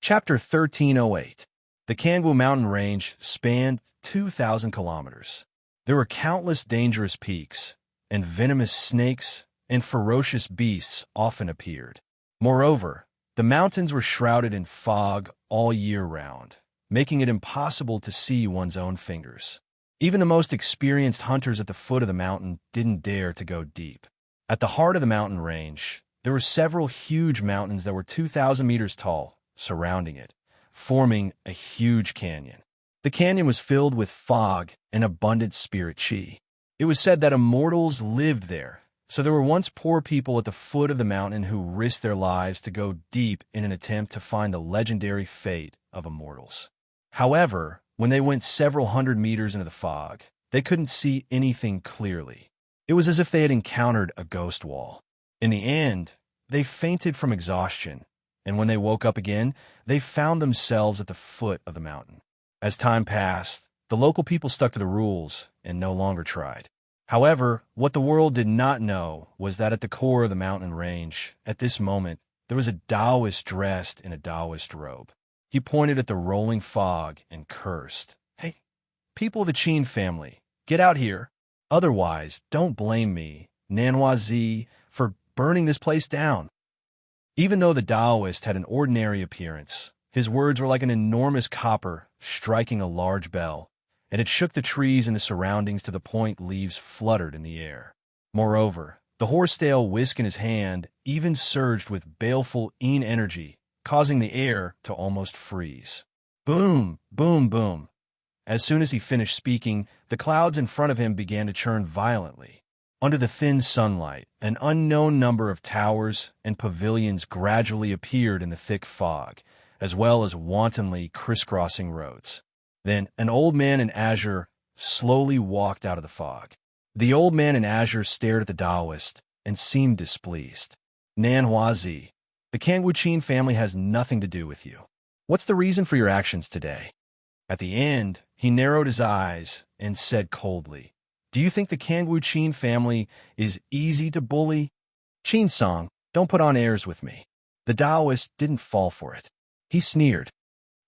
Chapter 1308. The Kangwu mountain range spanned 2,000 kilometers. There were countless dangerous peaks, and venomous snakes and ferocious beasts often appeared. Moreover, the mountains were shrouded in fog all year round, making it impossible to see one's own fingers. Even the most experienced hunters at the foot of the mountain didn't dare to go deep. At the heart of the mountain range, there were several huge mountains that were 2,000 meters tall, surrounding it, forming a huge canyon. The canyon was filled with fog and abundant spirit chi. It was said that immortals lived there, so there were once poor people at the foot of the mountain who risked their lives to go deep in an attempt to find the legendary fate of immortals. However, when they went several hundred meters into the fog, they couldn't see anything clearly. It was as if they had encountered a ghost wall. In the end, they fainted from exhaustion, and when they woke up again, they found themselves at the foot of the mountain. As time passed, the local people stuck to the rules and no longer tried. However, what the world did not know was that at the core of the mountain range, at this moment, there was a Taoist dressed in a Taoist robe. He pointed at the rolling fog and cursed. Hey, people of the Qin family, get out here. Otherwise, don't blame me, Nanhua, for burning this place down. Even though the Taoist had an ordinary appearance, his words were like an enormous copper striking a large bell, and it shook the trees and the surroundings to the point leaves fluttered in the air. Moreover, the horsetail whisk in his hand even surged with baleful energy, causing the air to almost freeze. Boom, boom, boom. As soon as he finished speaking, the clouds in front of him began to churn violently. Under the thin sunlight, an unknown number of towers and pavilions gradually appeared in the thick fog, as well as wantonly crisscrossing roads. Then an old man in azure slowly walked out of the fog. The old man in azure stared at the Taoist and seemed displeased. Nanhua, the Kangwu Qin family has nothing to do with you. What's the reason for your actions today? At the end, he narrowed his eyes and said coldly, Do you think the Kangwu Qin family is easy to bully? Qin Song, don't put on airs with me. The Taoist didn't fall for it. He sneered.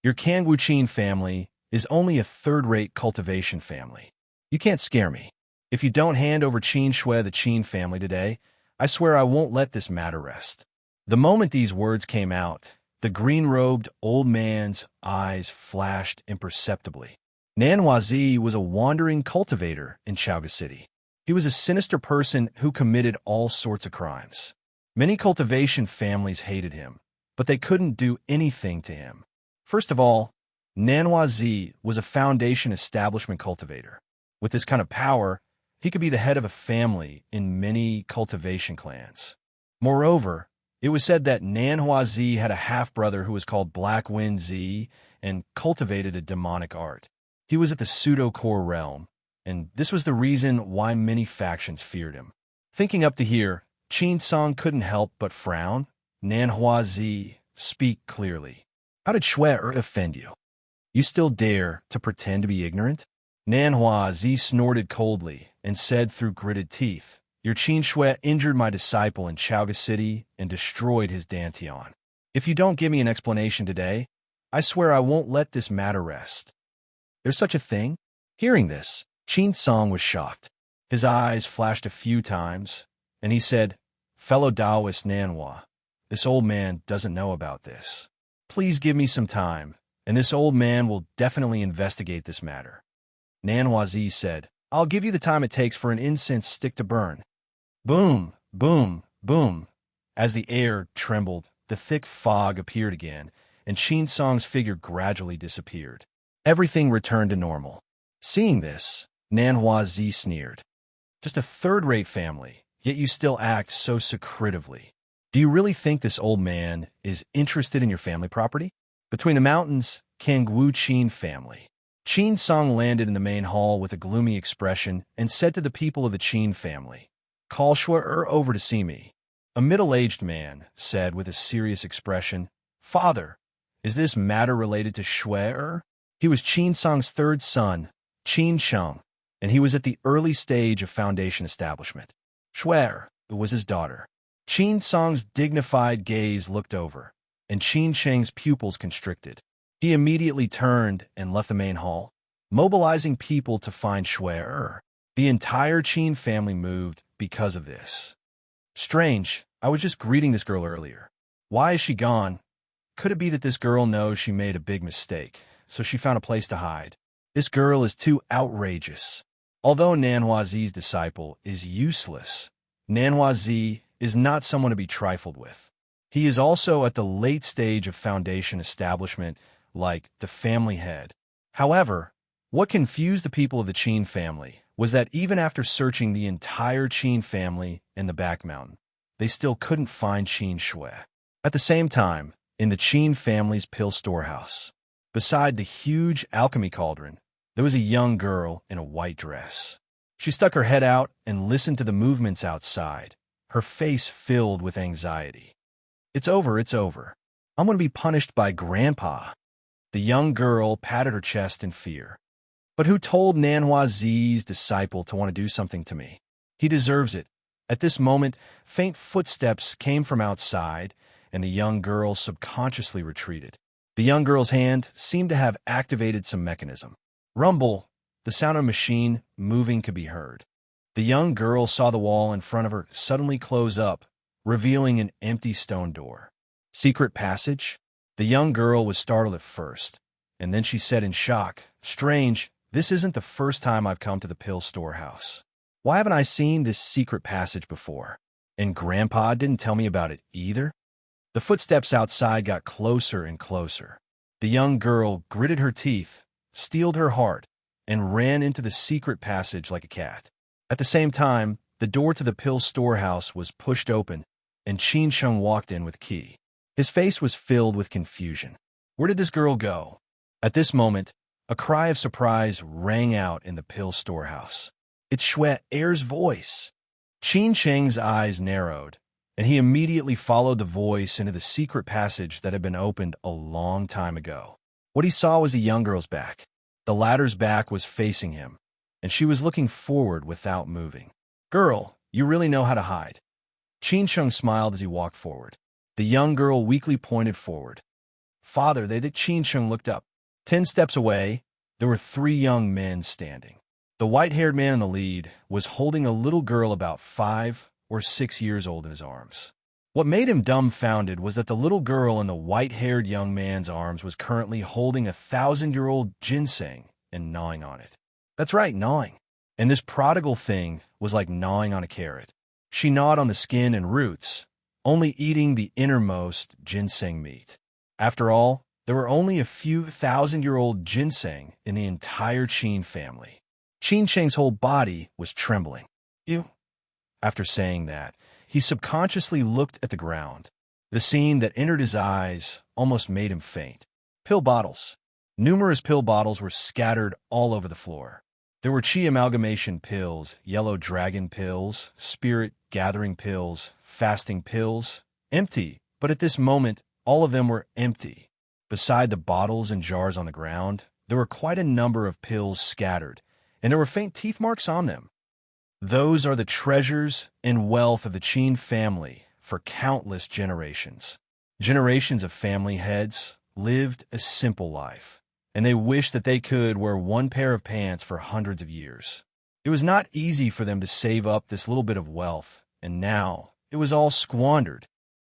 Your Kangwu Qin family is only a third-rate cultivation family. You can't scare me. If you don't hand over Qin Shui the Qin family today, I swear I won't let this matter rest. The moment these words came out, the green-robed old man's eyes flashed imperceptibly. Nanhua was a wandering cultivator in Chaoga City. He was a sinister person who committed all sorts of crimes. Many cultivation families hated him, but they couldn't do anything to him. First of all, Nanhua was a foundation establishment cultivator. With this kind of power, he could be the head of a family in many cultivation clans. Moreover, it was said that Nanhua had a half-brother who was called Black Wind Z and cultivated a demonic art. He was at the pseudo-core realm, and this was the reason why many factions feared him. Thinking up to here, Qin Song couldn't help but frown. Nanhua, speak clearly. How did Shui offend you? You still dare to pretend to be ignorant? Nanhua snorted coldly and said through gritted teeth, Your Qin Shui injured my disciple in Chaoga City and destroyed his dantian. If you don't give me an explanation today, I swear I won't let this matter rest. There's such a thing? Hearing this, Qin Song was shocked. His eyes flashed a few times, and he said, Fellow Taoist Nanhua, this old man doesn't know about this. Please give me some time, and this old man will definitely investigate this matter. Nanhua said, I'll give you the time it takes for an incense stick to burn. Boom, boom, boom. As the air trembled, the thick fog appeared again, and Qin Song's figure gradually disappeared. Everything returned to normal. Seeing this, Nanhua sneered. Just a third-rate family, yet you still act so secretively. Do you really think this old man is interested in your family property? Between the mountains, Kangwu Qin family. Qin Song landed in the main hall with a gloomy expression and said to the people of the Qin family, Call Shui over to see me. A middle-aged man said with a serious expression, "Father, is this matter related to Shui-er?" He was Qin Song's third son, Qin Sheng, and he was at the early stage of foundation establishment. Shui-er was his daughter. Qin Song's dignified gaze looked over, and Qin Sheng's pupils constricted. He immediately turned and left the main hall, mobilizing people to find Shui-er. The entire Qin family moved because of this. Strange, I was just greeting this girl earlier. Why is she gone? Could it be that this girl knows she made a big mistake, so she found a place to hide? This girl is too outrageous. Although Nanhuazi's disciple is useless, Nanhuazi is not someone to be trifled with. He is also at the late stage of foundation establishment, like the family head. However, what confused the people of the Qin family was that even after searching the entire Qin family in the back mountain, they still couldn't find Qin Shui. At the same time, in the Qin family's pill storehouse, beside the huge alchemy cauldron, there was a young girl in a white dress. She stuck her head out and listened to the movements outside, her face filled with anxiety. It's over. I'm going to be punished by Grandpa." The young girl patted her chest in fear. "But who told Nanhuazi's disciple to want to do something to me? He deserves it." At this moment, faint footsteps came from outside, and the young girl subconsciously retreated. The young girl's hand seemed to have activated some mechanism. Rumble, the sound of a machine moving could be heard. The young girl saw the wall in front of her suddenly close up, revealing an empty stone door. Secret passage? The young girl was startled at first, and then she said in shock, "Strange, this isn't the first time I've come to the pill storehouse. Why haven't I seen this secret passage before? And Grandpa didn't tell me about it either?" The footsteps outside got closer and closer. The young girl gritted her teeth, steeled her heart, and ran into the secret passage like a cat. At the same time, the door to the pill storehouse was pushed open, and Qin Sheng walked in with key. His face was filled with confusion. Where did this girl go? At this moment, a cry of surprise rang out in the pill storehouse. It's Shui-er's voice. Qin Sheng's eyes narrowed, and he immediately followed the voice into the secret passage that had been opened a long time ago. What he saw was a young girl's back. The latter's back was facing him, and she was looking forward without moving. "Girl, you really know how to hide." Qin Sheng smiled as he walked forward. The young girl weakly pointed forward. "Father, Qin Sheng looked up. 10 steps away, there were 3 young men standing. The white-haired man in the lead was holding a little girl about 5 or 6 years old in his arms. What made him dumbfounded was that the little girl in the white-haired young man's arms was currently holding a 1,000-year-old ginseng and gnawing on it. That's right, gnawing. And this prodigal thing was like gnawing on a carrot. She gnawed on the skin and roots, only eating the innermost ginseng meat. After all, there were only a few 1,000-year-old ginseng in the entire Qin family. Qin Sheng's whole body was trembling. "Ew." After saying that, he subconsciously looked at the ground. The scene that entered his eyes almost made him faint. Pill bottles. Numerous pill bottles were scattered all over the floor. There were Qi amalgamation pills, yellow dragon pills, spirit gathering pills, fasting pills, empty, but at this moment, all of them were empty. Beside the bottles and jars on the ground, there were quite a number of pills scattered, and there were faint teeth marks on them. Those are the treasures and wealth of the Qin family for countless generations. Generations of family heads lived a simple life, and they wished that they could wear one pair of pants for hundreds of years. It was not easy for them to save up this little bit of wealth, and now it was all squandered.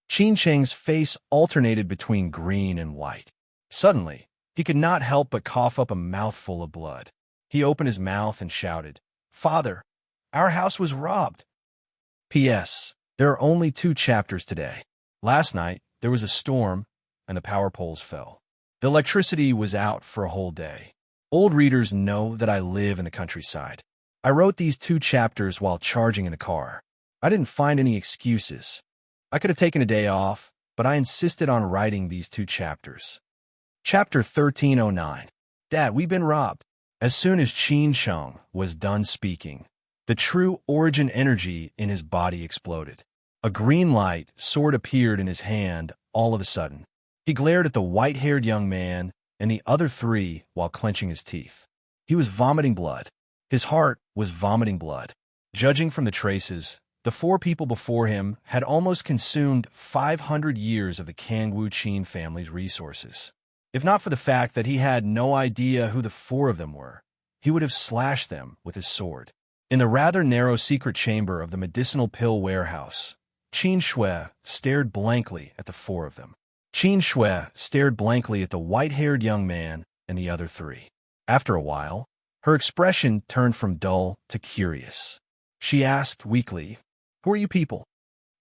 Qin Sheng's face alternated between green and white. Suddenly, he could not help but cough up a mouthful of blood. He opened his mouth and shouted, "Father, our house was robbed." P.S. There are only 2 chapters today. Last night, there was a storm, and the power poles fell. The electricity was out for a whole day. Old readers know that I live in the countryside. I wrote these 2 chapters while charging in the car. I didn't find any excuses. I could have taken a day off, but I insisted on writing these 2 chapters. Chapter 1309. Dad, we've been robbed. As soon as Qin Sheng was done speaking, the true origin energy in his body exploded. A green light sword appeared in his hand all of a sudden. He glared at the white-haired young man and the other three while clenching his teeth. He was vomiting blood. His heart was vomiting blood. Judging from the traces, the four people before him had almost consumed 500 years of the Kangwu-Chin family's resources. If not for the fact that he had no idea who the four of them were, he would have slashed them with his sword. In the rather narrow secret chamber of the medicinal pill warehouse, Qin Shui stared blankly at the four of them. Qin Shui stared blankly at the white-haired young man and the other three. After a while, her expression turned from dull to curious. She asked weakly, "Who are you people?"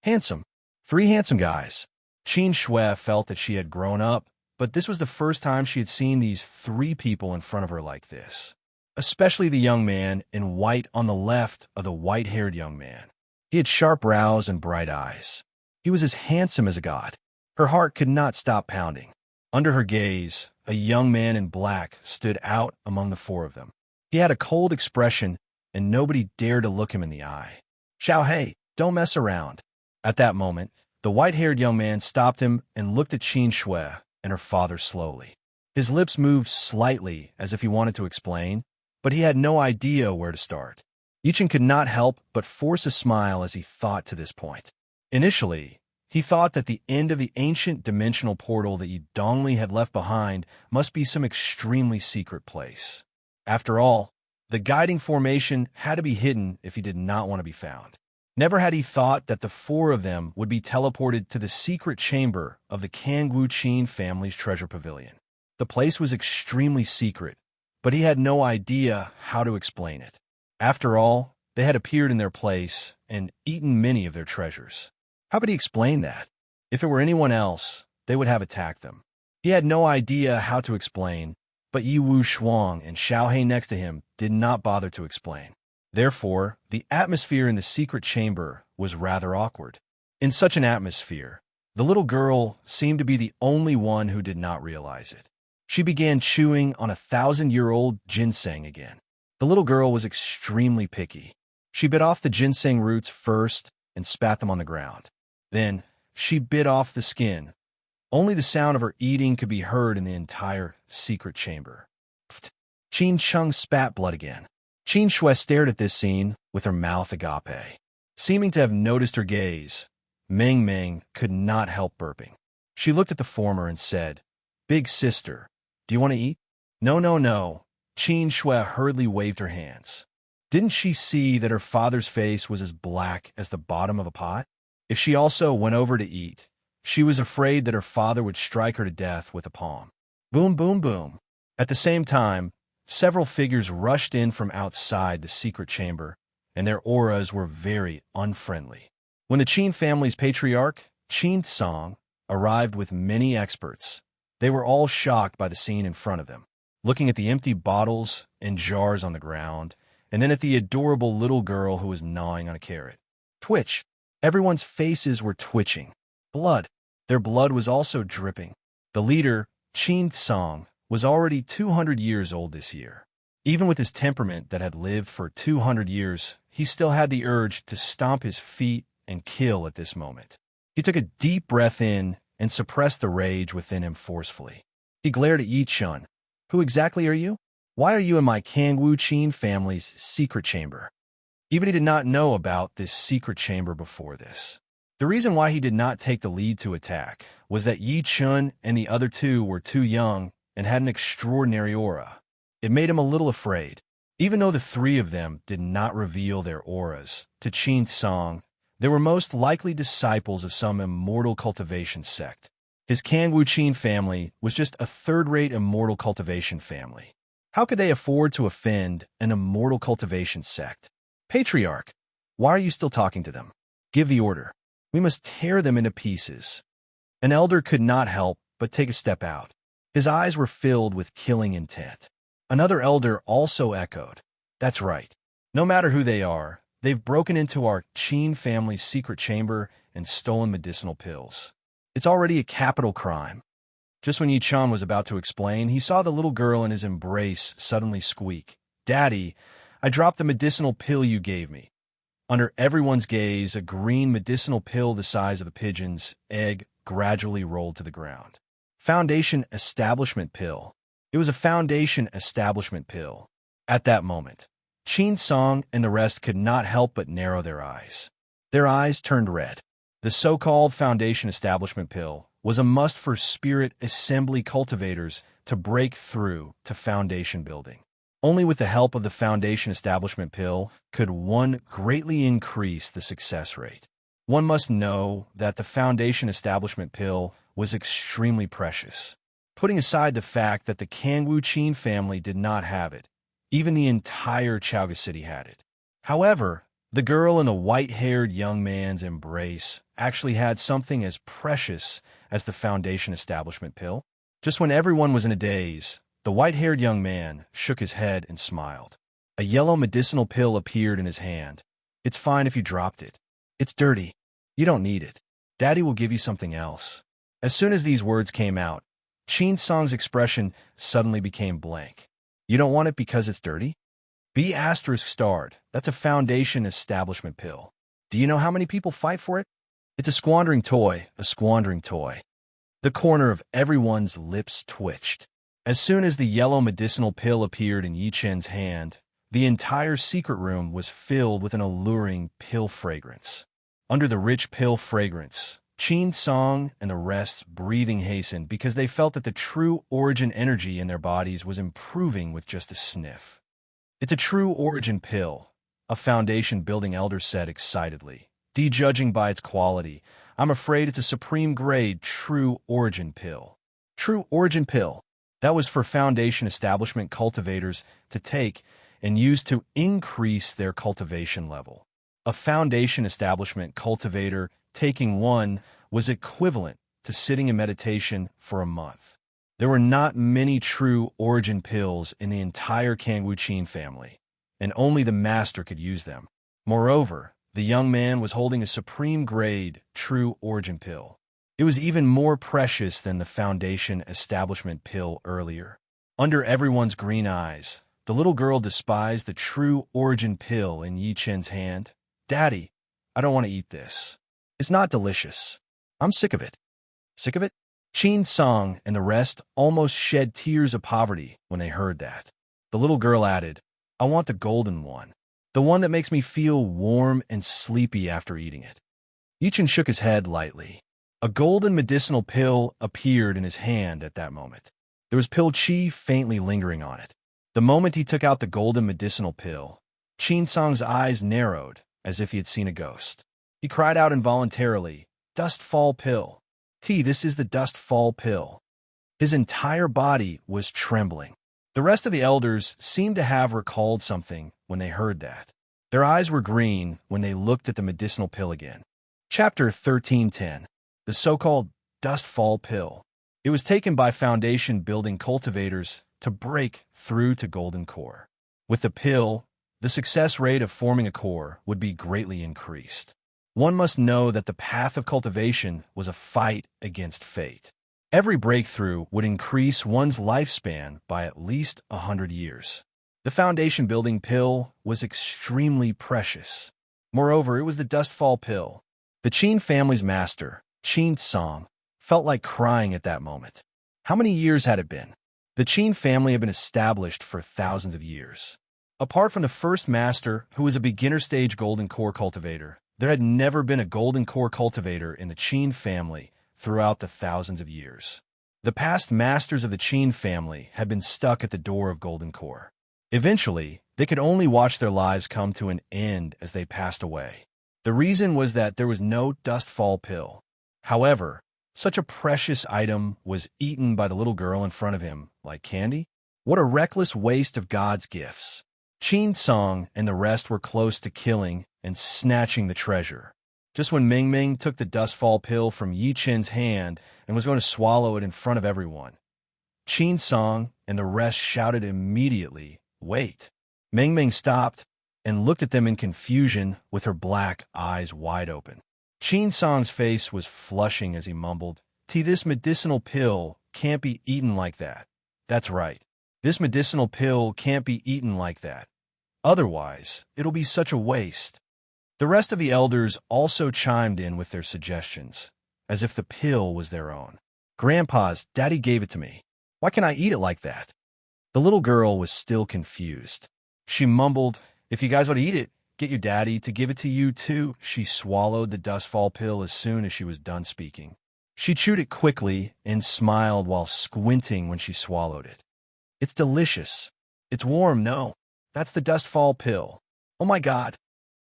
"Handsome. Three handsome guys." Qin Shui felt that she had grown up, but this was the first time she had seen these three people in front of her like this. Especially the young man in white on the left of the white-haired young man. He had sharp brows and bright eyes. He was as handsome as a god. Her heart could not stop pounding. Under her gaze, a young man in black stood out among the four of them. He had a cold expression, and nobody dared to look him in the eye. "Xiao Hei, don't mess around." At that moment, the white-haired young man stopped him and looked at Qin Shui and her father slowly. His lips moved slightly as if he wanted to explain, but he had no idea where to start. Yichen could not help but force a smile as he thought to this point. Initially, he thought that the end of the ancient dimensional portal that Yi Dongli had left behind must be some extremely secret place. After all, the guiding formation had to be hidden if he did not want to be found. Never had he thought that the four of them would be teleported to the secret chamber of the Kangwu-Chin family's treasure pavilion. The place was extremely secret, but he had no idea how to explain it. After all, they had appeared in their place and eaten many of their treasures. How could he explain that? If it were anyone else, they would have attacked them. He had no idea how to explain, but Yi Wu Shuang and Xiao Hei next to him did not bother to explain. Therefore, the atmosphere in the secret chamber was rather awkward. In such an atmosphere, the little girl seemed to be the only one who did not realize it. She began chewing on 1,000-year-old ginseng again. The little girl was extremely picky. She bit off the ginseng roots first and spat them on the ground. Then, she bit off the skin. Only the sound of her eating could be heard in the entire secret chamber. Pfft. Qin Chung spat blood again. Qin Shui stared at this scene with her mouth agape. Seeming to have noticed her gaze, Meng Meng could not help burping. She looked at the former and said, "Big sister, do you want to eat?" "No, no, no." Qin Shui hurriedly waved her hands. Didn't she see that her father's face was as black as the bottom of a pot? If she also went over to eat, she was afraid that her father would strike her to death with a palm. Boom, boom, boom. At the same time, several figures rushed in from outside the secret chamber, and their auras were very unfriendly. When the Qin family's patriarch, Qin Song, arrived with many experts, they were all shocked by the scene in front of them, looking at the empty bottles and jars on the ground, and then at the adorable little girl who was gnawing on a carrot. Twitch. Everyone's faces were twitching. Blood. Their blood was also dripping. The leader, Qin Song, was already 200 years old this year. Even with his temperament that had lived for 200 years, he still had the urge to stomp his feet and kill at this moment. He took a deep breath in and suppressed the rage within him forcefully. He glared at Yi Chun. "Who exactly are you? Why are you in my Kangwu-Chin family's secret chamber?" Even he did not know about this secret chamber before this. The reason why he did not take the lead to attack was that Yi Chun and the other two were too young and had an extraordinary aura. It made him a little afraid. Even though the three of them did not reveal their auras to Qin Song, they were most likely disciples of some immortal cultivation sect. His Kangwu-Chin family was just a third-rate immortal cultivation family. How could they afford to offend an immortal cultivation sect? "Patriarch, why are you still talking to them? Give the order. We must tear them into pieces." An elder could not help but take a step out. His eyes were filled with killing intent. Another elder also echoed, "That's right. No matter who they are, they've broken into our Qin family's secret chamber and stolen medicinal pills. It's already a capital crime." Just when Yi Chun was about to explain, he saw the little girl in his embrace suddenly squeak, "Daddy, I dropped the medicinal pill you gave me." Under everyone's gaze, a green medicinal pill the size of a pigeon's egg gradually rolled to the ground. Foundation Establishment Pill. It was a Foundation Establishment Pill. At that moment, Qin Song and the rest could not help but narrow their eyes. Their eyes turned red. The so-called Foundation Establishment Pill was a must for spirit assembly cultivators to break through to foundation building. Only with the help of the Foundation Establishment Pill could one greatly increase the success rate. One must know that the Foundation Establishment Pill was extremely precious. Putting aside the fact that the Kangwu Qin family did not have it, even the entire Chaoga city had it. However, the girl in the white-haired young man's embrace actually had something as precious as the Foundation Establishment Pill. Just when everyone was in a daze, the white-haired young man shook his head and smiled. A yellow medicinal pill appeared in his hand. It's fine if you dropped it. It's dirty. You don't need it. Daddy will give you something else. As soon as these words came out, Qin Song's expression suddenly became blank. You don't want it because it's dirty? B** starred. That's a Foundation Establishment Pill. Do you know how many people fight for it? It's a squandering toy, a squandering toy. The corner of everyone's lips twitched. As soon as the yellow medicinal pill appeared in Yi Chen's hand, the entire secret room was filled with an alluring pill fragrance. Under the rich pill fragrance, Qin Song and the rest's breathing hastened because they felt that the true origin energy in their bodies was improving with just a sniff. It's a true origin pill, a foundation-building elder said excitedly. Judging by its quality, I'm afraid it's a supreme-grade true origin pill. True origin pill. That was for foundation establishment cultivators to take and use to increase their cultivation level. A foundation establishment cultivator taking one was equivalent to sitting in meditation for a month. There were not many true origin pills in the entire Kangwu Qin family, and only the master could use them. Moreover, the young man was holding a supreme-grade true origin pill. It was even more precious than the Foundation Establishment Pill earlier. Under everyone's green eyes, the little girl despised the true origin pill in Yi Chen's hand. Daddy, I don't want to eat this. It's not delicious. I'm sick of it. Sick of it? Qin Song and the rest almost shed tears of poverty when they heard that. The little girl added, I want the golden one. The one that makes me feel warm and sleepy after eating it. Yi Chen shook his head lightly. A golden medicinal pill appeared in his hand at that moment. There was pill chi faintly lingering on it. The moment he took out the golden medicinal pill, Qin Song's eyes narrowed as if he had seen a ghost. He cried out involuntarily, Dust Fall Pill. This is the Dust Fall Pill. His entire body was trembling. The rest of the elders seemed to have recalled something when they heard that. Their eyes were green when they looked at the medicinal pill again. Chapter 1310. The so-called Dust Fall Pill. It was taken by foundation-building cultivators to break through to golden core. With the pill, the success rate of forming a core would be greatly increased. One must know that the path of cultivation was a fight against fate. Every breakthrough would increase one's lifespan by at least 100 years. The foundation-building pill was extremely precious. Moreover, it was the Dust Fall Pill. The Qin family's master, Qin Song, felt like crying at that moment. How many years had it been? The Qin family had been established for thousands of years. Apart from the first master, who was a beginner-stage golden core cultivator, there had never been a golden core cultivator in the Qin family throughout the thousands of years. The past masters of the Qin family had been stuck at the door of golden core. Eventually, they could only watch their lives come to an end as they passed away. The reason was that there was no Dust Fall Pill. However, such a precious item was eaten by the little girl in front of him like candy. What a reckless waste of God's gifts. Qin Song and the rest were close to killing and snatching the treasure. Just when Ming Ming took the Dust Fall Pill from Yi Chen's hand and was going to swallow it in front of everyone, Qin Song and the rest shouted immediately, Wait! Ming Ming stopped and looked at them in confusion with her black eyes wide open. Qin Song's face was flushing as he mumbled, This medicinal pill can't be eaten like that. That's right. This medicinal pill can't be eaten like that. Otherwise, it'll be such a waste. The rest of the elders also chimed in with their suggestions, as if the pill was their own. Grandpa's, Daddy gave it to me. Why can't I eat it like that? The little girl was still confused. She mumbled, if you guys want to eat it, get your daddy to give it to you too. She swallowed the dustfall pill as soon as she was done speaking. She chewed it quickly and smiled while squinting when she swallowed it. It's delicious. It's warm, no. That's the dustfall pill. Oh my God.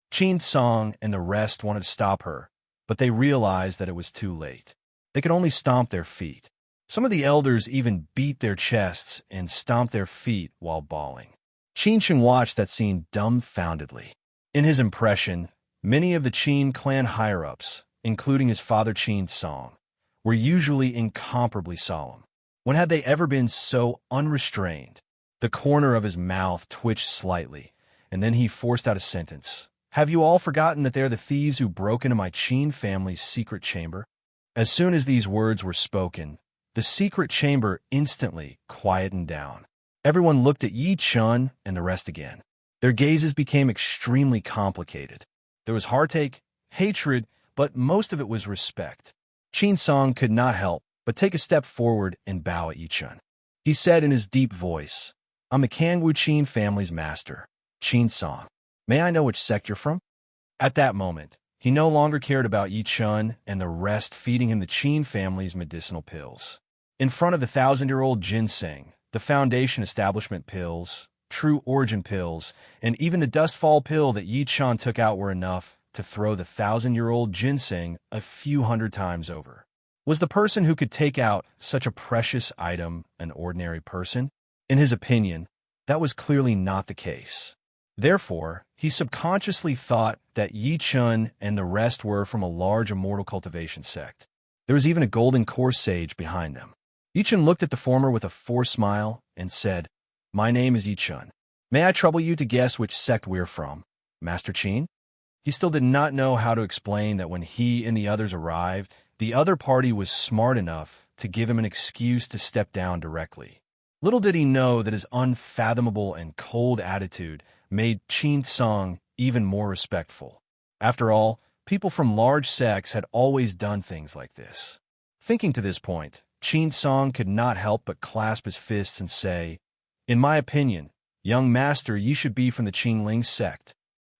Chin Song and the rest wanted to stop her, but they realized that it was too late. They could only stomp their feet. Some of the elders even beat their chests and stomped their feet while bawling. Chin Cheng watched that scene dumbfoundedly. In his impression, many of the Chin clan higher-ups, including his father Chin Song, were usually incomparably solemn. When had they ever been so unrestrained? The corner of his mouth twitched slightly, and then he forced out a sentence. Have you all forgotten that they're the thieves who broke into my Chin family's secret chamber? As soon as these words were spoken, the secret chamber instantly quietened down. Everyone looked at Yi Chun and the rest again. Their gazes became extremely complicated. There was heartache, hatred, but most of it was respect. Chin Song could not help but take a step forward and bow at Yi Chun. He said in his deep voice, I'm the Kangwu Chin family's master, Chin Song. May I know which sect you're from? At that moment, he no longer cared about Yi Chun and the rest feeding him the Chin family's medicinal pills. In front of the 1,000-year-old ginseng, the foundation establishment pills, true origin pills, and even the dustfall pill that Yi Chun took out were enough to throw the 1,000-year-old ginseng a few hundred times over. Was the person who could take out such a precious item an ordinary person? In his opinion, that was clearly not the case. Therefore, he subconsciously thought that Yi Chun and the rest were from a large immortal cultivation sect. There was even a golden core sage behind them. Yi Chun looked at the former with a forced smile and said, My name is Yi Chun. May I trouble you to guess which sect we're from, Master Chin? He still did not know how to explain that when he and the others arrived, the other party was smart enough to give him an excuse to step down directly. Little did he know that his unfathomable and cold attitude made Chin Song even more respectful. After all, people from large sects had always done things like this. Thinking to this point, Chin Song could not help but clasp his fists and say, In my opinion, young master, you should be from the Qingling sect.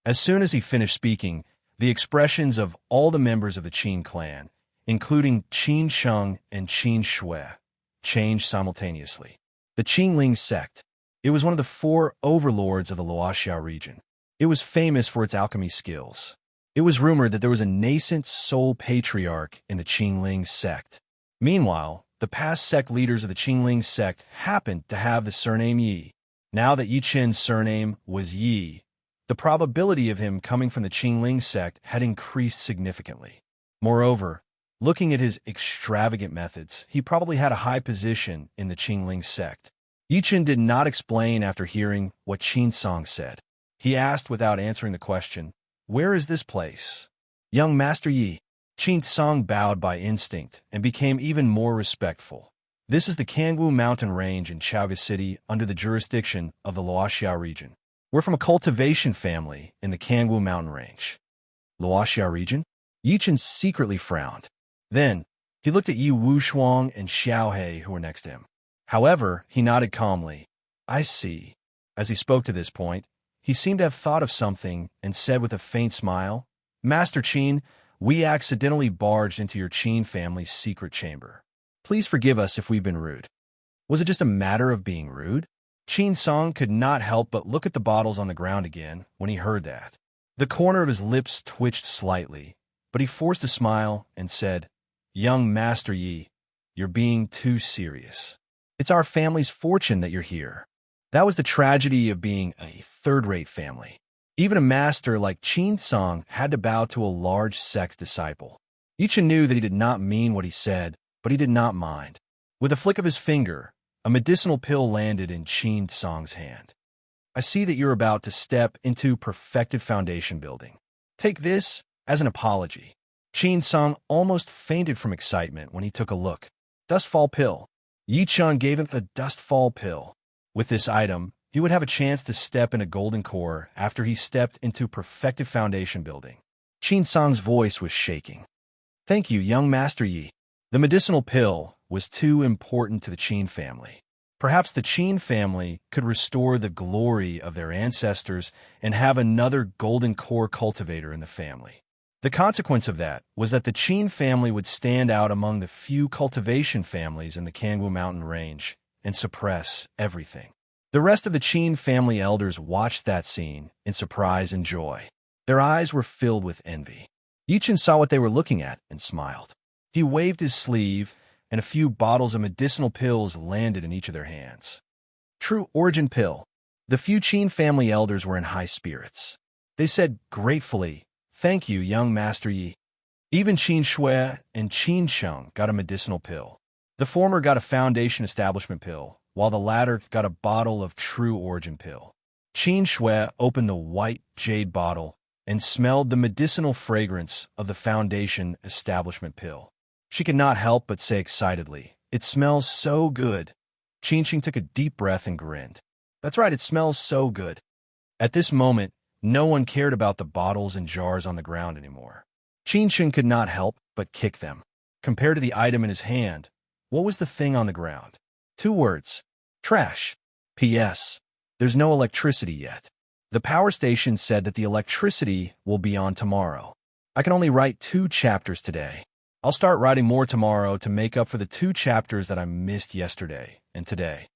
As soon as he finished speaking, the expressions of all the members of the Qin clan, including Qin Sheng and Qin Shui, changed simultaneously. The Qingling sect. It was one of the 4 overlords of the Luoxiao region. It was famous for its alchemy skills. It was rumored that there was a nascent sole patriarch in the Qingling sect. Meanwhile, the past sect leaders of the Qingling sect happened to have the surname Yi. Now that Yi Chen's surname was Yi, the probability of him coming from the Qingling sect had increased significantly. Moreover, looking at his extravagant methods, he probably had a high position in the Qingling sect. Yi Chen did not explain after hearing what Chin Song said. He asked without answering the question, Where is this place? Young Master Yi. Chin Song bowed by instinct and became even more respectful. This is the Kangwu mountain range in Chaoga City under the jurisdiction of the Luoxiao region. We're from a cultivation family in the Kangwu mountain range. Luoxiao region? Yi Chen secretly frowned. Then, he looked at Yi Wushuang and Xiaohe who were next to him. However, he nodded calmly. I see. As he spoke to this point, he seemed to have thought of something and said with a faint smile, Master Qin, we accidentally barged into your Qin family's secret chamber. Please forgive us if we've been rude. Was it just a matter of being rude? Chin Song could not help but look at the bottles on the ground again when he heard that. The corner of his lips twitched slightly, but he forced a smile and said, Young Master Yi, you're being too serious. It's our family's fortune that you're here. That was the tragedy of being a third-rate family. Even a master like Chin Song had to bow to a large sect's disciple. Yi Chen knew that he did not mean what he said, but he did not mind. With a flick of his finger, a medicinal pill landed in Chin Song's hand. I see that you're about to step into perfected foundation building. Take this as an apology. Chin Song almost fainted from excitement when he took a look. Dustfall pill. Yi Chun gave him the dustfall pill. With this item, he would have a chance to step in a golden core after he stepped into perfected foundation building. Qin Song's voice was shaking. Thank you, young Master Yi. The medicinal pill was too important to the Qin family. Perhaps the Qin family could restore the glory of their ancestors and have another golden core cultivator in the family. The consequence of that was that the Qin family would stand out among the few cultivation families in the Kangwu mountain range and suppress everything. The rest of the Qin family elders watched that scene in surprise and joy. Their eyes were filled with envy. Yichen saw what they were looking at and smiled. He waved his sleeve, and a few bottles of medicinal pills landed in each of their hands. True origin pill. The few Qin family elders were in high spirits. They said gratefully, "Thank you, young Master Yi." Even Qin Shui and Qin Sheng got a medicinal pill. The former got a foundation establishment pill, while the latter got a bottle of true origin pill. Qin Shui opened the white jade bottle and smelled the medicinal fragrance of the foundation establishment pill. She could not help but say excitedly, "It smells so good." Qin Sheng took a deep breath and grinned. That's right, it smells so good. At this moment, no one cared about the bottles and jars on the ground anymore. Qin Sheng could not help but kick them. Compared to the item in his hand, what was the thing on the ground? 2 words. Trash. P.S. There's no electricity yet. The power station said that the electricity will be on tomorrow. I can only write 2 chapters today. I'll start writing more tomorrow to make up for the 2 chapters that I missed yesterday and today.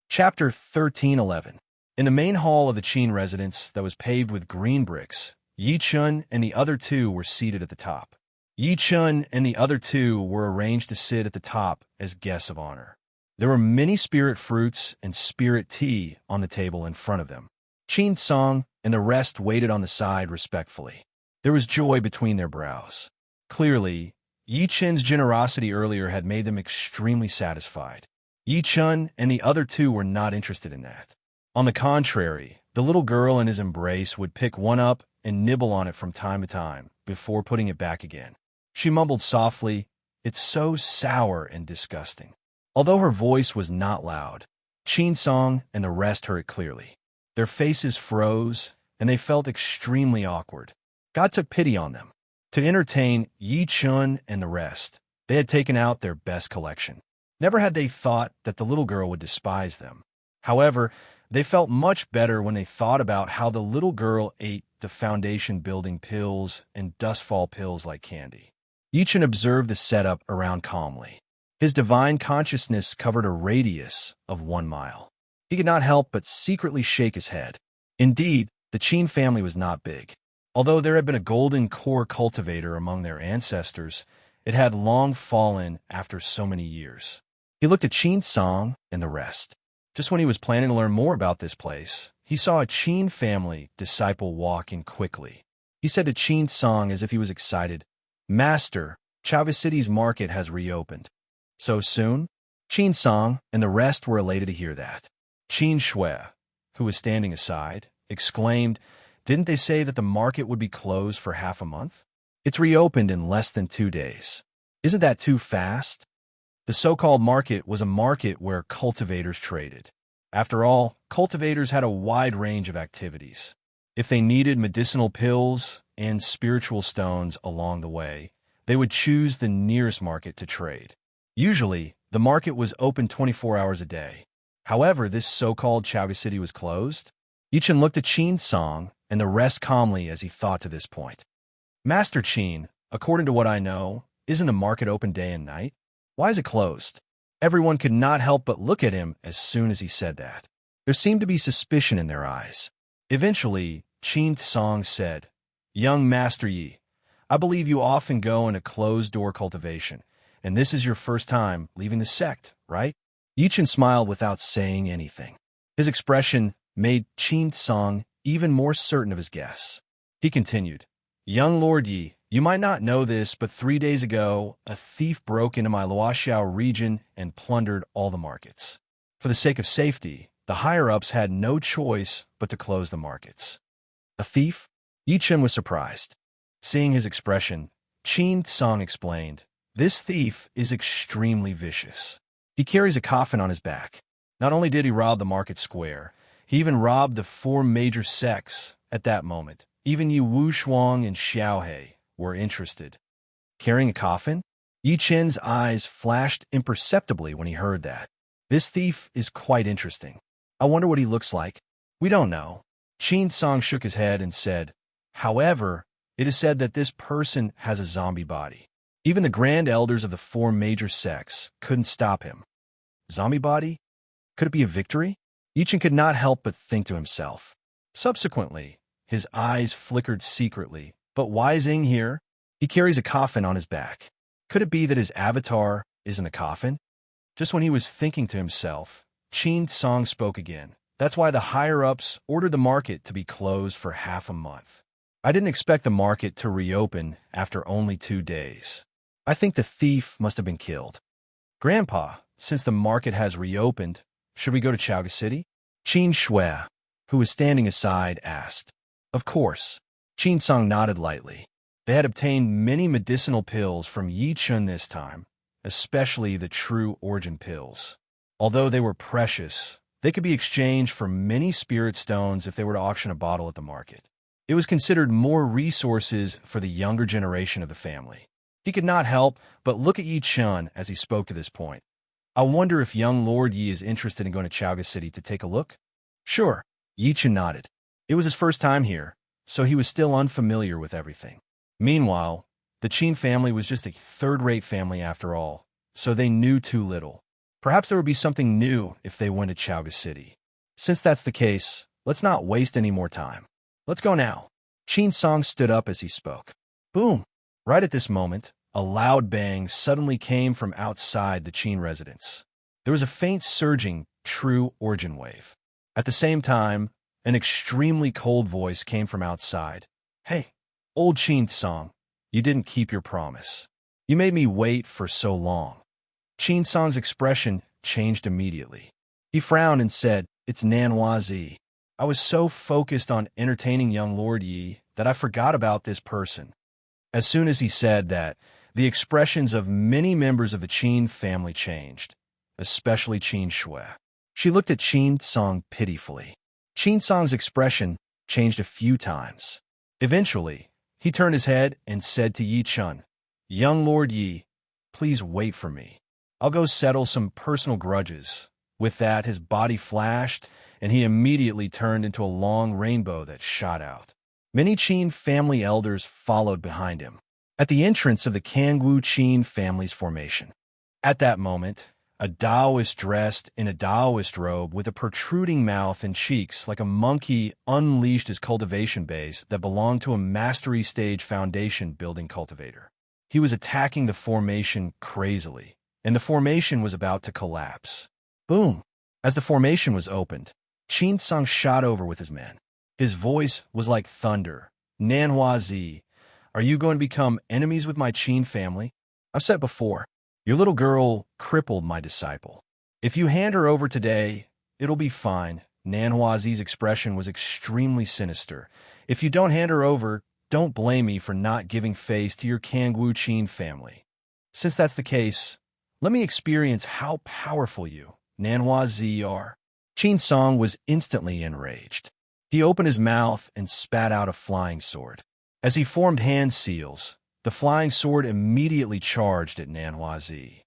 Chapter 13:11. In the main hall of the Qin residence that was paved with green bricks, Yi Chun and the other 2 were seated at the top. Yi Chun and the other 2 were arranged to sit at the top as guests of honor. There were many spirit fruits and spirit tea on the table in front of them. Qin Song and the rest waited on the side respectfully. There was joy between their brows. Clearly, Yi Chun's generosity earlier had made them extremely satisfied. Yi Chun and the other 2 were not interested in that. On the contrary, the little girl in his embrace would pick one up and nibble on it from time to time before putting it back again. She mumbled softly, "It's so sour and disgusting." Although her voice was not loud, Qin Song and the rest heard it clearly. Their faces froze, and they felt extremely awkward. God took pity on them. To entertain Yi Chun and the rest, they had taken out their best collection. Never had they thought that the little girl would despise them. However, they felt much better when they thought about how the little girl ate the foundation-building pills and dustfall pills like candy. Yi Chun observed the setup around calmly. His divine consciousness covered a radius of 1 mile. He could not help but secretly shake his head. Indeed, the Qin family was not big. Although there had been a golden core cultivator among their ancestors, it had long fallen after so many years. He looked at Qin Song and the rest. Just when he was planning to learn more about this place, he saw a Qin family disciple walk in quickly. He said to Qin Song as if he was excited, "Master, Chaovi City's market has reopened." "So soon?" Qin Song and the rest were elated to hear that. Qin Shui, who was standing aside, exclaimed, "Didn't they say that the market would be closed for half a month? It's reopened in less than 2 days. Isn't that too fast?" The so-called market was a market where cultivators traded. After all, cultivators had a wide range of activities. If they needed medicinal pills and spiritual stones along the way, they would choose the nearest market to trade. Usually, the market was open 24 hours a day. However, this so-called Chaovi City was closed. Yichen looked at Qin Song and the rest calmly as he thought to this point. "Master Qin, according to what I know, isn't the market open day and night? Why is it closed?" Everyone could not help but look at him as soon as he said that. There seemed to be suspicion in their eyes. Eventually, Qin Song said, "Young Master Yi, I believe you often go in a closed-door cultivation, and this is your first time leaving the sect, right?" Yichen smiled without saying anything. His expression made Qin Song even more certain of his guess. He continued, "Young Lord Yi, you might not know this, but 3 days ago, a thief broke into my Luoxiao region and plundered all the markets. For the sake of safety, the higher-ups had no choice but to close the markets." "A thief?" Yi Chen was surprised. Seeing his expression, Qin Song explained, "This thief is extremely vicious. He carries a coffin on his back. Not only did he rob the market square, he even robbed the 4 major sects at that moment. Even Yu Wushuang and Xiaohe were interested. Carrying a coffin? Yi Chen's eyes flashed imperceptibly when he heard that. This thief is quite interesting. I wonder what he looks like. We don't know. Qin Song shook his head and said, however, it is said that this person has a zombie body. Even the grand elders of the four major sects couldn't stop him. Zombie body? Could it be a victory? Yi Chen could not help but think to himself. Subsequently, his eyes flickered secretly. But why is Ing here? He carries a coffin on his back. Could it be that his avatar is in a coffin? Just when he was thinking to himself, Qin Song spoke again. That's why the higher-ups ordered the market to be closed for half a month. I didn't expect the market to reopen after only 2 days. I think the thief must have been killed. Grandpa, since the market has reopened, should we go to Chaoga City? Qin Shui, who was standing aside, asked. Of course. Qin Song nodded lightly. They had obtained many medicinal pills from Yi Chen this time, especially the true origin pills. Although they were precious, they could be exchanged for many spirit stones if they were to auction a bottle at the market. It was considered more resources for the younger generation of the family. He could not help but look at Yi Chen as he spoke to this point. I wonder if young Lord Yi is interested in going to Chaoga City to take a look? Sure, Yi Chen nodded. It was his first time here, so he was still unfamiliar with everything. Meanwhile, the Qin family was just a third-rate family after all, so they knew too little. Perhaps there would be something new if they went to Chaoga City. Since that's the case, let's not waste any more time. Let's go now. Qin Song stood up as he spoke. Boom! Right at this moment, a loud bang suddenly came from outside the Qin residence. There was a faint surging, true origin wave. At the same time, an extremely cold voice came from outside. Hey, old Qin Song, you didn't keep your promise. You made me wait for so long. Qin Song's expression changed immediately. He frowned and said, It's Nanhua Zi. I was so focused on entertaining young Lord Yi that I forgot about this person. As soon as he said that, the expressions of many members of the Qin family changed, especially Qin Shui. She looked at Qin Song pitifully. Qin Song's expression changed a few times. Eventually, he turned his head and said to Yi Chen, Young Lord Yi, please wait for me. I'll go settle some personal grudges. With that, his body flashed, and he immediately turned into a long rainbow that shot out. Many Qin family elders followed behind him, at the entrance of the Kangwu Qin family's formation. At that moment, a Taoist dressed in a Taoist robe with a protruding mouth and cheeks like a monkey unleashed his cultivation base that belonged to a mastery stage foundation building cultivator. He was attacking the formation crazily, and the formation was about to collapse. Boom! As the formation was opened, Qin Song shot over with his men. His voice was like thunder. Nanhua Zi, are you going to become enemies with my Qin family? I've said before, your little girl crippled my disciple. If you hand her over today, it'll be fine. Nanhua Zi's expression was extremely sinister. If you don't hand her over, don't blame me for not giving face to your Kangwu Qin family. Since that's the case, let me experience how powerful you, Nanhua Zi, are. Qin Song was instantly enraged. He opened his mouth and spat out a flying sword. As he formed hand seals, the flying sword immediately charged at Nanhua Zi.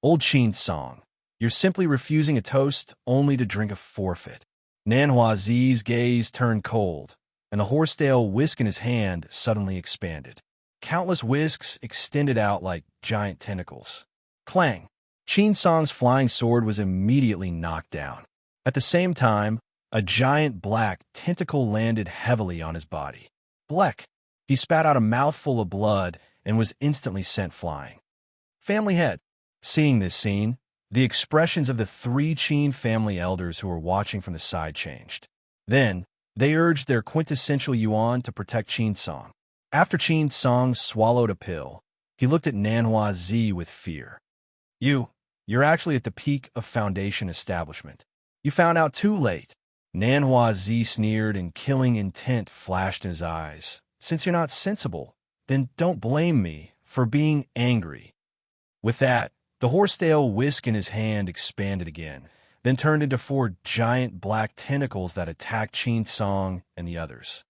Old Qin Song, you're simply refusing a toast only to drink a forfeit. Nanhua Zi's gaze turned cold, and the horsetail whisk in his hand suddenly expanded. Countless whisks extended out like giant tentacles. Clang! Qin Song's flying sword was immediately knocked down. At the same time, a giant black tentacle landed heavily on his body. Bleck! He spat out a mouthful of blood and was instantly sent flying. Family head. Seeing this scene, the expressions of the 3 Qin family elders who were watching from the side changed. Then, they urged their quintessential Yuan to protect Qin Song. After Qin Song swallowed a pill, he looked at Nanhua Zi with fear. You're actually at the peak of foundation establishment. You found out too late. Nanhua Zi sneered and killing intent flashed in his eyes. Since you're not sensible, then don't blame me for being angry. With that, the horsetail whisk in his hand expanded again, then turned into 4 giant black tentacles that attacked Qin Song and the others.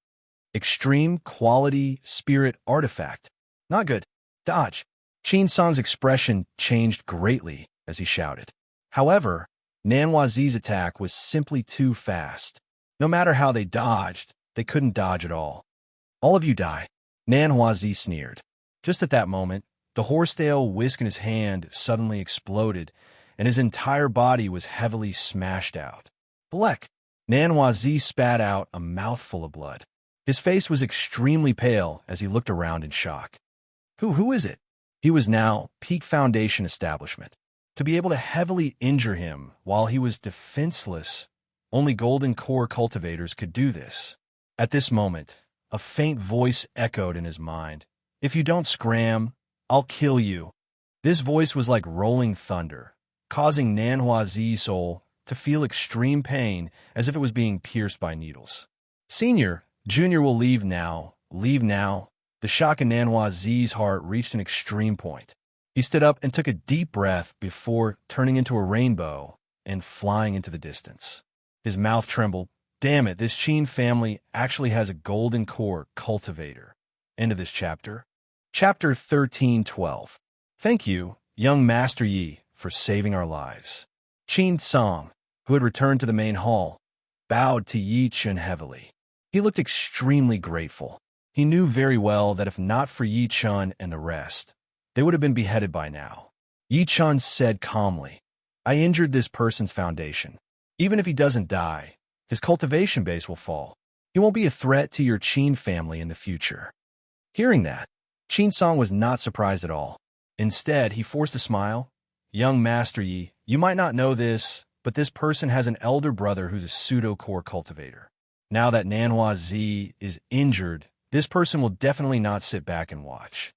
Extreme quality spirit artifact. Not good. Dodge. Qin Song's expression changed greatly as he shouted. However, Nanhuazi's attack was simply too fast. No matter how they dodged, they couldn't dodge at all. All of you die. Nanhuazi sneered. Just at that moment, the horsetail whisk in his hand suddenly exploded, and his entire body was heavily smashed out. Bleck! Nanhuazi spat out a mouthful of blood. His face was extremely pale as he looked around in shock. Who is it? He was now peak Foundation establishment. To be able to heavily injure him while he was defenseless, only Golden Core cultivators could do this. At this moment, a faint voice echoed in his mind. If you don't scram, I'll kill you. This voice was like rolling thunder, causing Nanhuazi's soul to feel extreme pain as if it was being pierced by needles. Senior, Junior will leave now. Leave now. The shock in Nanhuazi's heart reached an extreme point. He stood up and took a deep breath before turning into a rainbow and flying into the distance. His mouth trembled. Damn it, this Qin family actually has a Golden Core cultivator. End of this chapter. Chapter 13:12. Thank you, young Master Yi, for saving our lives. Qin Song, who had returned to the main hall, bowed to Yi Chun heavily. He looked extremely grateful. He knew very well that if not for Yi Chun and the rest, they would have been beheaded by now. Yi Chun said calmly, I injured this person's foundation. Even if he doesn't die, his cultivation base will fall. He won't be a threat to your Qin family in the future. Hearing that, Qin Song was not surprised at all. Instead, he forced a smile. Young Master Yi, you might not know this, but this person has an elder brother who's a pseudo-core cultivator. Now that Nanhuazi is injured, this person will definitely not sit back and watch.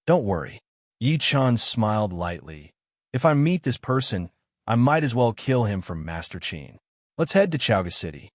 Don't worry. Yi Chun smiled lightly. If I meet this person, I might as well kill him for Master Qin. Let's head to Chaoga City.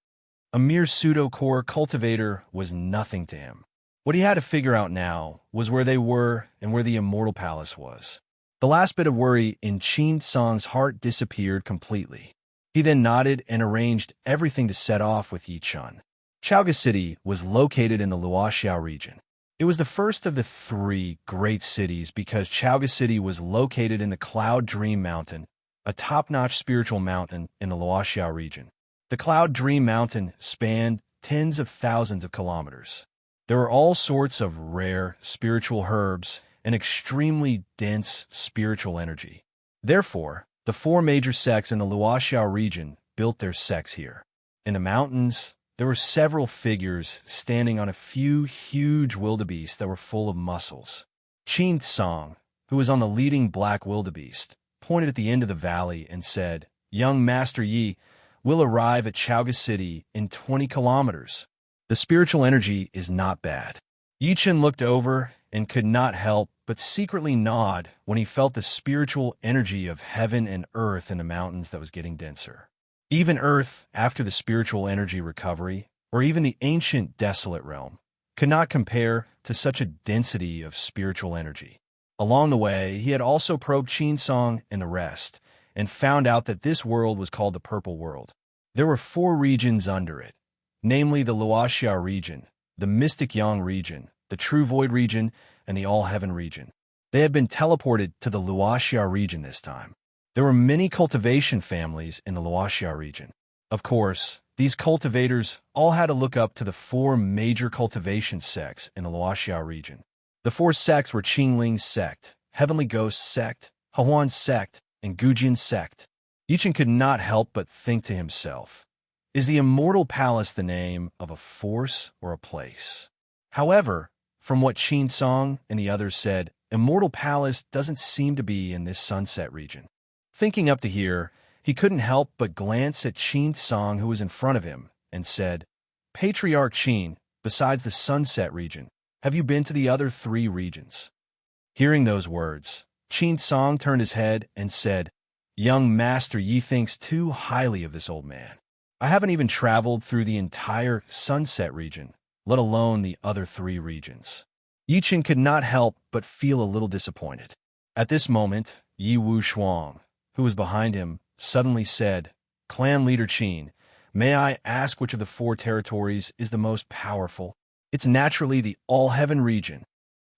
A mere pseudo-core cultivator was nothing to him. What he had to figure out now was where they were and where the Immortal Palace was. The last bit of worry in Qin Song's heart disappeared completely. He then nodded and arranged everything to set off with Yi Chun. Chaoga City was located in the Luoxiao region. It was the first of the three great cities because Chaoga City was located in the Cloud Dream Mountain, a top-notch spiritual mountain in the Luoxiao region. The Cloud Dream Mountain spanned tens of thousands of kilometers. There were all sorts of rare spiritual herbs and extremely dense spiritual energy. Therefore, the four major sects in the Luoxiao region built their sects here. In the mountains, there were several figures standing on a few huge wildebeests that were full of muscles. Qin Song, who was on the leading black wildebeest, pointed at the end of the valley and said, Young Master Yi, we'll arrive at Chaoga City in 20 kilometers. The spiritual energy is not bad. Yi Chun looked over and could not help but secretly nod when he felt the spiritual energy of heaven and earth in the mountains that was getting denser. Even Earth, after the spiritual energy recovery, or even the ancient desolate realm, could not compare to such a density of spiritual energy. Along the way, he had also probed Qin Song and the rest, and found out that this world was called the Purple World. There were 4 regions under it, namely the Luoxiao region, the Mystic Yang region, the True Void region, and the All Heaven region. They had been teleported to the Luoxiao region this time. There were many cultivation families in the Luoxiao region. Of course, these cultivators all had to look up to the 4 major cultivation sects in the Luoxiao region. The 4 sects were Qingling sect, Heavenly Ghost sect, Hahuan sect, and Gujian sect. Yi Chun could not help but think to himself, is the Immortal Palace the name of a force or a place? However, from what Qin Song and the others said, Immortal Palace doesn't seem to be in this sunset region. Thinking up to here, he couldn't help but glance at Qin Song, who was in front of him, and said, Patriarch Qin, besides the sunset region, have you been to the other 3 regions? Hearing those words, Qin Song turned his head and said, Young Master Yi thinks too highly of this old man. I haven't even traveled through the entire sunset region, let alone the other 3 regions. Yi Chun could not help but feel a little disappointed. At this moment, Yi Wu Shuang, who was behind him, suddenly said, Clan leader Qin, may I ask which of the 4 territories is the most powerful? It's naturally the All-Heaven region.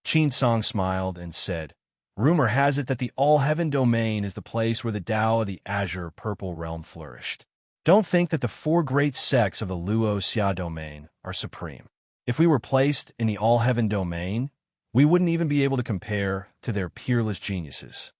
Qin Song smiled and said, Rumor has it that the All-Heaven domain is the place where the Tao of the Azure Purple Realm flourished. Don't think that the four great sects of the Luo Xia domain are supreme. If we were placed in the All-Heaven domain, we wouldn't even be able to compare to their peerless geniuses.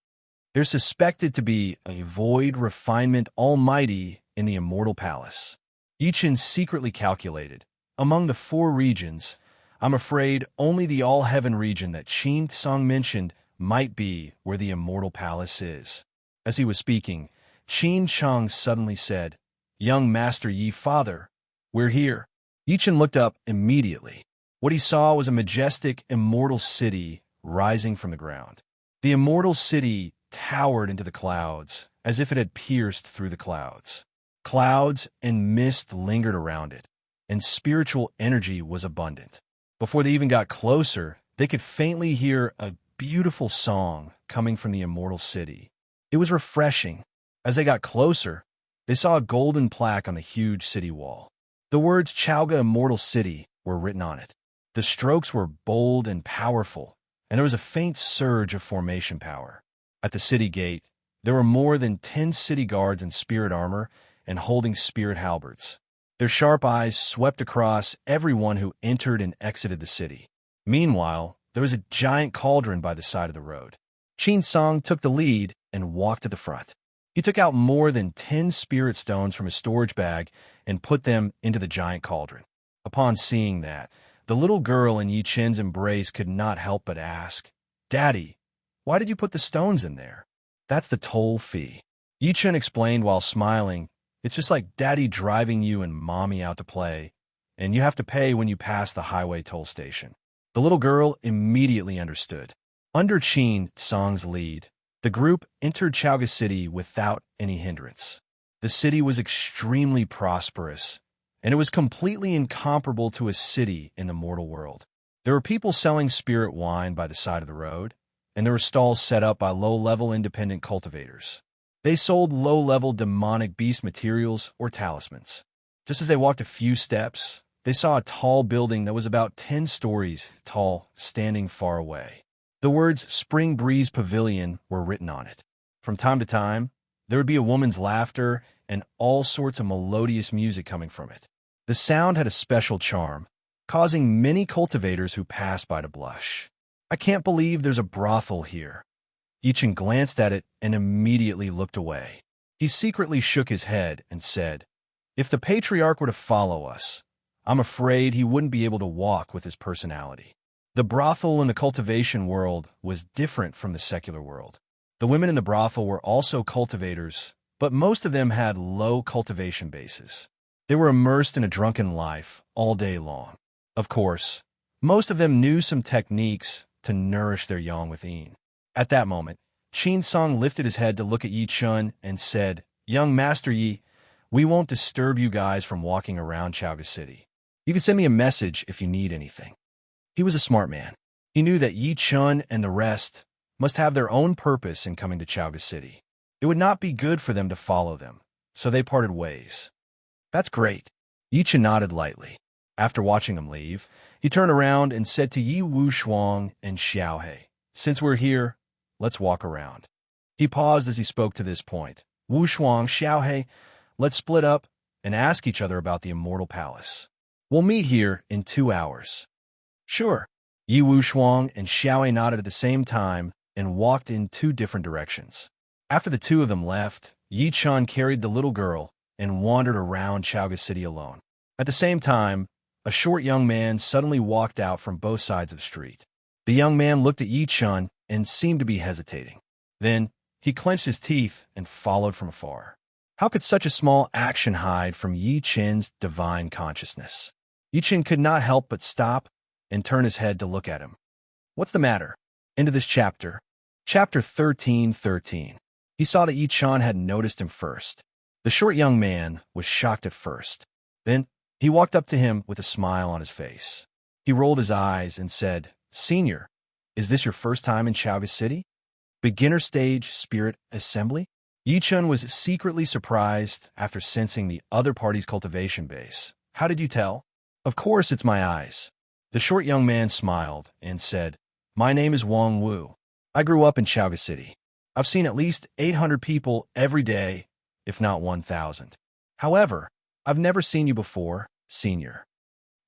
They're suspected to be a void refinement almighty in the immortal palace. Yichen secretly calculated, among the four regions, I'm afraid only the All-Heaven region that Qin Song mentioned might be where the immortal palace is. As he was speaking, Qin Chang suddenly said, Young Master Yi Father, we're here. Yichen looked up immediately. What he saw was a majestic, immortal city rising from the ground. The immortal city towered into the clouds, as if it had pierced through the clouds. Clouds and mist lingered around it, and spiritual energy was abundant. Before they even got closer, they could faintly hear a beautiful song coming from the immortal city. It was refreshing. As they got closer, they saw a golden plaque on the huge city wall. The words Chaoga Immortal City were written on it. The strokes were bold and powerful, and there was a faint surge of formation power. At the city gate, there were more than 10 city guards in spirit armor and holding spirit halberds. Their sharp eyes swept across everyone who entered and exited the city. Meanwhile, there was a giant cauldron by the side of the road. Qin Song took the lead and walked to the front. He took out more than 10 spirit stones from his storage bag and put them into the giant cauldron. Upon seeing that, the little girl in Yi Chen's embrace could not help but ask, Daddy, why did you put the stones in there? That's the toll fee. Yi Chen explained while smiling, It's just like Daddy driving you and Mommy out to play, and you have to pay when you pass the highway toll station. The little girl immediately understood. Under Qin Song's lead, the group entered Chaoga City without any hindrance. The city was extremely prosperous, and it was completely incomparable to a city in the mortal world. There were people selling spirit wine by the side of the road, and there were stalls set up by low-level independent cultivators. They sold low-level demonic beast materials or talismans. Just as they walked a few steps, they saw a tall building that was about 10 stories tall, standing far away. The words Spring Breeze Pavilion were written on it. From time to time, there would be a woman's laughter and all sorts of melodious music coming from it. The sound had a special charm, causing many cultivators who passed by to blush. I can't believe there's a brothel here. Yichen glanced at it and immediately looked away. He secretly shook his head and said, If the patriarch were to follow us, I'm afraid he wouldn't be able to walk with his personality. The brothel in the cultivation world was different from the secular world. The women in the brothel were also cultivators, but most of them had low cultivation bases. They were immersed in a drunken life all day long. Of course, most of them knew some techniques to nourish their yang within. At that moment, Qin Song lifted his head to look at Yi Chun and said, Young Master Yi, we won't disturb you guys from walking around Chaoga City. You can send me a message if you need anything. He was a smart man. He knew that Yi Chun and the rest must have their own purpose in coming to Chaoga City. It would not be good for them to follow them, so they parted ways. That's great. Yi Chun nodded lightly. After watching them leave, he turned around and said to Yi Wushuang and Xiaohe, Since we're here, let's walk around. He paused as he spoke to this point. Wushuang, Xiaohe, let's split up and ask each other about the immortal palace. We'll meet here in 2 hours. Sure. Yi Wushuang and Xiaohe nodded at the same time and walked in 2 different directions. After the 2 of them left, Yi Chun carried the little girl and wandered around Chaoga City alone. At the same time, a short young man suddenly walked out from both sides of the street. The young man looked at Yi Chun and seemed to be hesitating. Then, he clenched his teeth and followed from afar. How could such a small action hide from Yi Chen's divine consciousness? Yi Chen could not help but stop and turn his head to look at him. What's the matter? Into this chapter. Chapter 13:13. He saw that Yi Chen had noticed him first. The short young man was shocked at first. Then, he walked up to him with a smile on his face. He rolled his eyes and said, Senior, is this your first time in Chaoga City? Beginner stage spirit assembly? Yi Chun was secretly surprised after sensing the other party's cultivation base. How did you tell? Of course it's my eyes. The short young man smiled and said, "My name is Wang Wu. I grew up in Chaoga City. I've seen at least 800 people every day, if not 1,000. However, I've never seen you before, senior."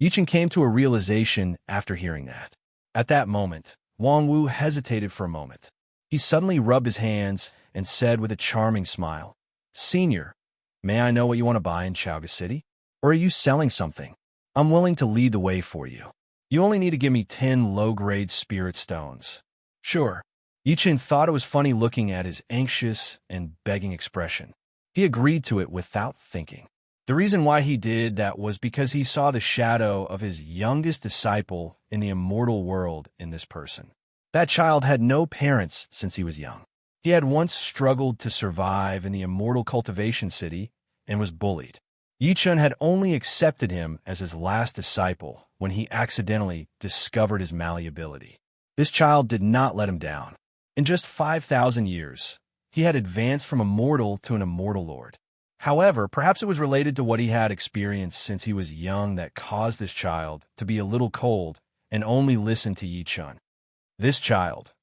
Yichen came to a realization after hearing that. At that moment, Wang Wu hesitated for a moment. He suddenly rubbed his hands and said with a charming smile, "Senior, may I know what you want to buy in Chaoga City? Or are you selling something? I'm willing to lead the way for you. You only need to give me 10 low-grade spirit stones." "Sure." Yichen thought it was funny looking at his anxious and begging expression. He agreed to it without thinking. The reason why he did that was because he saw the shadow of his youngest disciple in the immortal world in this person. That child had no parents since he was young. He had once struggled to survive in the immortal cultivation city and was bullied. Yichen had only accepted him as his last disciple when he accidentally discovered his malleability. This child did not let him down. In just 5,000 years, he had advanced from a mortal to an immortal lord. However, perhaps it was related to what he had experienced since he was young that caused this child to be a little cold and only listen to Yichen. This child,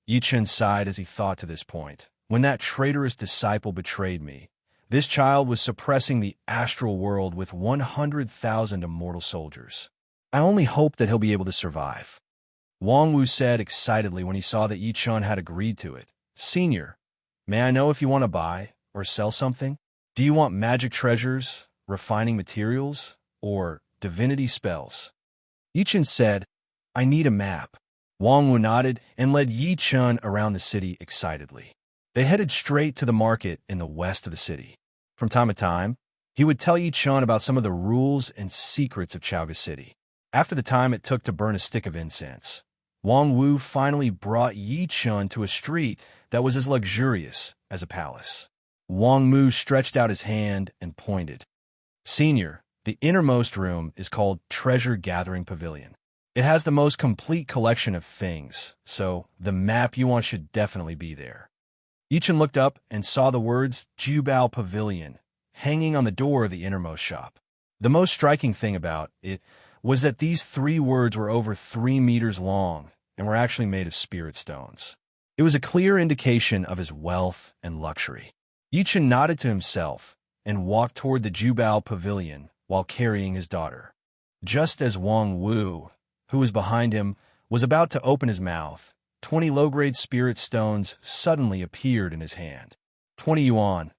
Yichen sighed as he thought to this point, when that traitorous disciple betrayed me, this child was suppressing the astral world with 100,000 immortal soldiers. I only hope that he'll be able to survive. Wang Wu said excitedly when he saw that Yichen had agreed to it. "Senior, may I know if you want to buy or sell something? Do you want magic treasures, refining materials, or divinity spells?" Yichen said, "I need a map." Wang Wu nodded and led Yichen around the city excitedly. They headed straight to the market in the west of the city. From time to time, he would tell Yichen about some of the rules and secrets of Chaoga City. After the time it took to burn a stick of incense, Wang Wu finally brought Yichen to a street that was as luxurious as a palace. Wang Wu stretched out his hand and pointed. "Senior, the innermost room is called Treasure Gathering Pavilion. It has the most complete collection of things, so the map you want should definitely be there." Yichen looked up and saw the words Jubao Pavilion hanging on the door of the innermost shop. The most striking thing about it was that these 3 words were over 3 meters long and were actually made of spirit stones. It was a clear indication of his wealth and luxury. Yichen nodded to himself and walked toward the Jubao Pavilion while carrying his daughter. Just as Wang Wu, who was behind him, was about to open his mouth, 20 low-grade spirit stones suddenly appeared in his hand. 20 yuan.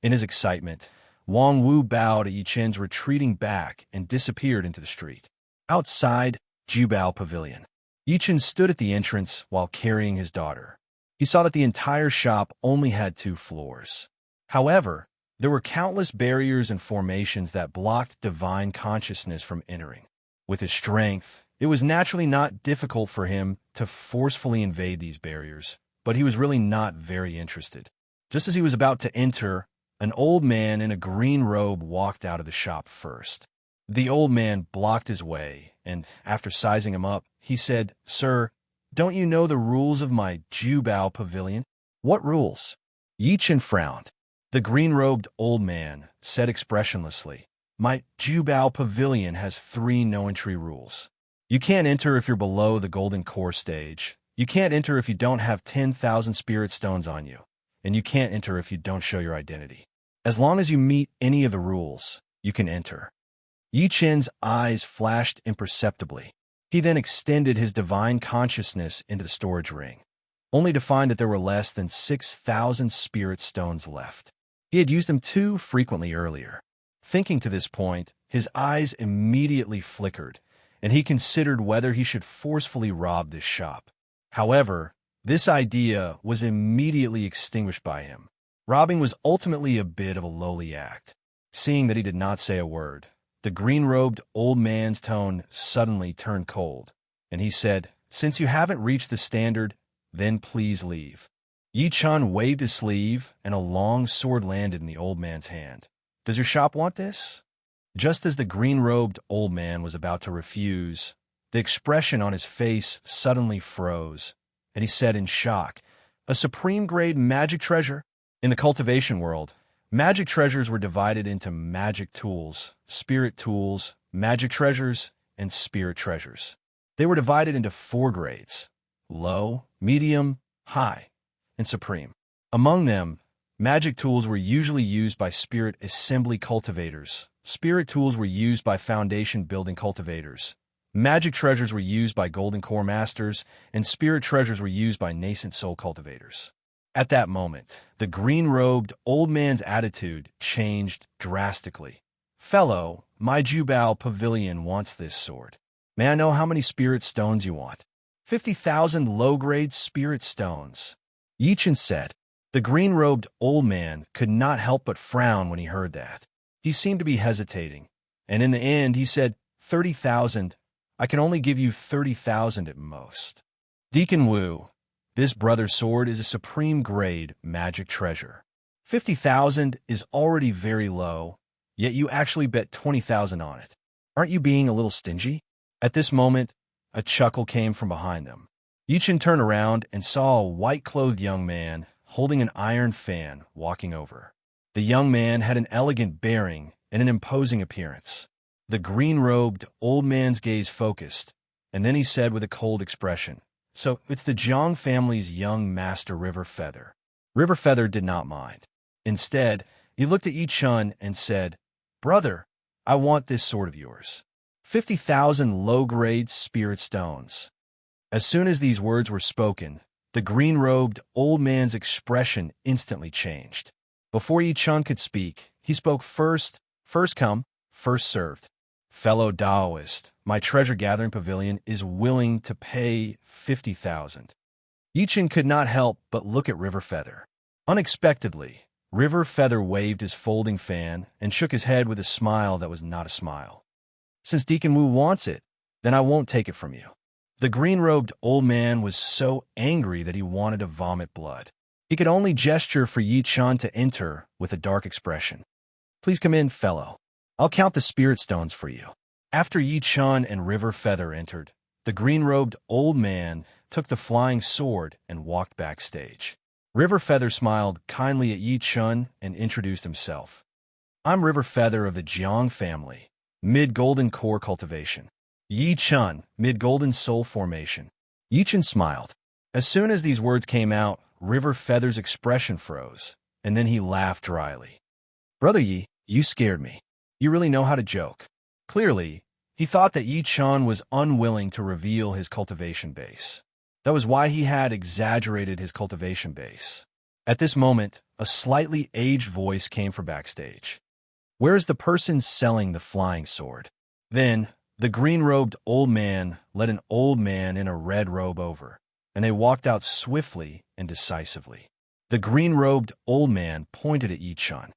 In his excitement, Wang Wu bowed at Yichen's retreating back and disappeared into the street. Outside Jubao Pavilion, Yichen stood at the entrance while carrying his daughter. He saw that the entire shop only had 2 floors. However, there were countless barriers and formations that blocked divine consciousness from entering. With his strength, it was naturally not difficult for him to forcefully invade these barriers, but he was really not very interested. Just as he was about to enter, an old man in a green robe walked out of the shop first. The old man blocked his way, and after sizing him up, he said, "Sir, don't you know the rules of my Jubao Pavilion?" "What rules?" Yichen frowned. The green-robed old man said expressionlessly, "My Jubao Pavilion has 3 no-entry rules. You can't enter if you're below the golden core stage. You can't enter if you don't have 10,000 spirit stones on you. And you can't enter if you don't show your identity. As long as you meet any of the rules, you can enter." Yichen's eyes flashed imperceptibly. He then extended his divine consciousness into the storage ring, only to find that there were less than 6,000 spirit stones left. He had used them too frequently earlier. Thinking to this point, his eyes immediately flickered, and he considered whether he should forcefully rob this shop. However, this idea was immediately extinguished by him. Robbing was ultimately a bit of a lowly act. Seeing that he did not say a word, the green-robed old man's tone suddenly turned cold, and he said, "Since you haven't reached the standard, then please leave." Yichen waved his sleeve, and a long sword landed in the old man's hand. "Does your shop want this?" Just as the green-robed old man was about to refuse, the expression on his face suddenly froze, and he said in shock, "A supreme-grade magic treasure?" In the cultivation world, magic treasures were divided into magic tools, spirit tools, magic treasures, and spirit treasures. They were divided into 4 grades: low, medium, high, and supreme. Among them, magic tools were usually used by spirit assembly cultivators. Spirit tools were used by foundation building cultivators. Magic treasures were used by golden core masters, and spirit treasures were used by nascent soul cultivators. At that moment, the green-robed old man's attitude changed drastically. "Fellow, my Jubal pavilion wants this sword. May I know how many spirit stones you want?" 50,000 low-grade spirit stones, Yichin said. The green-robed old man could not help but frown when he heard that. He seemed to be hesitating, and in the end he said, 30,000. I can only give you 30,000 at most. Deacon Wu, this brother's sword is a supreme grade magic treasure. 50,000 is already very low, yet you actually bet 20,000 on it. Aren't you being a little stingy? At this moment, a chuckle came from behind them. Yichin turned around and saw a white-clothed young man holding an iron fan walking over. The young man had an elegant bearing and an imposing appearance. The green-robed old man's gaze focused, and then he said with a cold expression, "So it's the Zhang family's young master River Feather." River Feather did not mind. Instead, he looked at Yichun and said, "Brother, I want this sword of yours. 50,000 low-grade spirit stones." As soon as these words were spoken, the green-robed old man's expression instantly changed. Before Yichun could speak, he spoke first come, first served. "Fellow Taoist, my treasure-gathering pavilion is willing to pay 50,000. Yichin could not help but look at River Feather. Unexpectedly, River Feather waved his folding fan and shook his head with a smile that was not a smile. "Since Deacon Wu wants it, then I won't take it from you." The green-robed old man was so angry that he wanted to vomit blood. He could only gesture for Yichun to enter with a dark expression. "Please come in, fellow. I'll count the spirit stones for you." After Yichun and River Feather entered, the green-robed old man took the flying sword and walked backstage. River Feather smiled kindly at Yichun and introduced himself. "I'm River Feather of the Jiang family, mid-golden core cultivation. Yichun, mid-golden soul formation." Yichun smiled. As soon as these words came out, River Feather's expression froze, and then he laughed dryly. "Brother Yi, you scared me. You really know how to joke." Clearly, he thought that Yichun was unwilling to reveal his cultivation base. That was why he had exaggerated his cultivation base. At this moment, a slightly aged voice came from backstage. "Where is the person selling the flying sword?" Then, the green-robed old man led an old man in a red robe over, and they walked out swiftly and decisively. The green-robed old man pointed at Yichun.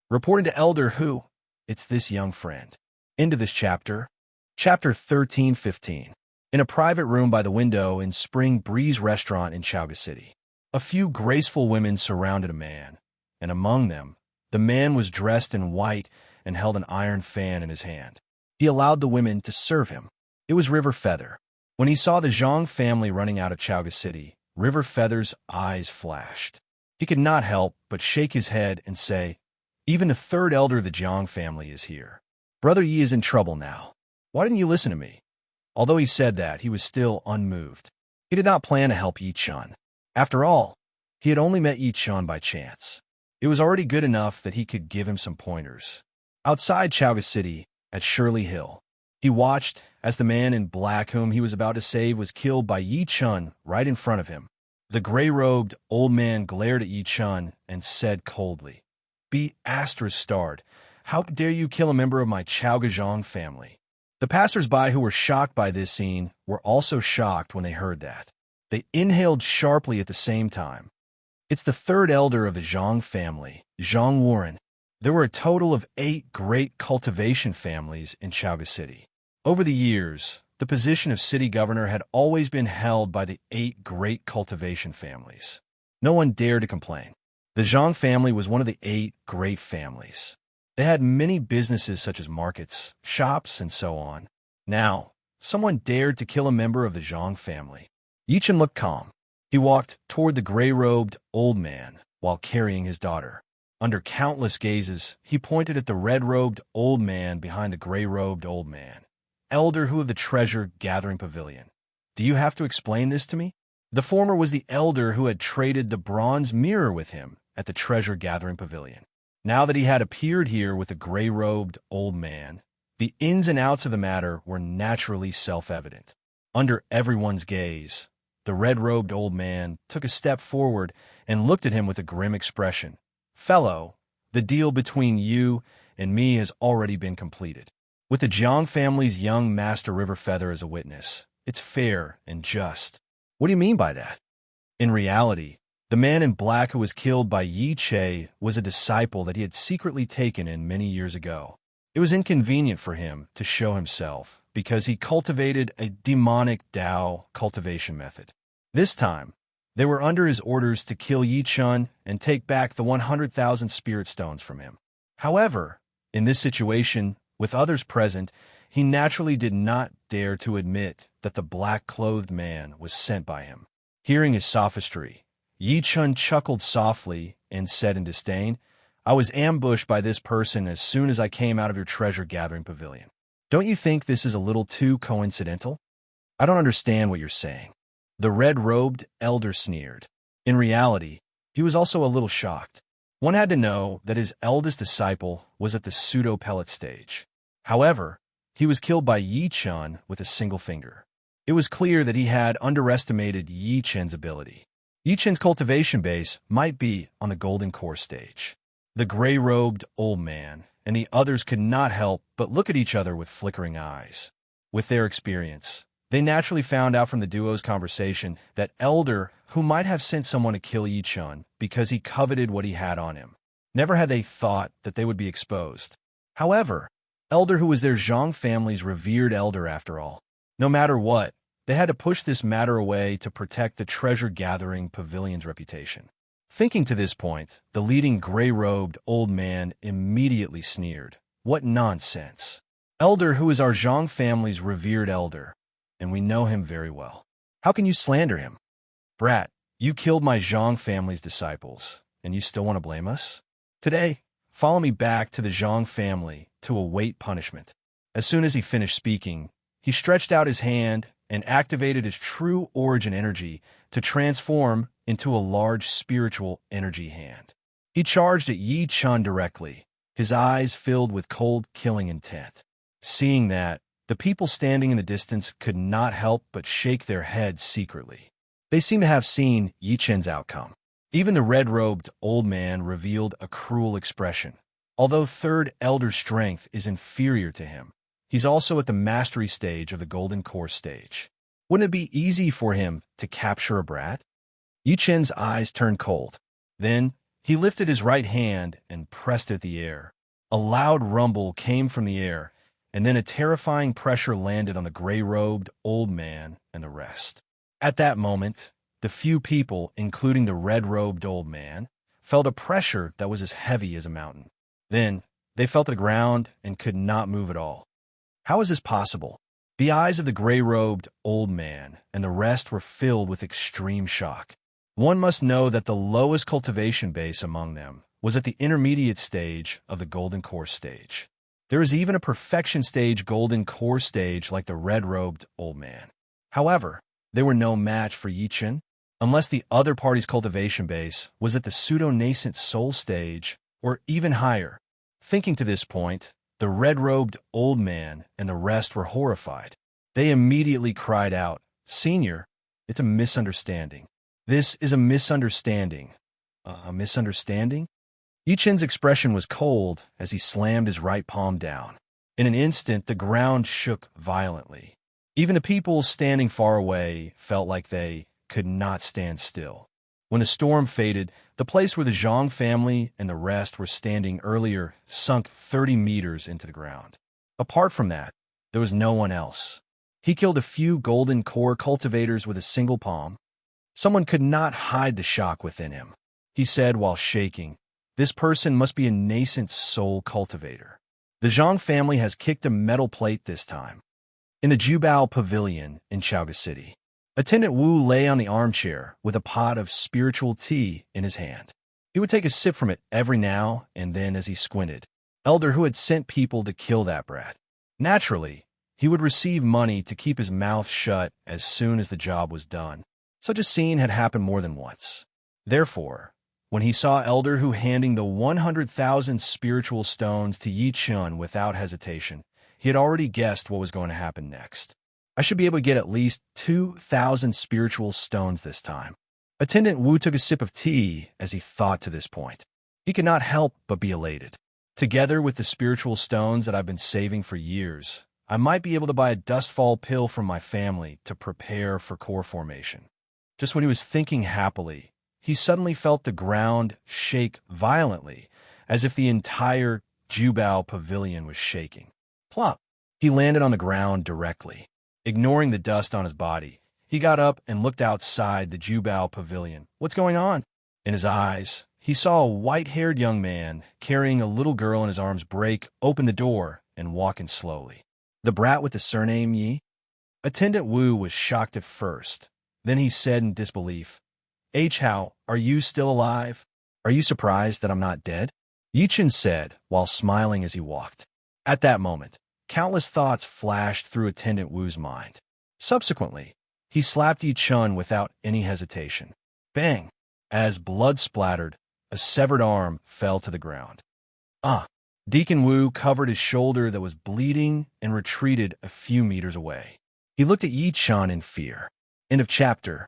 "Reporting to Elder Hu, it's this young friend." Into this chapter. Chapter 13-15. In a private room by the window in Spring Breeze Restaurant in Chaoga City, a few graceful women surrounded a man, and among them, the man was dressed in white and held an iron fan in his hand. He allowed the women to serve him. It was River Feather. When he saw the Zhang family running out of Chaoga City, River Feather's eyes flashed. He could not help but shake his head and say, "Even the third elder of the Jiang family is here. Brother Yi is in trouble now. Why didn't you listen to me?" Although he said that, he was still unmoved. He did not plan to help Yichun. After all, he had only met Yichun by chance. It was already good enough that he could give him some pointers. Outside Chaoga City, at Shirley Hill, he watched as the man in black whom he was about to save was killed by Yichun right in front of him. The gray-robed old man glared at Yichun and said coldly, "Be ****starred. How dare you kill a member of my Chaogajong family?" The passers-by who were shocked by this scene were also shocked when they heard that. They inhaled sharply at the same time. It's the third elder of the Zhang family, Zhang Warren. There were a total of 8 great cultivation families in Chaoga City. Over the years, the position of city governor had always been held by the 8 great cultivation families. No one dared to complain. The Zhang family was one of the 8 great families. They had many businesses such as markets, shops, and so on. Now, someone dared to kill a member of the Zhang family. Yichun looked calm. He walked toward the gray-robed old man while carrying his daughter. Under countless gazes, he pointed at the red-robed old man behind the gray-robed old man. elder who of the treasure-gathering pavilion. Do you have to explain this to me? The former was the elder who had traded the bronze mirror with him at the treasure-gathering pavilion. Now that he had appeared here with a gray-robed old man, the ins and outs of the matter were naturally self-evident. Under everyone's gaze, the red-robed old man took a step forward and looked at him with a grim expression. "Fellow, the deal between you and me has already been completed. With the Jiang family's young master River Feather as a witness, it's fair and just." "What do you mean by that?" In reality, the man in black who was killed by Yi Che was a disciple that he had secretly taken in many years ago. It was inconvenient for him to show himself because he cultivated a demonic Tao cultivation method. This time, they were under his orders to kill Yi Chun and take back the 100,000 spirit stones from him. However, in this situation, with others present, he naturally did not dare to admit that the black-clothed man was sent by him. Hearing his sophistry, Yi Chun chuckled softly and said in disdain, "I was ambushed by this person as soon as I came out of your treasure-gathering pavilion. Don't you think this is a little too coincidental?" "I don't understand what you're saying." The red-robed elder sneered. In reality, he was also a little shocked. One had to know that his eldest disciple was at the pseudo-pellet stage. However, he was killed by Yi Chun with a single finger. It was clear that he had underestimated Yi Chen's ability. Yi Chen's cultivation base might be on the golden core stage. The gray-robed old man and the others could not help but look at each other with flickering eyes. With their experience, they naturally found out from the duo's conversation that elder who might have sent someone to kill Yi Chun because he coveted what he had on him. Never had they thought that they would be exposed. However, elder who was their Zhang family's revered elder after all. No matter what, they had to push this matter away to protect the treasure-gathering pavilion's reputation. Thinking to this point, the leading gray-robed old man immediately sneered. "What nonsense! Elder who is our Zhang family's revered elder, and we know him very well. How can you slander him? Brat, you killed my Zhang family's disciples, and you still want to blame us? Today, follow me back to the Zhang family to await punishment." As soon as he finished speaking, he stretched out his hand and activated his true origin energy to transform into a large spiritual energy hand. He charged at Yi Chun directly, his eyes filled with cold, killing intent. Seeing that, the people standing in the distance could not help but shake their heads secretly. They seemed to have seen Yi Chen's outcome. Even the red-robed old man revealed a cruel expression. Although third elder strength is inferior to him, he's also at the mastery stage of the golden core stage. Wouldn't it be easy for him to capture a brat? Yi Chen's eyes turned cold. Then he lifted his right hand and pressed at the air. A loud rumble came from the air, and then a terrifying pressure landed on the gray-robed old man and the rest. At that moment, the few people, including the red-robed old man, felt a pressure that was as heavy as a mountain. Then they felt the ground and could not move at all. How is this possible? The eyes of the gray-robed old man and the rest were filled with extreme shock. One must know that the lowest cultivation base among them was at the intermediate stage of the golden core stage. There is even a perfection stage golden core stage like the red-robed old man. However, they were no match for Yi Chen, unless the other party's cultivation base was at the pseudo-nascent soul stage or even higher. Thinking to this point, the red-robed old man and the rest were horrified. They immediately cried out, "Senior, it's a misunderstanding. This is a misunderstanding." A misunderstanding? Yi Chen's expression was cold as he slammed his right palm down. In an instant, the ground shook violently. Even the people standing far away felt like they could not stand still. When the storm faded, the place where the Zhang family and the rest were standing earlier sunk 30 meters into the ground. Apart from that, there was no one else. He killed a few golden core cultivators with a single palm. Someone could not hide the shock within him. He said while shaking, "This person must be a nascent soul cultivator. The Zhang family has kicked a metal plate this time." In the Jubao Pavilion in Chaoga City, Attendant Wu lay on the armchair with a pot of spiritual tea in his hand. He would take a sip from it every now and then as he squinted. Elder who had sent people to kill that brat. Naturally, he would receive money to keep his mouth shut as soon as the job was done. Such a scene had happened more than once. Therefore, when he saw Elder Hu handing the 100,000 spiritual stones to Yi Chun without hesitation, he had already guessed what was going to happen next. I should be able to get at least 2,000 spiritual stones this time. Attendant Wu took a sip of tea as he thought to this point. He could not help but be elated. Together with the spiritual stones that I've been saving for years, I might be able to buy a dustfall pill from my family to prepare for core formation. Just when he was thinking happily, he suddenly felt the ground shake violently, as if the entire Jubao pavilion was shaking. Plop! He landed on the ground directly. Ignoring the dust on his body, he got up and looked outside the Jubao pavilion. What's going on? In his eyes, he saw a white-haired young man carrying a little girl in his arms break open the door and walk in slowly. The brat with the surname Yi? Attendant Wu was shocked at first. Then he said in disbelief, H. Hao, are you still alive? Are you surprised that I'm not dead? Yi Chun said, while smiling as he walked. At that moment, countless thoughts flashed through Attendant Wu's mind. Subsequently, he slapped Yi Chun without any hesitation. Bang! As blood splattered, a severed arm fell to the ground. Deacon Wu covered his shoulder that was bleeding and retreated a few meters away. He looked at Yi Chun in fear. End of chapter.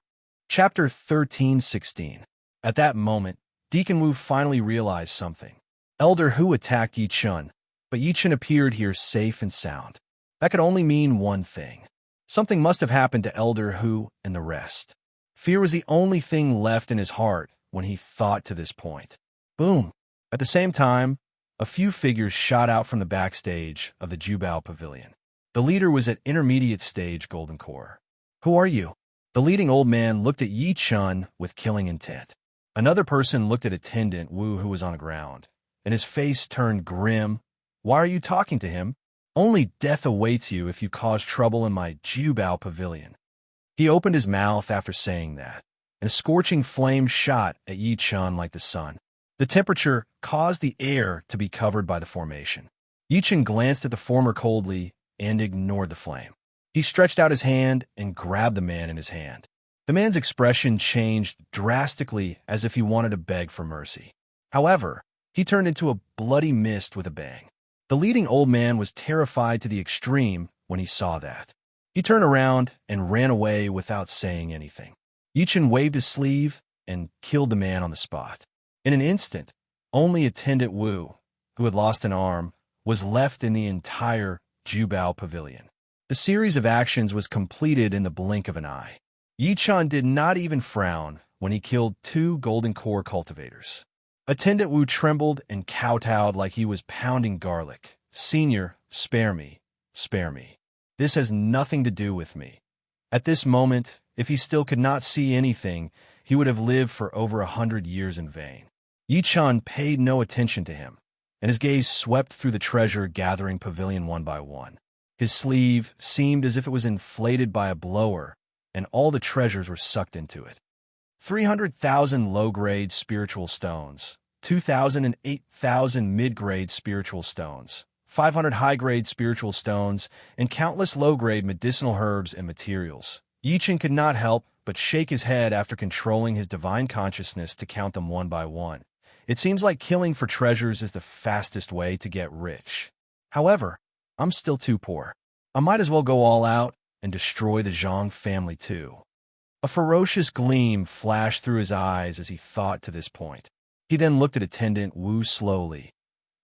Chapter 13:16. At that moment, Deacon Wu finally realized something. Elder Hu attacked Yi Chun, but Yi Chun appeared here safe and sound. That could only mean one thing. Something must have happened to Elder Hu and the rest. Fear was the only thing left in his heart when he thought to this point. Boom! At the same time, a few figures shot out from the backstage of the Jubao Pavilion. The leader was at intermediate stage Golden Core. Who are you? The leading old man looked at Yi Chun with killing intent. Another person looked at Attendant Wu, who was on the ground, and his face turned grim. Why are you talking to him? Only death awaits you if you cause trouble in my Jubao Pavilion. He opened his mouth after saying that, and a scorching flame shot at Yi Chun like the sun. The temperature caused the air to be covered by the formation. Yi Chun glanced at the former coldly and ignored the flame. He stretched out his hand and grabbed the man in his hand. The man's expression changed drastically as if he wanted to beg for mercy. However, he turned into a bloody mist with a bang. The leading old man was terrified to the extreme when he saw that. He turned around and ran away without saying anything. Yi Chun waved his sleeve and killed the man on the spot. In an instant, only Attendant Wu, who had lost an arm, was left in the entire Jubao Pavilion. The series of actions was completed in the blink of an eye. Yi Chun did not even frown when he killed 2 Golden Core cultivators. Attendant Wu trembled and kowtowed like he was pounding garlic. Senior, spare me, spare me. This has nothing to do with me. At this moment, if he still could not see anything, he would have lived for over 100 years in vain. Yi Chun paid no attention to him, and his gaze swept through the treasure-gathering pavilion one by one. His sleeve seemed as if it was inflated by a blower, and all the treasures were sucked into it. 300,000 low-grade spiritual stones, 2,000 and 8,000 mid-grade spiritual stones, 500 high-grade spiritual stones, and countless low-grade medicinal herbs and materials. Yi Chun could not help but shake his head after controlling his divine consciousness to count them one by one. It seems like killing for treasures is the fastest way to get rich. However, I'm still too poor. I might as well go all out and destroy the Zhang family too. A ferocious gleam flashed through his eyes as he thought to this point. He then looked at Attendant Wu slowly.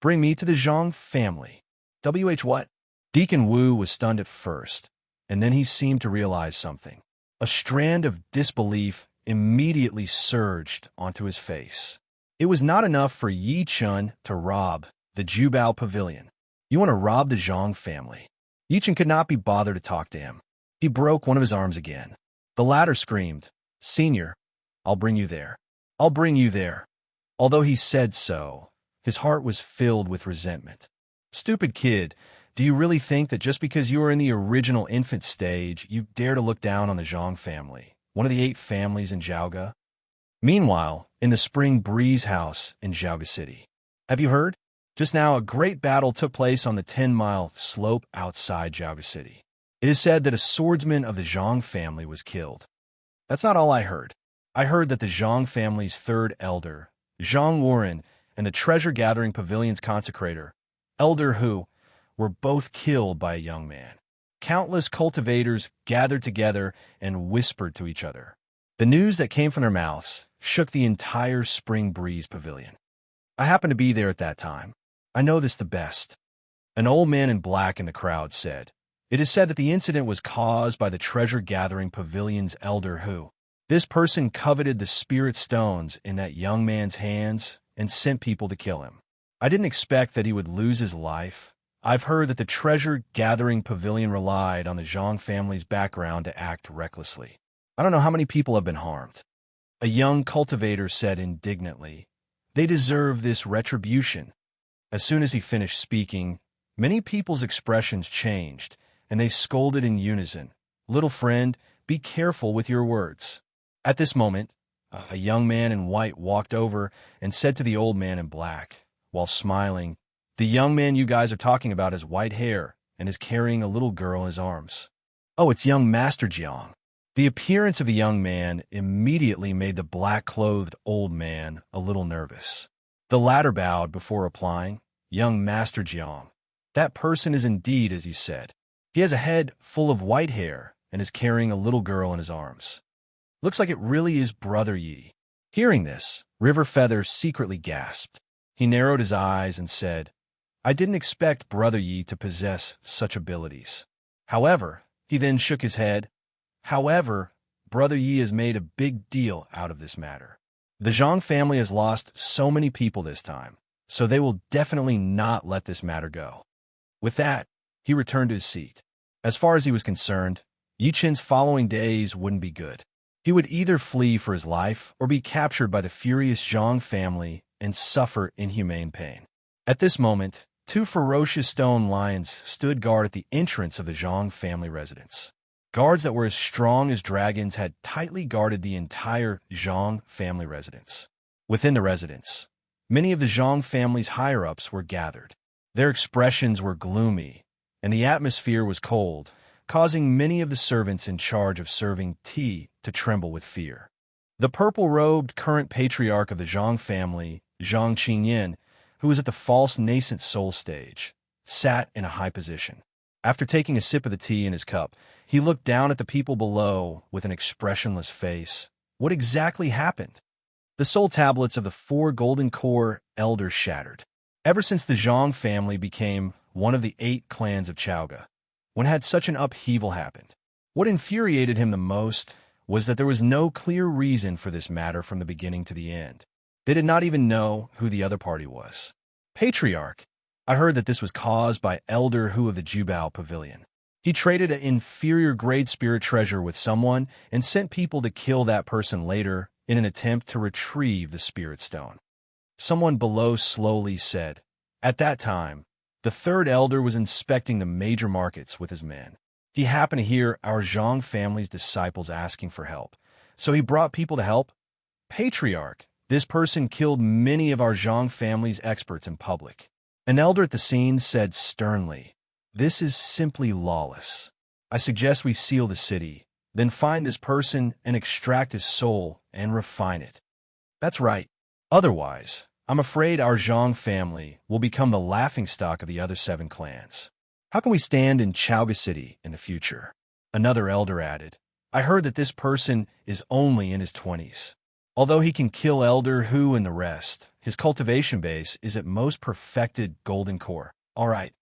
Bring me to the Zhang family. What? Deacon Wu was stunned at first, and then he seemed to realize something. A strand of disbelief immediately surged onto his face. It was not enough for Yi Chun to rob the Jubao Pavilion. You want to rob the Zhang family? Yi Chun could not be bothered to talk to him. He broke one of his arms again. The latter screamed, Senior, I'll bring you there. I'll bring you there. Although he said so, his heart was filled with resentment. Stupid kid, do you really think that just because you are in the original infant stage, you dare to look down on the Zhang family, one of the 8 families in Jiaoge? Meanwhile, in the Spring Breeze house in Jiaoge City. Have you heard? Just now, a great battle took place on the 10-mile slope outside Jiaoga City. It is said that a swordsman of the Zhang family was killed. That's not all I heard. I heard that the Zhang family's third elder, Zhang Warren, and the treasure-gathering pavilion's consecrator, Elder Hu, were both killed by a young man. Countless cultivators gathered together and whispered to each other. The news that came from their mouths shook the entire Spring Breeze Pavilion. I happened to be there at that time. I know this the best. An old man in black in the crowd said. It is said that the incident was caused by the treasure-gathering pavilion's Elder Hu. This person coveted the spirit stones in that young man's hands and sent people to kill him. I didn't expect that he would lose his life. I've heard that the treasure-gathering pavilion relied on the Zhang family's background to act recklessly. I don't know how many people have been harmed. A young cultivator said indignantly, "They deserve this retribution." As soon as he finished speaking, many people's expressions changed, and they scolded in unison, "Little friend, be careful with your words." At this moment, a young man in white walked over and said to the old man in black, while smiling, "The young man you guys are talking about has white hair and is carrying a little girl in his arms." "Oh, it's young Master Jiang." The appearance of the young man immediately made the black-clothed old man a little nervous. The latter bowed before replying, "Young Master Jiang, that person is indeed as you said. He has a head full of white hair and is carrying a little girl in his arms. Looks like it really is Brother Yi." Hearing this, River Feather secretly gasped. He narrowed his eyes and said, "I didn't expect Brother Yi to possess such abilities." However, he then shook his head. "However, Brother Yi has made a big deal out of this matter. The Zhang family has lost so many people this time, so they will definitely not let this matter go." With that, he returned to his seat. As far as he was concerned, Yi Qin's following days wouldn't be good. He would either flee for his life or be captured by the furious Zhang family and suffer inhumane pain. At this moment, two ferocious stone lions stood guard at the entrance of the Zhang family residence. Guards that were as strong as dragons had tightly guarded the entire Zhang family residence. Within the residence, many of the Zhang family's higher-ups were gathered. Their expressions were gloomy, and the atmosphere was cold, causing many of the servants in charge of serving tea to tremble with fear. The purple-robed current patriarch of the Zhang family, Zhang Qingyan, who was at the false nascent soul stage, sat in a high position. After taking a sip of the tea in his cup, he looked down at the people below with an expressionless face. What exactly happened? The soul tablets of the 4 golden core elders shattered. Ever since the Zhang family became one of the 8 clans of Chaoga, when had such an upheaval happened? What infuriated him the most was that there was no clear reason for this matter from the beginning to the end. They did not even know who the other party was. Patriarch, I heard that this was caused by Elder Hu of the Jubao Pavilion. He traded an inferior grade spirit treasure with someone and sent people to kill that person later in an attempt to retrieve the spirit stone. Someone below slowly said, "At that time, the third elder was inspecting the major markets with his men. He happened to hear our Zhang family's disciples asking for help, so he brought people to help. Patriarch, this person killed many of our Zhang family's experts in public." An elder at the scene said sternly, "This is simply lawless. I suggest we seal the city, then find this person and extract his soul and refine it." That's right. Otherwise, I'm afraid our Zhang family will become the laughingstock of the other 7 clans. How can we stand in Chaoga City in the future? Another elder added, "I heard that this person is only in his 20s. Although he can kill Elder Hu and the rest, his cultivation base is at most perfected golden core." All right.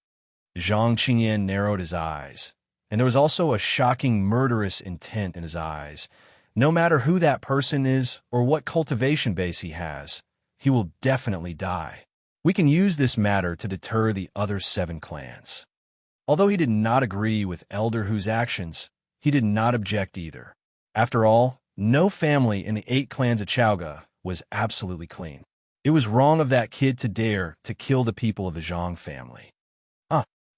Zhang Qingyan narrowed his eyes, and there was also a shocking murderous intent in his eyes. No matter who that person is or what cultivation base he has, he will definitely die. We can use this matter to deter the other 7 clans. Although he did not agree with Elder Hu's actions, he did not object either. After all, no family in the 8 clans of Chaoga was absolutely clean. It was wrong of that kid to dare to kill the people of the Zhang family.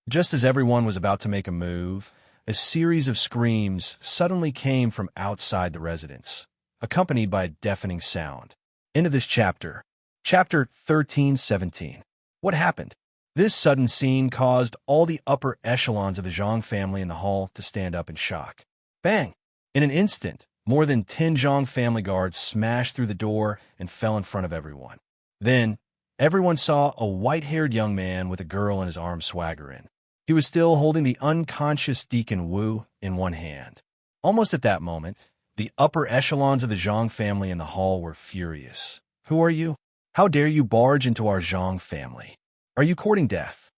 Just as everyone was about to make a move, a series of screams suddenly came from outside the residence, accompanied by a deafening sound. End of this chapter. Chapter 13-17. What happened? This sudden scene caused all the upper echelons of the Zhang family in the hall to stand up in shock. Bang! In an instant, more than 10 Zhang family guards smashed through the door and fell in front of everyone. Then, everyone saw a white-haired young man with a girl in his arms swagger in. He was still holding the unconscious Deacon Wu in one hand. Almost at that moment, the upper echelons of the Zhang family in the hall were furious. Who are you? How dare you barge into our Zhang family? Are you courting death?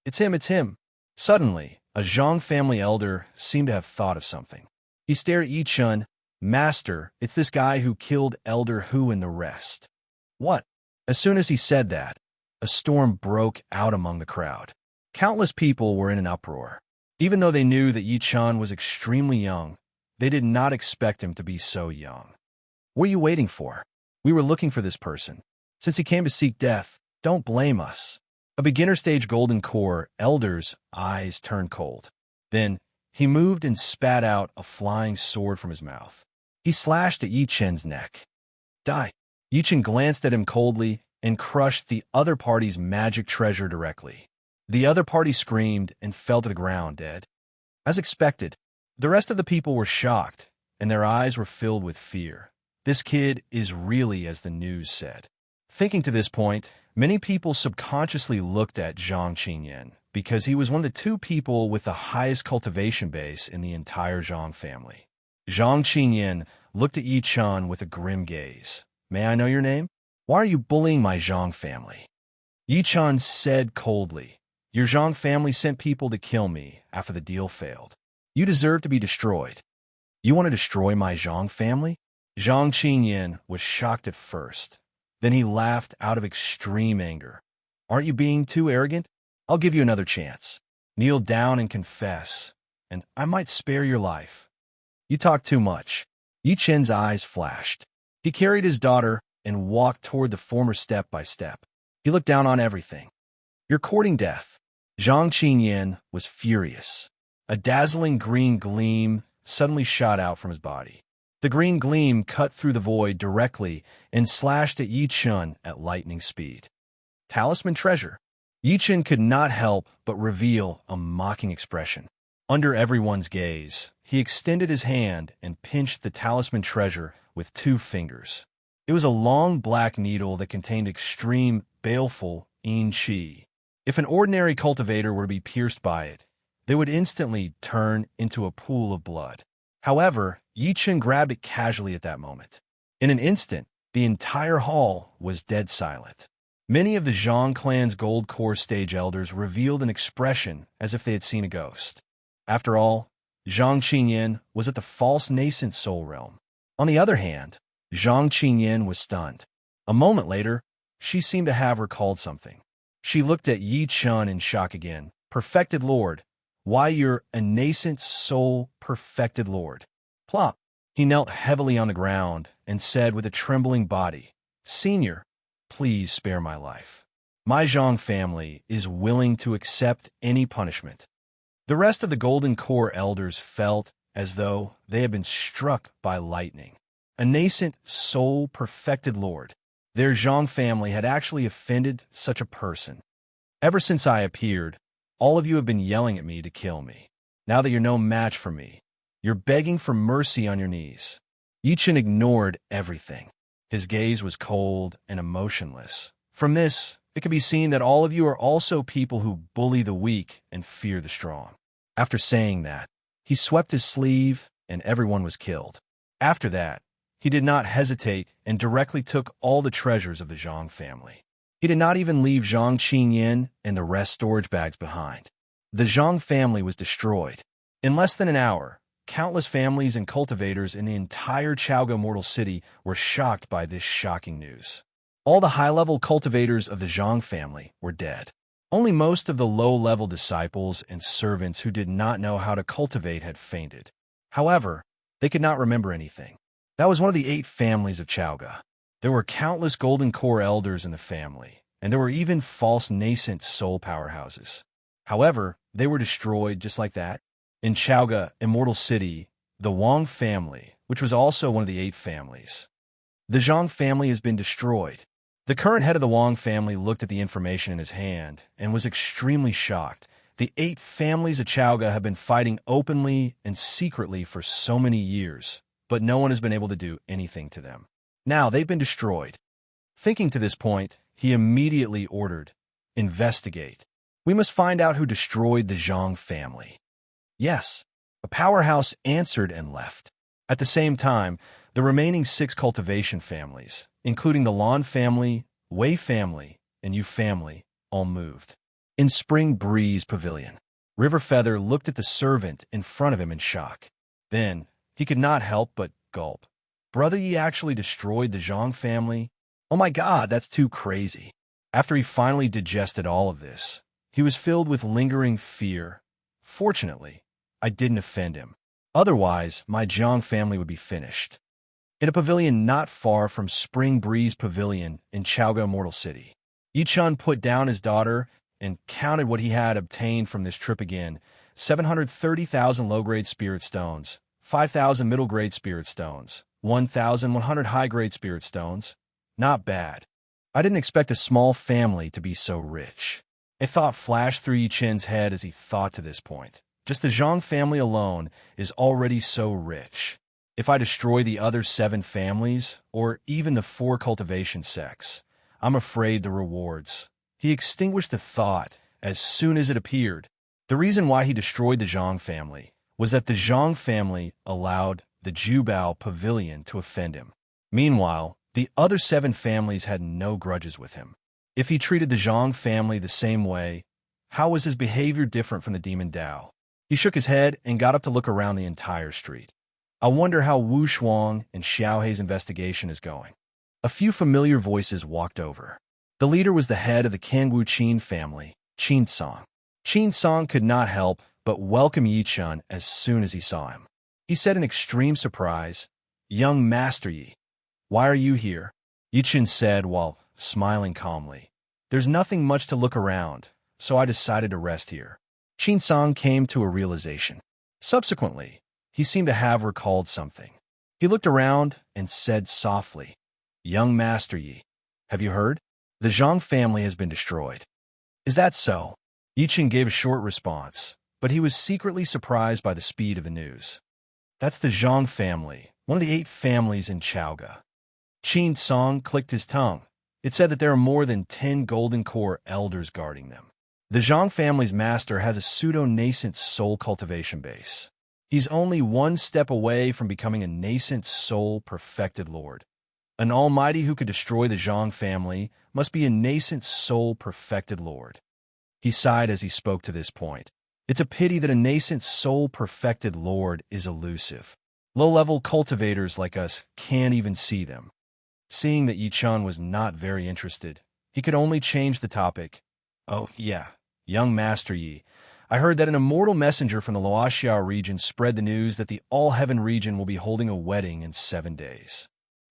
It's him, it's him. Suddenly, a Zhang family elder seemed to have thought of something. He stared at Yi Chun. Master, it's this guy who killed Elder Hu and the rest. What? As soon as he said that, a storm broke out among the crowd. Countless people were in an uproar. Even though they knew that Yi Chun was extremely young, they did not expect him to be so young. What are you waiting for? We were looking for this person. Since he came to seek death, don't blame us. A beginner stage golden core elder's eyes turned cold. Then, he moved and spat out a flying sword from his mouth. He slashed at Yi Chen's neck. Die. Yi Chen glanced at him coldly and crushed the other party's magic treasure directly. The other party screamed and fell to the ground dead. As expected, the rest of the people were shocked, and their eyes were filled with fear. This kid is really as the news said. Thinking to this point, many people subconsciously looked at Zhang Qinyan because he was one of the two people with the highest cultivation base in the entire Zhang family. Zhang Qinyan looked at Yi Chun with a grim gaze. May I know your name? Why are you bullying my Zhang family? Yi Chun said coldly, your Zhang family sent people to kill me after the deal failed. You deserve to be destroyed. You want to destroy my Zhang family? Zhang Qinyan was shocked at first. Then he laughed out of extreme anger. Aren't you being too arrogant? I'll give you another chance. Kneel down and confess, and I might spare your life. You talk too much. Yi Chen's eyes flashed. He carried his daughter and walked toward the former step by step. He looked down on everything. You're courting death. Zhang Qinyan was furious. A dazzling green gleam suddenly shot out from his body. The green gleam cut through the void directly and slashed at Yi Chun at lightning speed. Talisman treasure. Yi Chun could not help but reveal a mocking expression. Under everyone's gaze, he extended his hand and pinched the talisman treasure with 2 fingers. It was a long black needle that contained extreme, baleful yin qi. If an ordinary cultivator were to be pierced by it, they would instantly turn into a pool of blood. However, Yi Chun grabbed it casually at that moment. In an instant, the entire hall was dead silent. Many of the Zhang clan's gold core stage elders revealed an expression as if they had seen a ghost. After all, Zhang Qinyan was at the false nascent soul realm. On the other hand, Zhang Qinyan was stunned. A moment later, she seemed to have recalled something. She looked at Yi Chun in shock again. Perfected Lord. Why, you're a nascent soul perfected Lord. Plop. He knelt heavily on the ground and said with a trembling body, Senior, please spare my life. My Zhang family is willing to accept any punishment. The rest of the Golden Core elders felt as though they had been struck by lightning. A nascent soul perfected Lord. Their Zhang family had actually offended such a person. Ever since I appeared, all of you have been yelling at me to kill me. Now that you're no match for me, you're begging for mercy on your knees. Yi Chun ignored everything. His gaze was cold and emotionless. From this, it can be seen that all of you are also people who bully the weak and fear the strong. After saying that, he swept his sleeve and everyone was killed. After that, he did not hesitate and directly took all the treasures of the Zhang family. He did not even leave Zhang Qinyan and the rest storage bags behind. The Zhang family was destroyed. In less than an hour, countless families and cultivators in the entire Chaoga Mortal City were shocked by this shocking news. All the high-level cultivators of the Zhang family were dead. Only most of the low-level disciples and servants who did not know how to cultivate had fainted. However, they could not remember anything. That was one of the 8 families of Chaoga. There were countless Golden Core elders in the family, and there were even false nascent soul powerhouses. However, they were destroyed just like that. In Chaoga Immortal City, the Wang family, which was also one of the 8 families. The Zhang family has been destroyed. The current head of the Wang family looked at the information in his hand and was extremely shocked. The 8 families of Chaoga have been fighting openly and secretly for so many years, but no one has been able to do anything to them. Now they've been destroyed. Thinking to this point, he immediately ordered, "Investigate. We must find out who destroyed the Zhang family." Yes, a powerhouse answered and left. At the same time, the remaining 6 cultivation families, including the Lan family, Wei family, and Yu family, all moved. In Spring Breeze Pavilion, River Feather looked at the servant in front of him in shock. Then, he could not help but gulp. "Brother Yi actually destroyed the Zhang family? Oh my god, that's too crazy." After he finally digested all of this, he was filled with lingering fear. Fortunately, I didn't offend him. Otherwise, my Zhang family would be finished. In a pavilion not far from Spring Breeze Pavilion in Chaoga Immortal City, Yichun put down his daughter and counted what he had obtained from this trip again: 730,000 low-grade spirit stones, 5,000 middle-grade spirit stones, 1,100 high-grade spirit stones. Not bad. I didn't expect a small family to be so rich. A thought flashed through Yichen's head as he thought to this point. Just the Zhang family alone is already so rich. If I destroy the other 7 families, or even the 4 cultivation sects, I'm afraid the rewards. He extinguished the thought as soon as it appeared. The reason why he destroyed the Zhang family was that the Zhang family allowed the Jubao pavilion to offend him. Meanwhile, the other 7 families had no grudges with him. If he treated the Zhang family the same way, how was his behavior different from the Demon Dao? He shook his head and got up to look around the entire street. I wonder how Wu Shuang and Xiaohei's investigation is going. A few familiar voices walked over. The leader was the head of the Kangwu Qin family, Qin Song. Qin Song could not help but welcome Yichun as soon as he saw him. He said in extreme surprise, "Young Master Yi, why are you here?" Yichun said while smiling calmly, "There's nothing much to look around, so I decided to rest here." Qin Song came to a realization. Subsequently, he seemed to have recalled something. He looked around and said softly, "Young Master Yi, have you heard? The Zhang family has been destroyed." "Is that so?" Yichun gave a short response, but he was secretly surprised by the speed of the news. "That's the Zhang family, one of the 8 families in Chaoga." Qin Song clicked his tongue. It said that there are more than 10 Golden Core elders guarding them. The Zhang family's master has a pseudo-nascent soul cultivation base. He's only 1 step away from becoming a nascent soul perfected lord. An almighty who could destroy the Zhang family must be a nascent soul perfected lord. He sighed as he spoke to this point. It's a pity that a nascent soul perfected lord is elusive. Low-level cultivators like us can't even see them. Seeing that Yichun was not very interested, he could only change the topic. "Oh, yeah, young Master Yi, I heard that an immortal messenger from the Luoxiao region spread the news that the All-Heaven region will be holding a wedding in 7 days."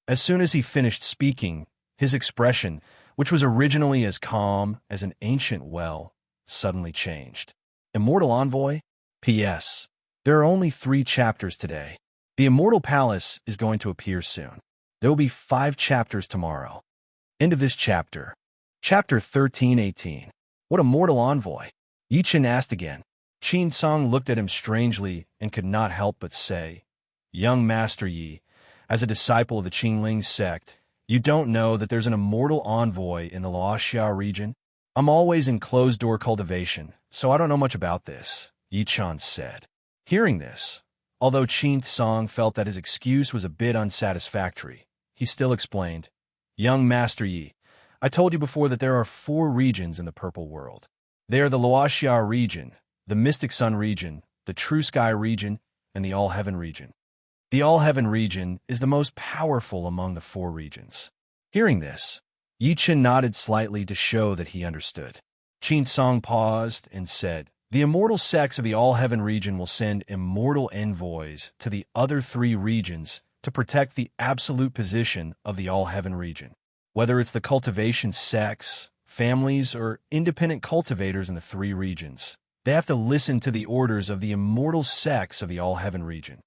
As soon as he finished speaking, his expression, which was originally as calm as an ancient well, suddenly changed. "Immortal Envoy? P.S. There are only 3 chapters today. The Immortal Palace is going to appear soon. There will be 5 chapters tomorrow. End of this chapter. Chapter 13-18. What a mortal envoy?" Yichun asked again. Qin Song looked at him strangely and could not help but say, "Young Master Yi, as a disciple of the Qingling sect, you don't know that there's an immortal envoy in the Luoxiao region? I'm always in closed-door cultivation, so I don't know much about this," Yichun said. Hearing this, although Qin Song felt that his excuse was a bit unsatisfactory, he still explained, "Young Master Yi, I told you before that there are 4 regions in the Purple World. They are the Luoxiao region, the Mystic Sun region, the True Sky region, and the All-Heaven region. The All-Heaven region is the most powerful among the 4 regions." Hearing this, Yichun nodded slightly to show that he understood. Qin Song paused and said, "The immortal sects of the All-Heaven region will send immortal envoys to the other 3 regions to protect the absolute position of the All-Heaven region. Whether it's the cultivation sects, families, or independent cultivators in the 3 regions, they have to listen to the orders of the immortal sects of the All-Heaven region."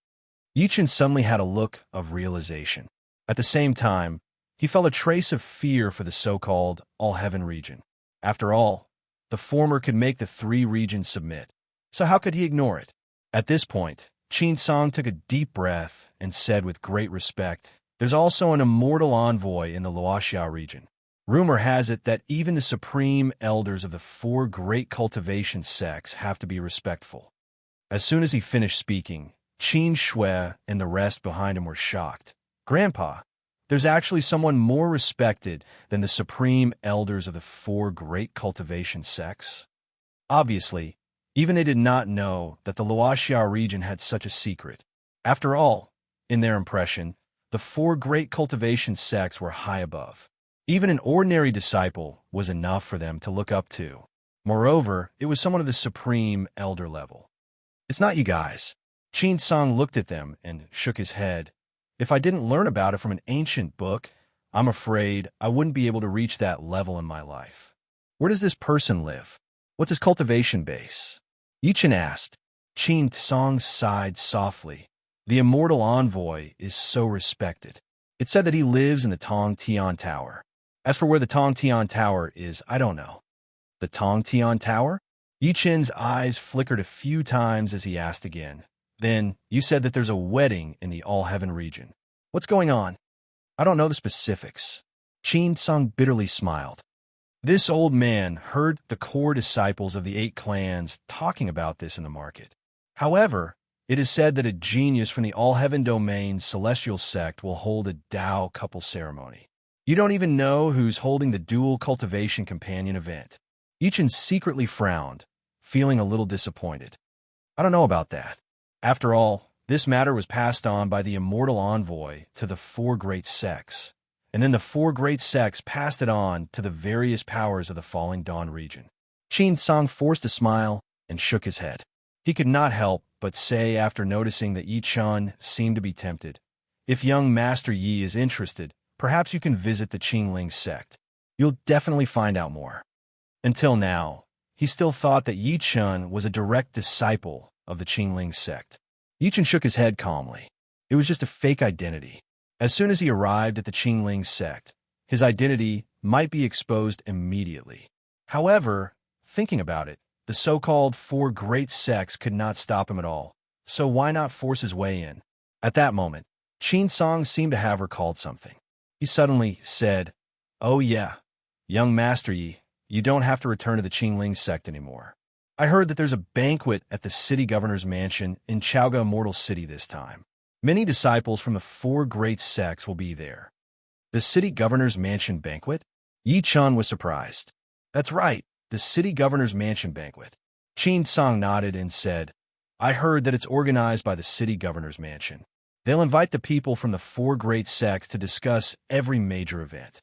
Yichun suddenly had a look of realization. At the same time, He felt a trace of fear for the so-called all-heaven region. After all, the former could make the three regions submit, so how could he ignore it? At this point, Qin Song took a deep breath and said with great respect, "There's also an immortal envoy in the Luoxiao region. Rumor has it that even the supreme elders of the four great cultivation sects have to be respectful." As soon as he finished speaking, Qin Shui and the rest behind him were shocked. "Grandpa, there's actually someone more respected than the supreme elders of the four great cultivation sects?" Obviously, even they did not know that the Luoxiao region had such a secret. After all, in their impression, the four great cultivation sects were high above. Even an ordinary disciple was enough for them to look up to. Moreover, it was someone of the supreme elder level. "It's not you guys." Qin Song looked at them and shook his head. "If I didn't learn about it from an ancient book, I'm afraid I wouldn't be able to reach that level in my life." "Where does this person live? What's his cultivation base?" Yichen asked. Qin Song sighed softly. "The immortal envoy is so respected. It's said that he lives in the Tong Tian Tower. As for where the Tong Tian Tower is, I don't know." "The Tong Tian Tower?" Yichen's eyes flickered a few times as he asked again. "Then, you said that there's a wedding in the all-heaven region. What's going on?" "I don't know the specifics." Qin Song bitterly smiled. This old man heard the core disciples of the 8 clans talking about this in the market. However, it is said that a genius from the all-heaven domain celestial sect will hold a Dao couple ceremony. You don't even know who's holding the dual cultivation companion event. Yichen secretly frowned, feeling a little disappointed. "I don't know about that." After all, this matter was passed on by the immortal envoy to the 4 great sects, and then the 4 great sects passed it on to the various powers of the Falling Dawn region. Qin Song forced a smile and shook his head. He could not help but say, after noticing that Yi Chun seemed to be tempted, "If young Master Yi is interested, perhaps you can visit the Qingling sect. You'll definitely find out more." Until now, he still thought that Yi Chun was a direct disciple of the Qingling sect. Yi Chun shook his head calmly. It was just a fake identity. As soon as he arrived at the Qingling sect, his identity might be exposed immediately. However, thinking about it, the so-called 4 great sects could not stop him at all, so why not force his way in? At that moment, Qin Song seemed to have recalled something. He suddenly said, "Oh yeah, young Master Yi, you don't have to return to the Qingling sect anymore. I heard that there's a banquet at the city governor's mansion in Chaoga Immortal City this time. Many disciples from the 4 great sects will be there." "The city governor's mansion banquet?" Yi Chun was surprised. "That's right, the city governor's mansion banquet." Qin Song nodded and said, "I heard that it's organized by the city governor's mansion. They'll invite the people from the 4 great sects to discuss every major event."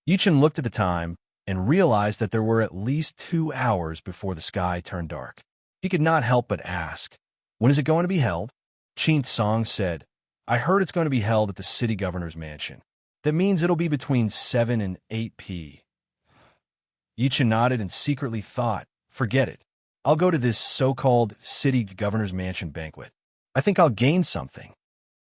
Yi Chun looked at the time and realized that there were at least 2 hours before the sky turned dark. He could not help but ask, "When is it going to be held?" Qin Song said, "I heard it's going to be held at the city governor's mansion. That means it'll be between 7 and 8 p." Yichen nodded and secretly thought, "Forget it. I'll go to this so-called city governor's mansion banquet. I think I'll gain something."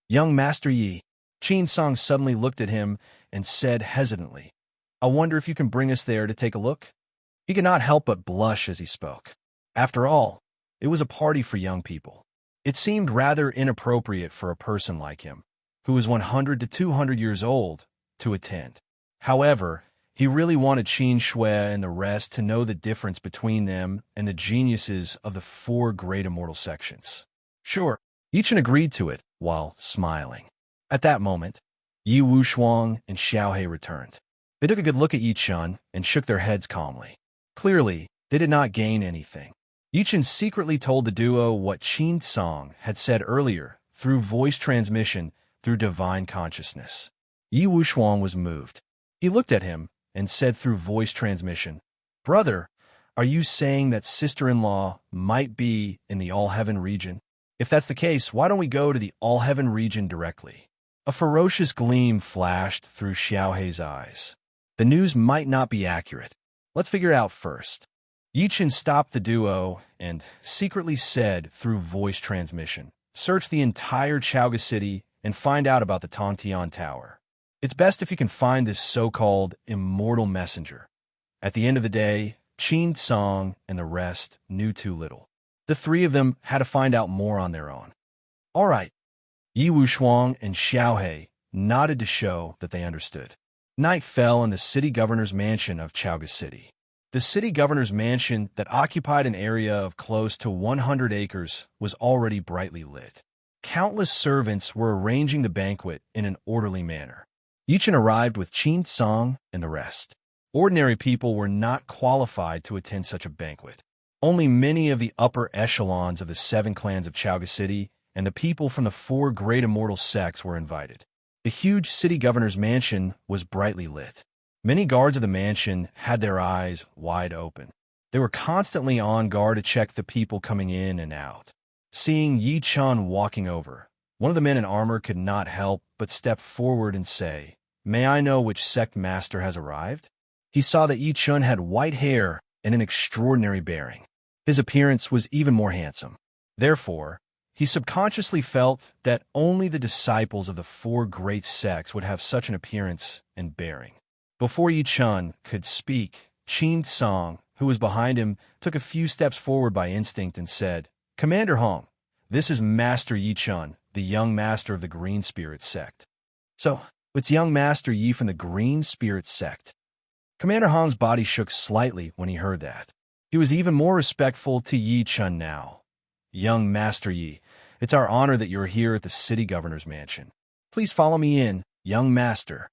"Young Master Yi," Qin Song suddenly looked at him and said hesitantly, "I wonder if you can bring us there to take a look?" He could not help but blush as he spoke. After all, it was a party for young people. It seemed rather inappropriate for a person like him, who was 100 to 200 years old, to attend. However, he really wanted Qin Shui and the rest to know the difference between them and the geniuses of the 4 great immortal sections. Sure, Yichen agreed to it while smiling. At that moment, Yi Wushuang and Xiaohe returned. They took a good look at Yi Chun and shook their heads calmly. Clearly, they did not gain anything. Yi Chun secretly told the duo what Qin Song had said earlier through voice transmission through divine consciousness. Yi Wushuang was moved. He looked at him and said through voice transmission, "Brother, are you saying that sister-in-law might be in the all-heaven region? If that's the case, why don't we go to the all-heaven region directly?" A ferocious gleam flashed through Xiaohe's eyes. The news might not be accurate. Let's figure it out first. Yichen stopped the duo and secretly said through voice transmission, "Search the entire Chaoga city and find out about the Tongtian Tower. It's best if you can find this so-called immortal messenger. At the end of the day, Qin Song and the rest knew too little. The three of them had to find out more on their own. All right. Yi Wushuang and Xiaohe nodded to show that they understood. Night fell in the city governor's mansion of Chaoga City. The city governor's mansion that occupied an area of close to 100 acres was already brightly lit. Countless servants were arranging the banquet in an orderly manner. Yichen arrived with Qin Song and the rest. Ordinary people were not qualified to attend such a banquet. Only many of the upper echelons of the 7 clans of Chaoga City and the people from the 4 great immortal sects were invited. The huge city governor's mansion was brightly lit. Many guards of the mansion had their eyes wide open. They were constantly on guard to check the people coming in and out. Seeing Yi Chun walking over, one of the men in armor could not help but step forward and say, "May I know which sect master has arrived?" He saw that Yi Chun had white hair and an extraordinary bearing. His appearance was even more handsome. Therefore, he subconsciously felt that only the disciples of the 4 great sects would have such an appearance and bearing. Before Yi Chun could speak, Qin Song, who was behind him, took a few steps forward by instinct and said, "Commander Hong, this is Master Yi Chun, the young master of the Green Spirit sect." "So, it's young Master Yi from the Green Spirit sect." Commander Hong's body shook slightly when he heard that. He was even more respectful to Yi Chun now. "Young Master Yi, it's our honor that you're here at the city governor's mansion. Please follow me in, young master."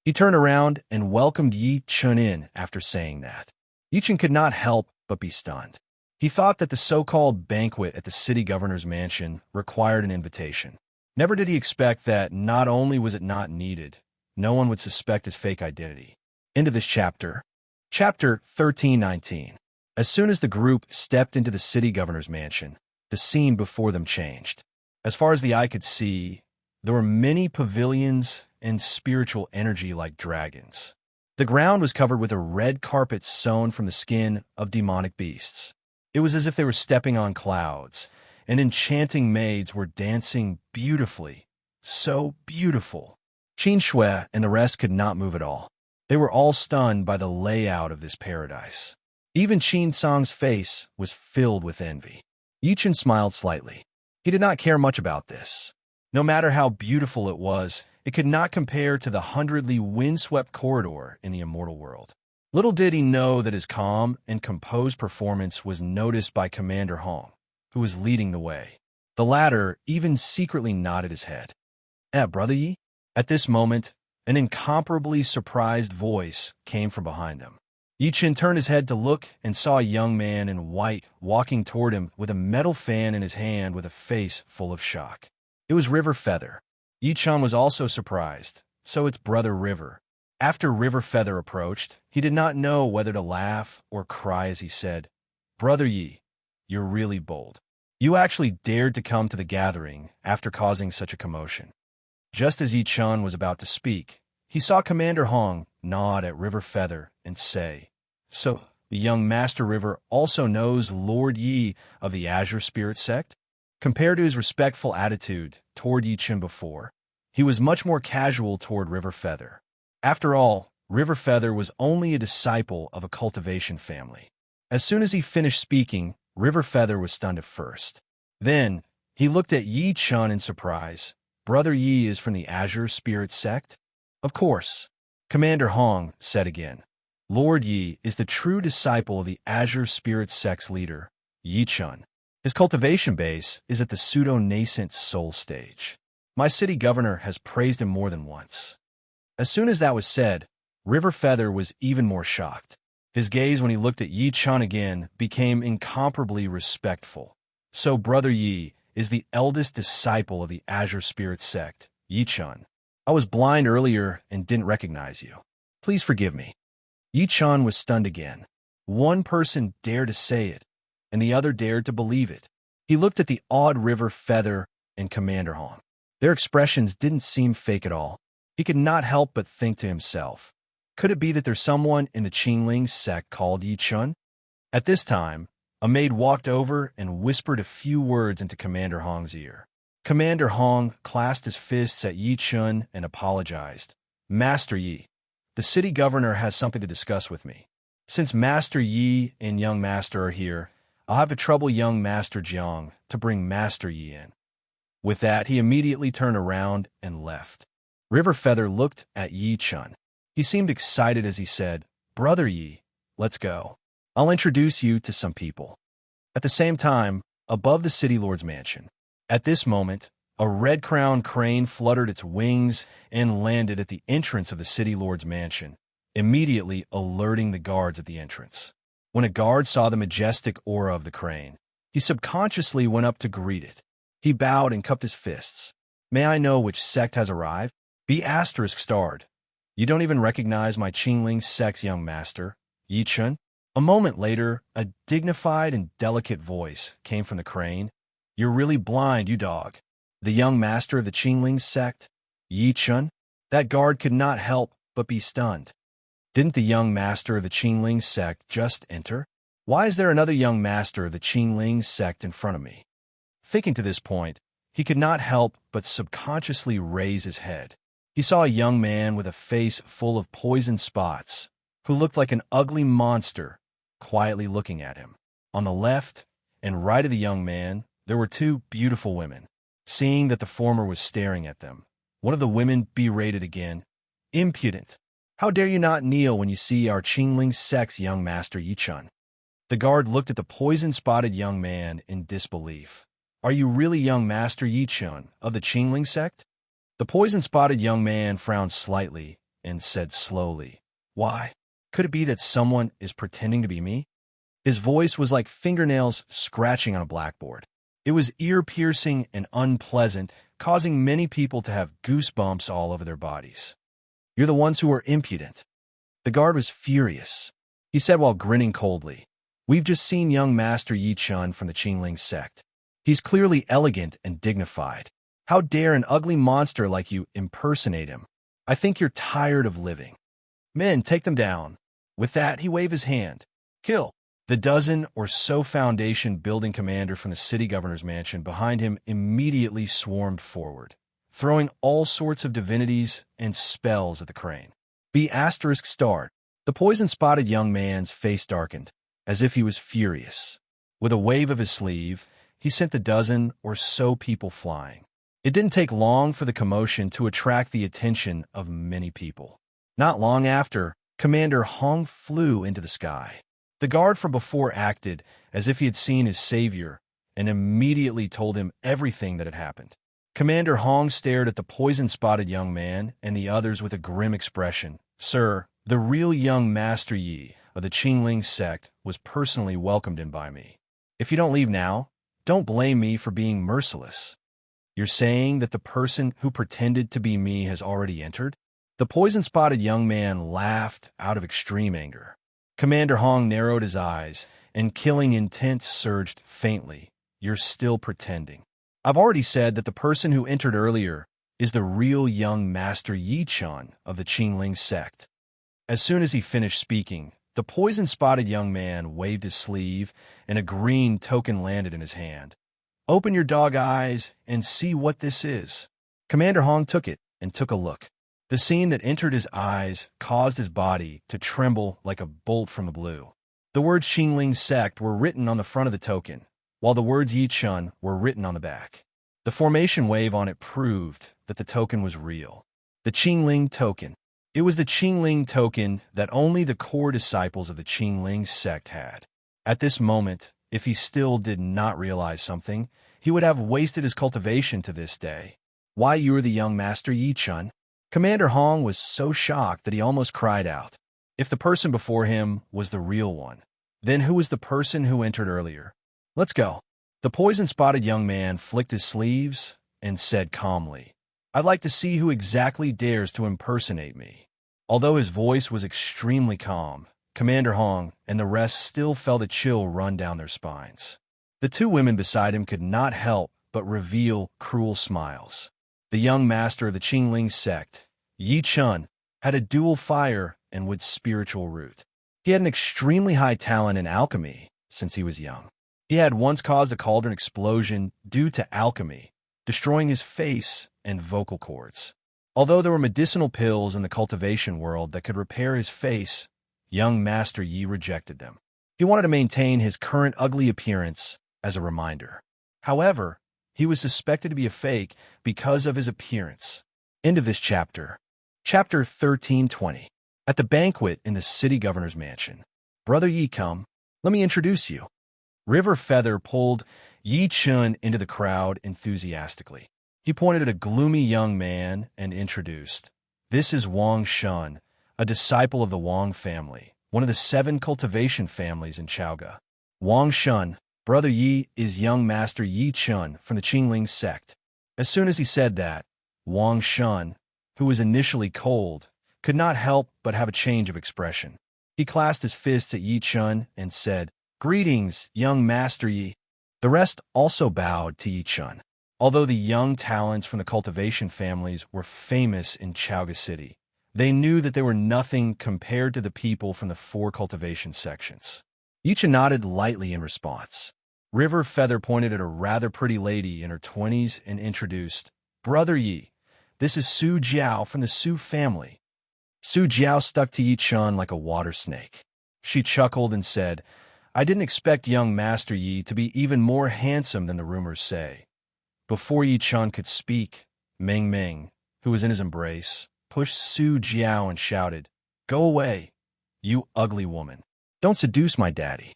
He turned around and welcomed Yi Chun in after saying that. Yi Chun could not help but be stunned. He thought that the so-called banquet at the city governor's mansion required an invitation. Never did he expect that not only was it not needed, no one would suspect his fake identity. End of this chapter. Chapter 13-19. As soon as the group stepped into the city governor's mansion, the scene before them changed. As far as the eye could see, there were many pavilions and spiritual energy like dragons. The ground was covered with a red carpet sewn from the skin of demonic beasts. It was as if they were stepping on clouds, and enchanting maids were dancing beautifully. So beautiful. Qin Shui and the rest could not move at all. They were all stunned by the layout of this paradise. Even Qin Song's face was filled with envy. Yi Chun smiled slightly. He did not care much about this. No matter how beautiful it was, it could not compare to the 100-li wind-swept corridor in the immortal world. Little did he know that his calm and composed performance was noticed by Commander Hong, who was leading the way. The latter even secretly nodded his head. Brother Yi?" At this moment, an incomparably surprised voice came from behind them. Yi Chun turned his head to look and saw a young man in white walking toward him with a metal fan in his hand with a face full of shock. It was River Feather. Yi Chun was also surprised. So it's Brother River. After River Feather approached, he did not know whether to laugh or cry as he said, "Brother Yi, you're really bold. You actually dared to come to the gathering after causing such a commotion." Just as Yi Chun was about to speak, he saw Commander Hong nod at River Feather and say, "So, the young Master River also knows Lord Yi of the Azure Spirit sect?" Compared to his respectful attitude toward Yi Chun before, he was much more casual toward River Feather. After all, River Feather was only a disciple of a cultivation family. As soon as he finished speaking, River Feather was stunned at first. Then, he looked at Yi Chun in surprise. "Brother Yi is from the Azure Spirit sect?" "Of course," Commander Hong said again. "Lord Yi is the true disciple of the Azure Spirit sect's leader, Yi Chun. His cultivation base is at the pseudo-nascent soul stage. My city governor has praised him more than once." As soon as that was said, River Feather was even more shocked. His gaze when he looked at Yi Chun again became incomparably respectful. "So Brother Yi is the eldest disciple of the Azure Spirit sect, Yi Chun. I was blind earlier and didn't recognize you. Please forgive me." Yi Chun was stunned again. One person dared to say it, and the other dared to believe it. He looked at the awed River Feather and Commander Hong. Their expressions didn't seem fake at all. He could not help but think to himself, could it be that there's someone in the Qingling sect called Yi Chun? At this time, a maid walked over and whispered a few words into Commander Hong's ear. Commander Hong clasped his fists at Yi Chun and apologized. Master Yi, the city governor has something to discuss with me. Since Master Yi and young master are here, I'll have to trouble young Master Jiang to bring Master Yi in. With that, he immediately turned around and left. River Feather looked at Yi Chun. He seemed excited as he said, "Brother Yi, let's go. I'll introduce you to some people." At the same time, above the city lord's mansion. At this moment, a red-crowned crane fluttered its wings and landed at the entrance of the city lord's mansion, immediately alerting the guards at the entrance. When a guard saw the majestic aura of the crane, he subconsciously went up to greet it. He bowed and cupped his fists. "May I know which sect has arrived?" Be **starred. "You don't even recognize my Qingling sect's young master, Yi Chun?" A moment later, a dignified and delicate voice came from the crane. "You're really blind, you dog. The young master of the Qingling sect, Yi Chun?" That guard could not help but be stunned. Didn't the young master of the Qingling sect just enter? Why is there another young master of the Qingling sect in front of me? Thinking to this point, he could not help but subconsciously raise his head. He saw a young man with a face full of poison spots, who looked like an ugly monster, quietly looking at him. On the left and right of the young man, there were two beautiful women. Seeing that the former was staring at them, one of the women berated again, "Impudent! How dare you not kneel when you see our Qingling sect's young master Yi Chun?" The guard looked at the poison-spotted young man in disbelief. "Are you really young master Yi Chun of the Qingling sect?" The poison-spotted young man frowned slightly and said slowly, "Why? Could it be that someone is pretending to be me?" His voice was like fingernails scratching on a blackboard. It was ear-piercing and unpleasant, causing many people to have goosebumps all over their bodies. "You're the ones who are impudent." The guard was furious. He said while grinning coldly, "We've just seen young Master Yi Chun from the Qingling sect. He's clearly elegant and dignified. How dare an ugly monster like you impersonate him? I think you're tired of living. Men, take them down." With that, he waved his hand. "Kill." The dozen or so Foundation building commander from the city governor's mansion behind him immediately swarmed forward, throwing all sorts of divinities and spells at the crane. Be ****. The poison-spotted young man's face darkened, as if he was furious. With a wave of his sleeve, he sent the dozen or so people flying. It didn't take long for the commotion to attract the attention of many people. Not long after, Commander Hong flew into the sky. The guard from before acted as if he had seen his savior and immediately told him everything that had happened. Commander Hong stared at the poison-spotted young man and the others with a grim expression. "Sir, the real young Master Yi of the Qingling sect was personally welcomed in by me. If you don't leave now, don't blame me for being merciless." "You're saying that the person who pretended to be me has already entered?" The poison-spotted young man laughed out of extreme anger. Commander Hong narrowed his eyes, and killing intent surged faintly. "You're still pretending. I've already said that the person who entered earlier is the real young Master Yi Chun of the Qingling sect." As soon as he finished speaking, the poison-spotted young man waved his sleeve, and a green token landed in his hand. "Open your dog eyes and see what this is." Commander Hong took it and took a look. The scene that entered his eyes caused his body to tremble like a bolt from the blue. The words Qingling sect were written on the front of the token, while the words Yi Chun were written on the back. The formation wave on it proved that the token was real. The Qingling token. It was the Qingling token that only the core disciples of the Qingling sect had. At this moment, if he still did not realize something, he would have wasted his cultivation to this day. "Why, you are the young Master Yi Chun?" Commander Hong was so shocked that he almost cried out. If the person before him was the real one, then who was the person who entered earlier? "Let's go." The poison-spotted young man flicked his sleeves and said calmly, "I'd like to see who exactly dares to impersonate me." Although his voice was extremely calm, Commander Hong and the rest still felt a chill run down their spines. The two women beside him could not help but reveal cruel smiles. The young master of the Qingling sect, Yi Chun, had a dual fire and wood spiritual root. He had an extremely high talent in alchemy since he was young. He had once caused a cauldron explosion due to alchemy, destroying his face and vocal cords. Although there were medicinal pills in the cultivation world that could repair his face, young Master Yi rejected them. He wanted to maintain his current ugly appearance as a reminder. However, he was suspected to be a fake because of his appearance. End of this chapter. Chapter 1320. At the banquet in the city governor's mansion. Brother Yi, come. Let me introduce you. River Feather pulled Yi Chun into the crowd enthusiastically. He pointed at a gloomy young man and introduced, "This is Wang Shun, a disciple of the Wang family, one of the 7 cultivation families in Chaoga. Wang Shun, Brother Yi, is young Master Yi Chun from the Qingling sect." As soon as he said that, Wang Shun, who was initially cold, could not help but have a change of expression. He clasped his fists at Yi Chun and said, "Greetings, young Master Yi." The rest also bowed to Yi Chun. Although the young talents from the cultivation families were famous in Chaoga City, they knew that they were nothing compared to the people from the 4 cultivation sections. Yi Chun nodded lightly in response. River Feather pointed at a rather pretty lady in her 20s and introduced, "Brother Yi, this is Su Jiao from the Su family." Su Jiao stuck to Yi Chun like a water snake. She chuckled and said, "I didn't expect young Master Yi to be even more handsome than the rumors say." Before Yi Chun could speak, Meng Meng, who was in his embrace, pushed Su Jiao and shouted, "Go away, you ugly woman. Don't seduce my daddy."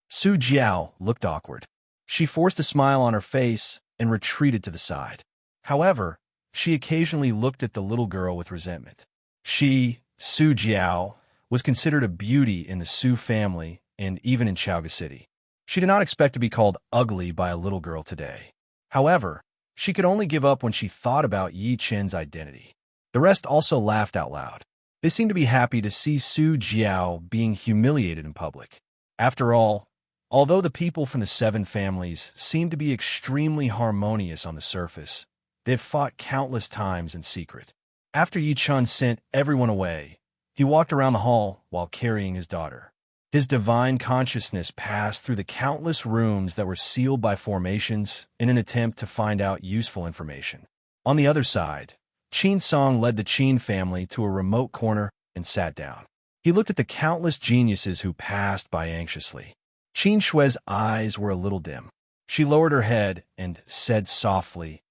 Su Jiao looked awkward. She forced a smile on her face and retreated to the side. However, she occasionally looked at the little girl with resentment. She, Su Jiao, was considered a beauty in the Su family and even in Chaoga City. She did not expect to be called ugly by a little girl today. However, she could only give up when she thought about Yi Chen's identity. The rest also laughed out loud. They seemed to be happy to see Su Jiao being humiliated in public. After all, although the people from the 7 families seemed to be extremely harmonious on the surface, they had fought countless times in secret. After Yi Chun sent everyone away, he walked around the hall while carrying his daughter. His divine consciousness passed through the countless rooms that were sealed by formations in an attempt to find out useful information. On the other side, Qin Song led the Qin family to a remote corner and sat down. He looked at the countless geniuses who passed by anxiously. Qin Shui's eyes were a little dim. She lowered her head and said softly,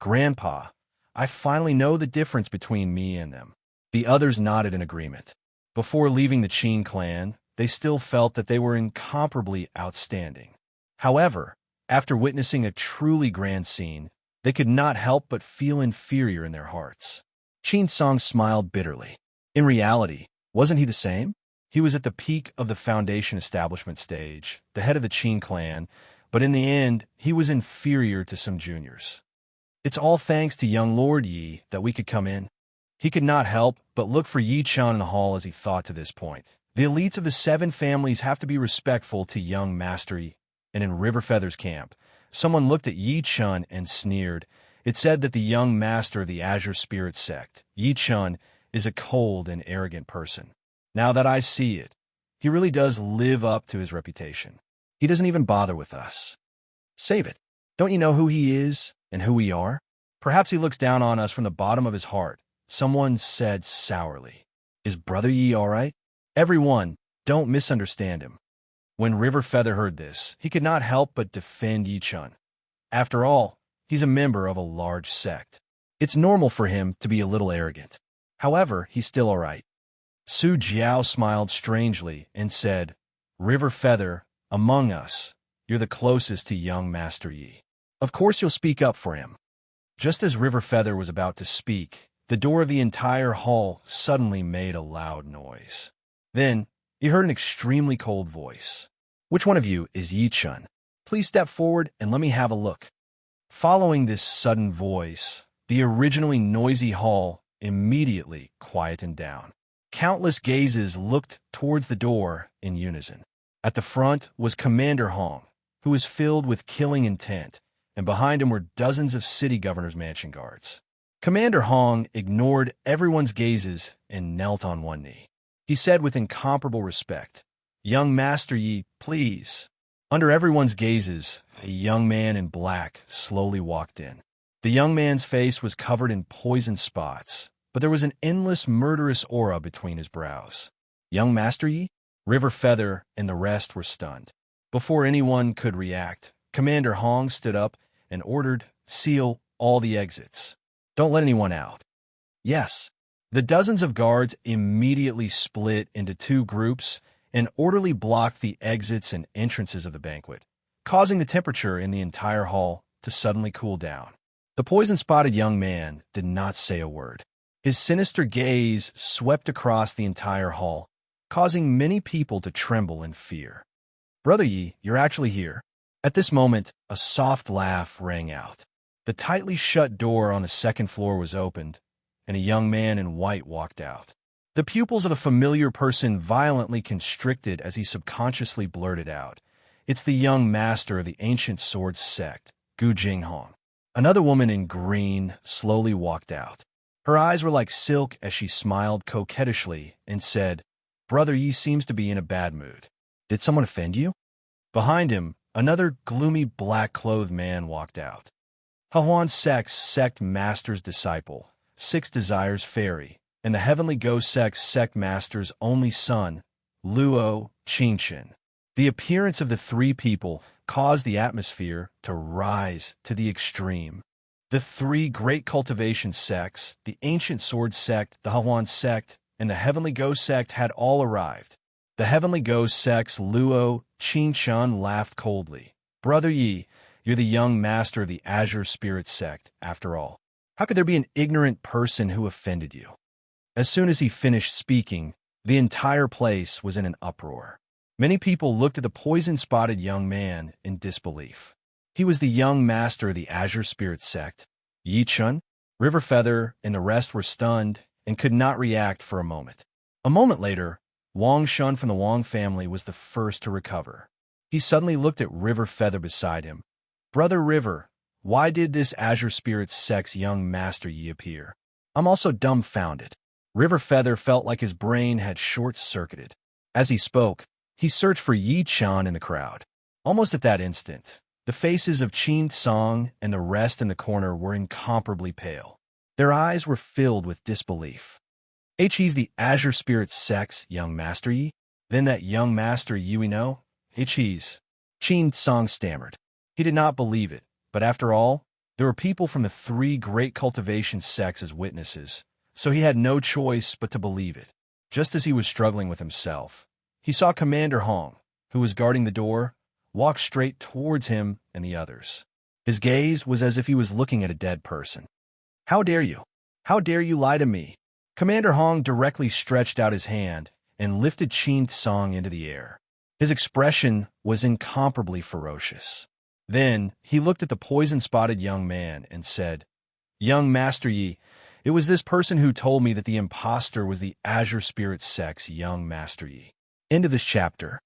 "Grandpa, I finally know the difference between me and them." The others nodded in agreement. Before leaving the Qin clan, they still felt that they were incomparably outstanding. However, after witnessing a truly grand scene, they could not help but feel inferior in their hearts. Qin Song smiled bitterly. In reality, wasn't he the same? He was at the peak of the foundation establishment stage, the head of the Qin clan, but in the end, he was inferior to some juniors. "It's all thanks to young Lord Yi that we could come in." He could not help but look for Yi Chun in the hall as he thought to this point. The elites of the 7 families have to be respectful to young Master Yi. And in River Feather's camp, someone looked at Yi Chun and sneered. It said that the young master of the Azure Spirit sect, Yi Chun, is a cold and arrogant person. Now that I see it, he really does live up to his reputation. He doesn't even bother with us. Save it. Don't you know who he is and who we are? Perhaps he looks down on us from the bottom of his heart. Someone said sourly. Is Brother Yi all right? Everyone, don't misunderstand him. When River Feather heard this, he could not help but defend Yi Chun. After all, he's a member of a large sect. It's normal for him to be a little arrogant. However, he's still all right. Su Jiao smiled strangely and said, "River Feather, among us, you're the closest to young Master Yi. Of course you'll speak up for him." Just as River Feather was about to speak, the door of the entire hall suddenly made a loud noise. Then, he heard an extremely cold voice. "Which one of you is Yi Chun? Please step forward and let me have a look." Following this sudden voice, the originally noisy hall immediately quietened down. Countless gazes looked towards the door in unison. At the front was Commander Hong, who was filled with killing intent, and behind him were dozens of city governor's mansion guards. Commander Hong ignored everyone's gazes and knelt on one knee. He said with incomparable respect, "Young Master Yi, please." Under everyone's gazes, a young man in black slowly walked in. The young man's face was covered in poison spots, but there was an endless murderous aura between his brows. Young Master Yi, River Feather, and the rest were stunned. Before anyone could react, Commander Hong stood up and ordered, "Seal all the exits. Don't let anyone out." Yes. The dozens of guards immediately split into two groups and orderly blocked the exits and entrances of the banquet, causing the temperature in the entire hall to suddenly cool down. The poison-spotted young man did not say a word. His sinister gaze swept across the entire hall, causing many people to tremble in fear. "Brother Yi, you're actually here." At this moment, a soft laugh rang out. The tightly shut door on the second floor was opened, and a young man in white walked out. The pupils of a familiar person violently constricted as he subconsciously blurted out, "It's the young master of the ancient sword sect, Gu Jinghong." Another woman in green slowly walked out. Her eyes were like silk as she smiled coquettishly and said, "Brother Yi seems to be in a bad mood. Did someone offend you?" Behind him, another gloomy black-clothed man walked out. Hahuan Sect's sect master's disciple, Six Desires Fairy, and the Heavenly Ghost Sect's sect master's only son, Luo Qingchen. The appearance of the three people caused the atmosphere to rise to the extreme. The three great cultivation sects, the Ancient Sword Sect, the Hahuan Sect, and the Heavenly Ghost Sect had all arrived. The Heavenly Ghost Sect's Luo Qingchen laughed coldly. "Brother Yi, you're the young master of the Azure Spirit Sect, after all. How could there be an ignorant person who offended you?" As soon as he finished speaking, the entire place was in an uproar. Many people looked at the poison-spotted young man in disbelief. He was the young master of the Azure Spirit Sect. Yi Chun, River Feather, and the rest were stunned and could not react for a moment. A moment later, Wang Shun from the Wang family was the first to recover. He suddenly looked at River Feather beside him. "Brother River, why did this Azure Spirit Sect's young master Yi appear? I'm also dumbfounded." River Feather felt like his brain had short-circuited. As he spoke, he searched for Yi Chan in the crowd. Almost at that instant, the faces of Qin Song and the rest in the corner were incomparably pale. Their eyes were filled with disbelief. "He's the Azure Spirit Sect's young master Yi? Then that young master Yi we know? He's..." Qin Song stammered. He did not believe it, but after all, there were people from the three great cultivation sects as witnesses, so he had no choice but to believe it. Just as he was struggling with himself, he saw Commander Hong, who was guarding the door, walk straight towards him and the others. His gaze was as if he was looking at a dead person. "How dare you? How dare you lie to me?" Commander Hong directly stretched out his hand and lifted Qin Song into the air. His expression was incomparably ferocious. Then he looked at the poison-spotted young man and said, "Young Master Yi, it was this person who told me that the impostor was the Azure Spirit Sect's young Master Yi." End of this chapter.